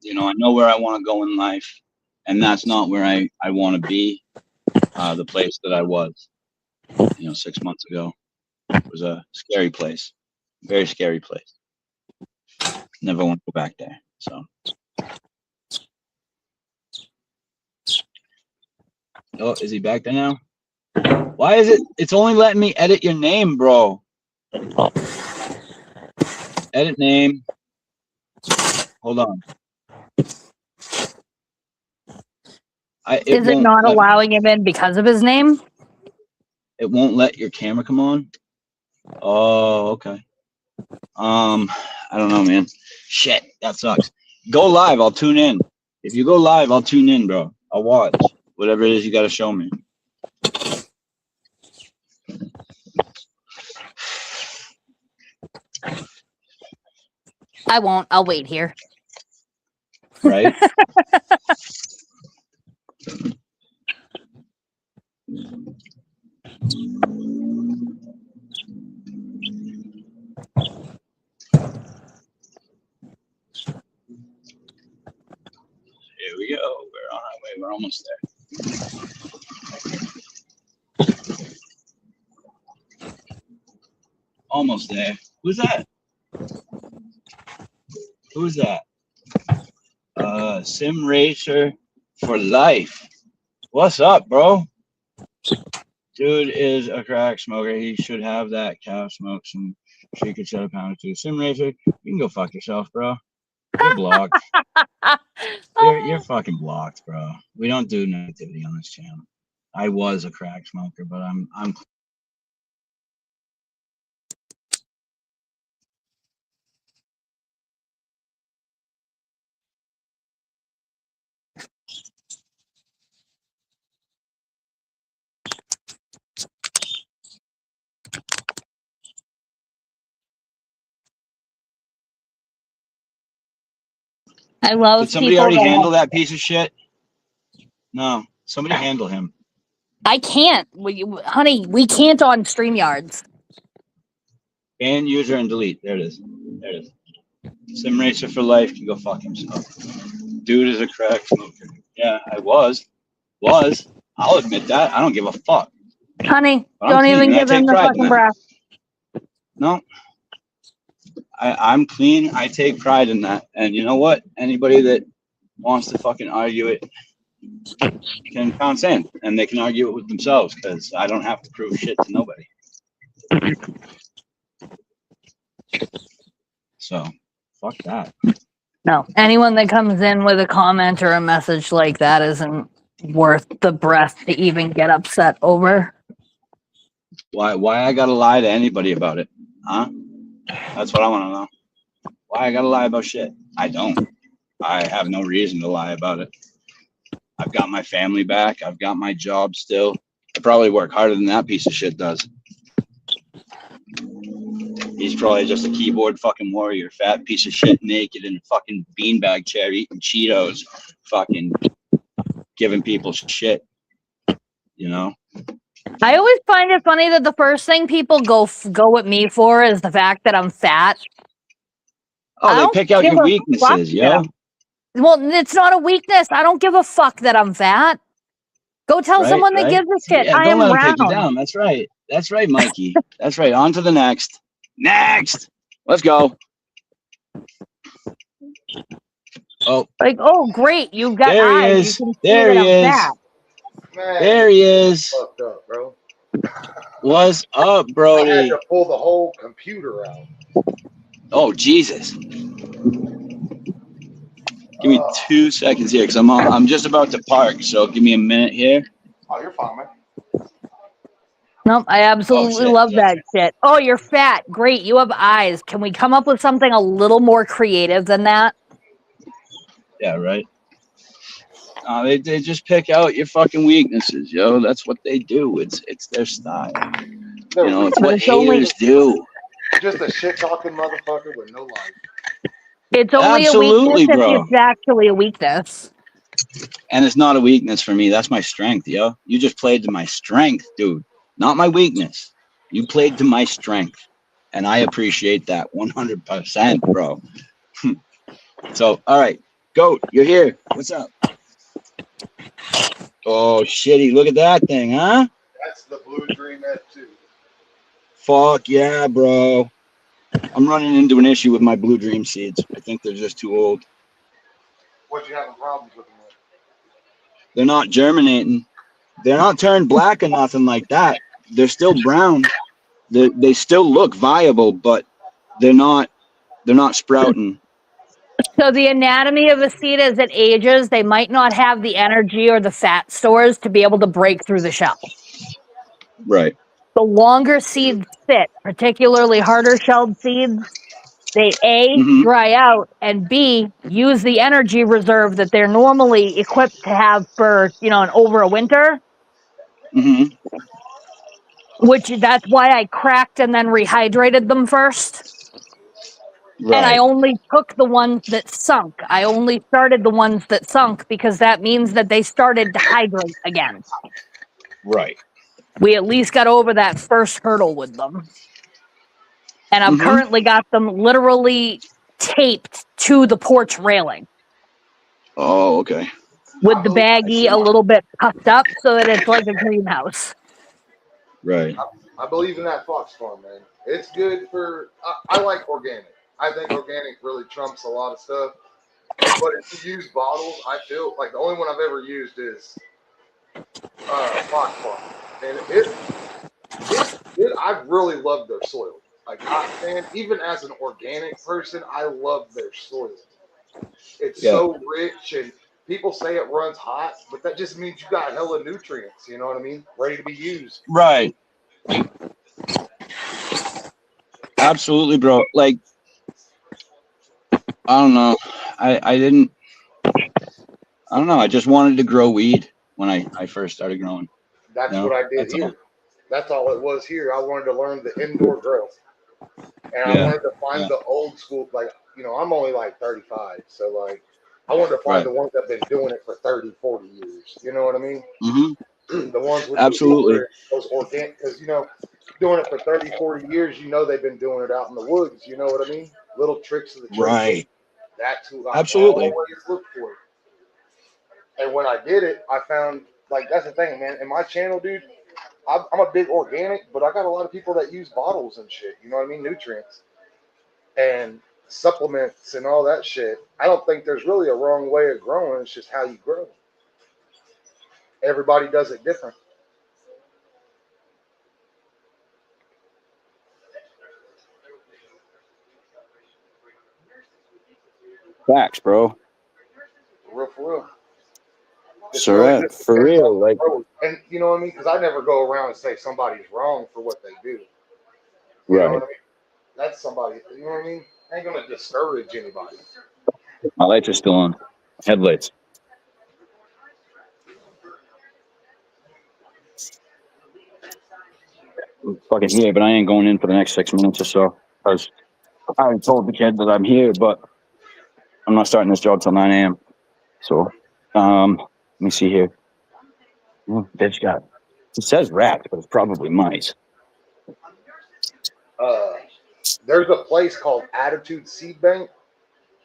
You know, I know where I want to go in life, and that's not where I want to be. The place that I was, 6 months ago. It was a scary place, very scary place. Never want to go back there. So Oh, is he back there now? Why is it? It's only letting me edit your name, bro. Edit name. Hold on. Is it not allowing him in because of his name? It won't let your camera come on. Oh, okay. I don't know, man. Shit, that sucks. Go live. I'll tune in. If you go live, I'll tune in, bro. I'll watch whatever it is you got to show me. I won't. I'll wait here. Right? Here we go. We're on our way. We're almost there. Almost there. Who's that? Who's that? Sim Racer for life. What's up, bro? Dude is a crack smoker. He should have that. Cow smokes and she could shut a pound or two. Sim Racer, you can go fuck yourself, bro. You're blocked. You're fucking blocked, bro. We don't do negativity on this channel. I was a crack smoker, but I'm I love. Did somebody already handle that piece of shit? No. Somebody handle him. I can't. Honey, we can't on StreamYards. Ban user and delete. There it is. There it is. Sim Racer for life can go fuck himself. Dude is a crack smoker. Yeah, I was. I'll admit that. I don't give a fuck. Honey, But don't even give him the fucking breath. No. I'm clean. I take pride in that. And you know what? Anybody that wants to fucking argue it can pound sand. And they can argue it with themselves because I don't have to prove shit to nobody. So, fuck that. No, anyone that comes in with a comment or a message like that isn't worth the breath to even get upset over. Why I gotta lie to anybody about it? Huh? That's what I want to know. Why I gotta lie about shit? I don't. I have no reason to lie about it. I've got my family back. I've got my job still. I probably work harder than that piece of shit does. He's probably just a keyboard fucking warrior, fat piece of shit, naked in a fucking beanbag chair, eating Cheetos, fucking giving people shit. You know? I always find it funny that the first thing people go at me for is the fact that I'm fat. Oh, they pick out your weaknesses, yo. Well, it's not a weakness. I don't give a fuck that I'm fat. Go tell someone that gives a shit. Yeah, I don't am let them round. take you down. That's right. That's right, Mikey. That's right. On to the next. Next. Let's go. Oh. Like, oh, great. You've got There eyes. he is. You can see There that he I'm is. fat. Man, there he is. fucked up, bro. What's up, I had Brody? to pull the whole computer out. Oh, Jesus. Give me 2 seconds here, because I'm just about to park, so give me a minute here. Oh, you're fine, man. Nope, I absolutely love that shit. Oh, you're fat. Great. You have eyes. Can we come up with something a little more creative than that? Yeah, right. They just pick out your fucking weaknesses, yo. That's what they do. It's their style. You know, it's what haters do. Just a shit talking motherfucker with no life. It's only Absolutely, a weakness bro. if it's actually a weakness. And it's not a weakness for me. That's my strength, yo. You just played to my strength, dude. Not my weakness. You played to my strength. And I appreciate that 100%, bro. So, all right. Goat, you're here. What's up? Oh, shitty. Look at that thing, huh? That's the Blue Dream F2. Fuck yeah, bro. I'm running into an issue with my Blue Dream seeds. I think they're just too old. What you having problems with them with? They're not germinating. they're not turned black or nothing like that. They're still brown. They still look viable, but they're not sprouting. So the anatomy of a seed as it ages, they might not have the energy or the fat stores to be able to break through the shell. Right. The longer seeds sit, particularly harder shelled seeds, they A, Mhm. dry out, and B, use the energy reserve that they're normally equipped to have for, over a winter, Mhm. which that's why I cracked and then rehydrated them first. Right. And I only took the ones that sunk. I only started the ones that sunk because that means that they started to hydrate again. Right. We at least got over that first hurdle with them. And I've currently got them literally taped to the porch railing Oh, okay. with the baggie a little bit puffed up so that it's like a greenhouse. Right. I believe in that fox farm, man. It's good for. I like organic. I think organic really trumps a lot of stuff. But if you use bottles, I feel like the only one I've ever used is fox farm, and I really love their soil. Like, even as an organic person, I love their soil. It's so rich, and people say it runs hot, but that just means you got hella nutrients. You know what I mean? Ready to be used. Right. Absolutely, bro. Like, I don't know. I don't know. I just wanted to grow weed when I first started growing. That's what I did here. That's all it was here. I wanted to learn the indoor grow. And I wanted to find the old school, like, I'm only like 35. So, like, I wanted to find the ones that have been doing it for 30, 40 years. You know what I mean? Mm-hmm. The ones with absolutely those organic, because, doing it for 30, 40 years, they've been doing it out in the woods. You know what I mean? Little tricks of the trade. Right. That's who I absolutely always look for. And when I did it, I found, like, that's the thing, man. In my channel, dude, I'm a big organic, but I got a lot of people that use bottles and shit. You know what I mean? Nutrients and supplements and all that shit. I don't think there's really a wrong way of growing. It's just how you grow. Everybody does it different. Facts, bro. For real. Surrey, for real, like, and you know what I mean? Because I never go around and say somebody's wrong for what they do. You know what I mean? That's somebody. You know what I mean? I ain't gonna discourage anybody. My lights are still on. Headlights. Fucking here, but I ain't going in for the next 6 minutes or so. Because I already told the kid that I'm here, but I'm not starting this job till 9 a.m. So, let me see here. Bitch got. It says rats, but it's probably mice. There's a place called Attitude Seed Bank,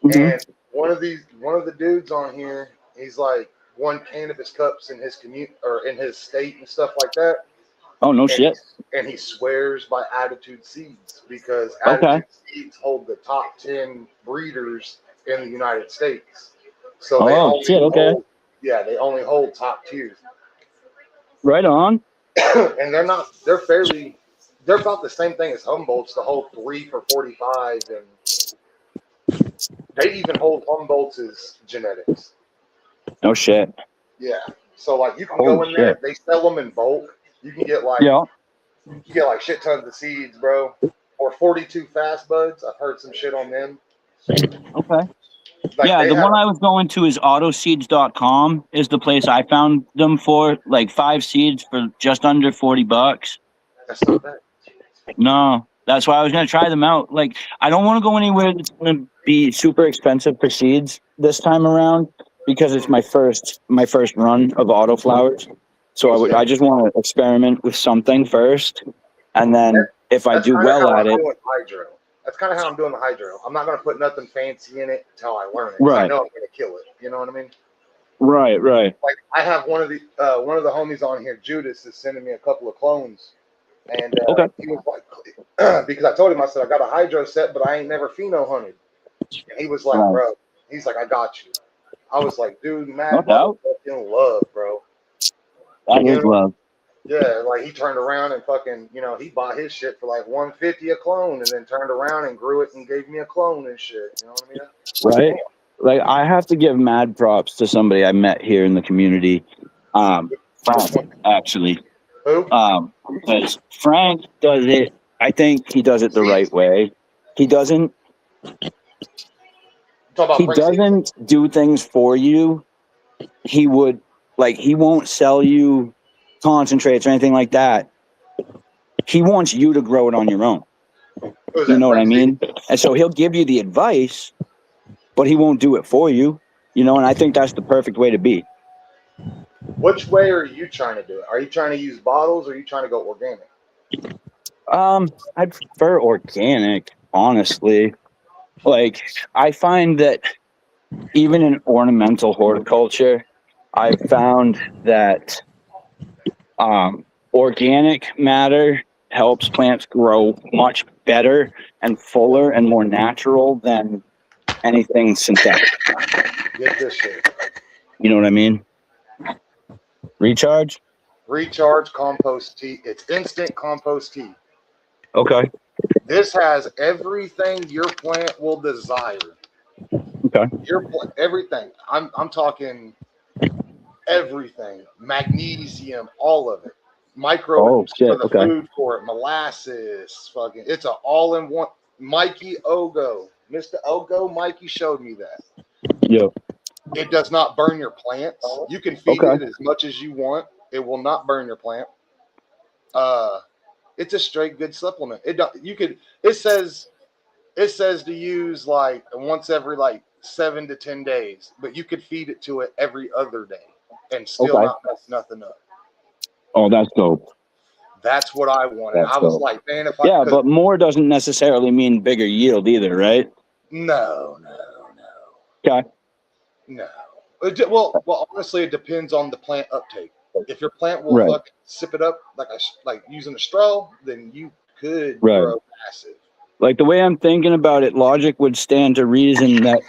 and one of the dudes on here, he's like won cannabis cups in his community or in his state and stuff like that. Oh, no shit. And he swears by Attitude Seeds because Attitude Seeds hold the top 10 breeders in the United States. So they they only hold top tiers. Right on. And they're about the same thing as Humboldt's to hold 3 for 45, and they even hold Humboldt's genetics. No shit. Yeah. So like you can go in there, they sell them in bulk. You can get like shit tons of seeds, bro. Or 42 fast buds. I've heard some shit on them. Okay. Like the one I was going to is autoseeds.com is the place I found them for, like 5 seeds for just under $40. That's not bad. No, that's why I was going to try them out. Like, I don't want to go anywhere that's going to be super expensive for seeds this time around because it's my first run of autoflowers. So I just want to experiment with something first, and then if I do well at it. That's kind of how I'm doing the hydro. I'm not going to put nothing fancy in it until I learn it. Right. I know I'm going to kill it. You know what I mean? Right. Like I have one of the homies on here, Judas, is sending me a couple of clones, and he was like, because I told him, I said I got a hydro set, but I ain't never pheno hunted. And he was like, bro, he's like, I got you. I was like, dude, man, fucking love, bro. That You is know? love. Yeah, like he turned around and fucking, he bought his shit for like 150 a clone, and then turned around and grew it and gave me a clone and shit. You know what I mean? Like, Right? Like I have to give mad props to somebody I met here in the community. Frank, actually. Who? Because Frank does it. I think he does it the right way. He doesn't. Talk about He Frank Season? doesn't do things for you. He would like. He won't sell you concentrates or anything like that. He wants you to grow it on your own. Who is You that? know what I Frank mean? And so he'll give you the advice, but he won't do it for you. You know, and I think that's the perfect way to be. Season? Which way are you trying to do it? Are you trying to use bottles, or are you trying to go organic? I prefer organic, honestly. Like I find that even in ornamental horticulture, I've found that organic matter helps plants grow much better and fuller and more natural than anything synthetic. Get this shit. You know what I mean? Recharge? Recharge compost tea. It's instant compost tea. Okay. This has everything your plant will desire. Okay. Everything. I'm talking everything. Magnesium, all of it. Microbes shit, for the okay. food for it. Molasses. Fucking. It's an all-in-one. Mikey Ogo. Mr. Ogo, Mikey showed me that. Yep. It does not burn your plants. You can feed Okay. it as much as you want. It will not burn your plant. It's a straight good supplement. It says to use like once every like 7 to 10 days, but you could feed it to it every other day and still Okay. not mess nothing up. Oh, that's dope. That's what I wanted. That's I was dope. like, man, if Yeah, but more doesn't necessarily mean bigger yield either, right? no. Okay. No. Well, honestly, it depends on the plant uptake. If your plant will Right. fucking sip it up like using a straw, then you could Right. grow massive. Like the way I'm thinking about it, logic would stand to reason that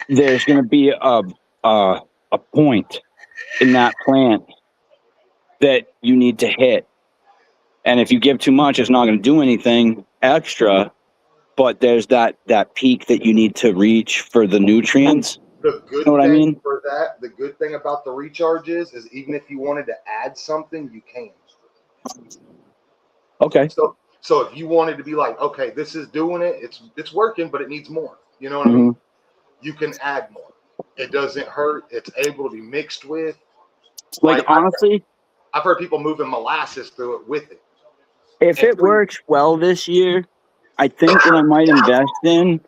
there's going to be a point in that plant that you need to hit, and if you give too much, it's not going to do anything extra. But there's that peak that you need to reach for the nutrients. The good Know what I thing mean? for that, the good thing about the recharge is even if you wanted to add something, you can. Okay. So if you wanted to be like, okay, this is doing it, it's working, but it needs more. You know what I mean? You can add more. It doesn't hurt. It's able to be mixed with. Like honestly, I've heard people moving molasses through it with it. if it works well this year, I think what I might invest in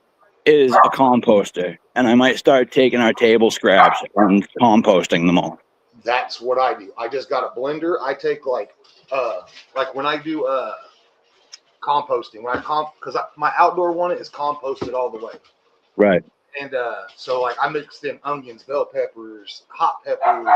is a composter, and I might start taking our table scraps and composting them all. That's what I do. I just got a blender. I take like when I do composting, because my outdoor one is composted all the way. Right. And so like I mixed in onions, bell peppers, hot peppers,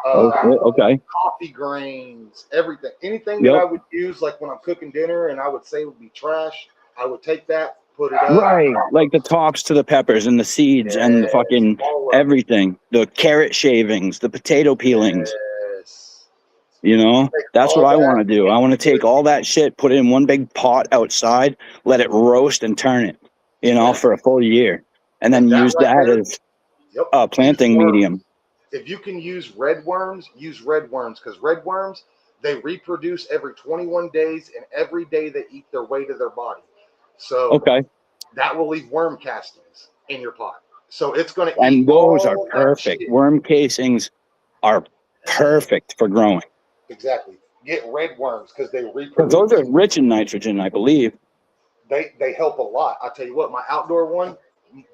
Okay. coffee grains, everything. Anything that I would use like when I'm cooking dinner and I would say would be trash, I would take that, put it up. Right. Like the tops to the peppers and the seeds and the fucking everything. The carrot shavings, the potato peelings. Yes. You know, that's what I want to do. I want to take all that shit, put it in one big pot outside, let it roast and turn it, for a full year. And then use that as a planting medium. If you can use red worms, use red worms, because red worms, they reproduce every 21 days, and every day they eat their way to their body. So that will leave worm castings in your pot. So it's going to eat. And those are perfect. Worm casings are perfect for growing. Exactly. Get red worms because they reproduce. Those are rich in nitrogen, I believe. They help a lot. I'll tell you what, my outdoor one,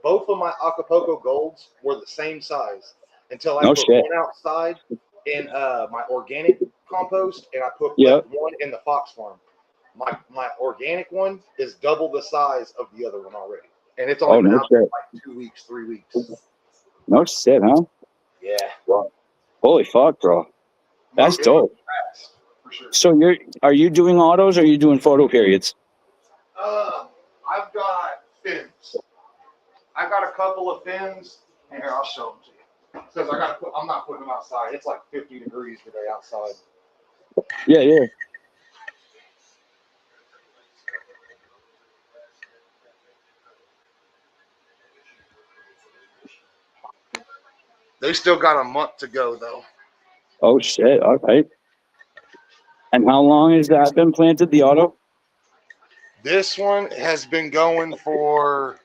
both of my Acapulco Golds were the same size until I put one outside in my organic compost, and I put one in the Fox Farm. My organic one is double the size of the other one already, and it's only been out there like 2 weeks, 3 weeks. No shit, huh? Yeah. Holy fuck, bro. That's dope. For sure. So are you doing autos or are you doing photo periods? I've got fins. I got a couple of fins. Here, I'll show them to you. Because I'm not putting them outside. It's like 50 degrees today outside. Yeah, yeah. They still got a month to go though. Oh shit. All right. And how long has that been planted? The auto? This one has been going for.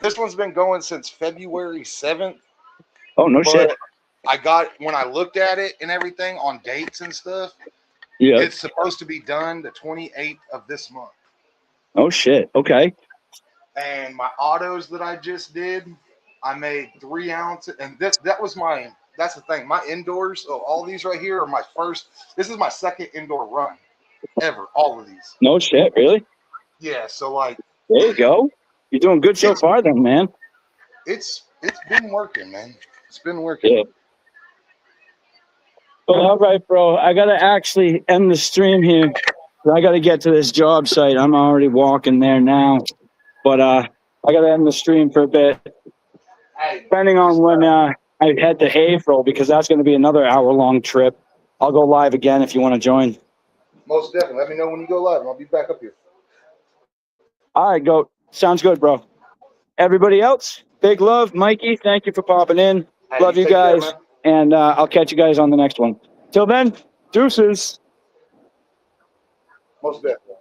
This one's been going since February 7th. Oh no shit. But when I looked at it and everything on dates and stuff, Yeah. it's supposed to be done the 28th of this month. Oh shit. Okay. And my autos that I just did, I made 3 ounces, and that's the thing. My indoors, all these right here are my first. This is my second indoor run ever. All of these. No shit. Really? Yeah. So like, There you go. You're doing good so far, then, man. it's been working, man. It's been working. Yeah. Well, all right, bro. I gotta actually end the stream here. I gotta get to this job site. I'm already walking there now, but I gotta end the stream for a bit. Hey, Depending on when I head to Haverhill, because that's going to be another hour-long trip. I'll go live again if you want to join. most definitely. Let me know when you go live, and I'll be back up here. All right, go. Sounds good, bro. Everybody else, big love. Mikey, thank you for popping in. Hey, Love you take care, guys. man. And I'll catch you guys on the next one. Till then, deuces. Most definitely.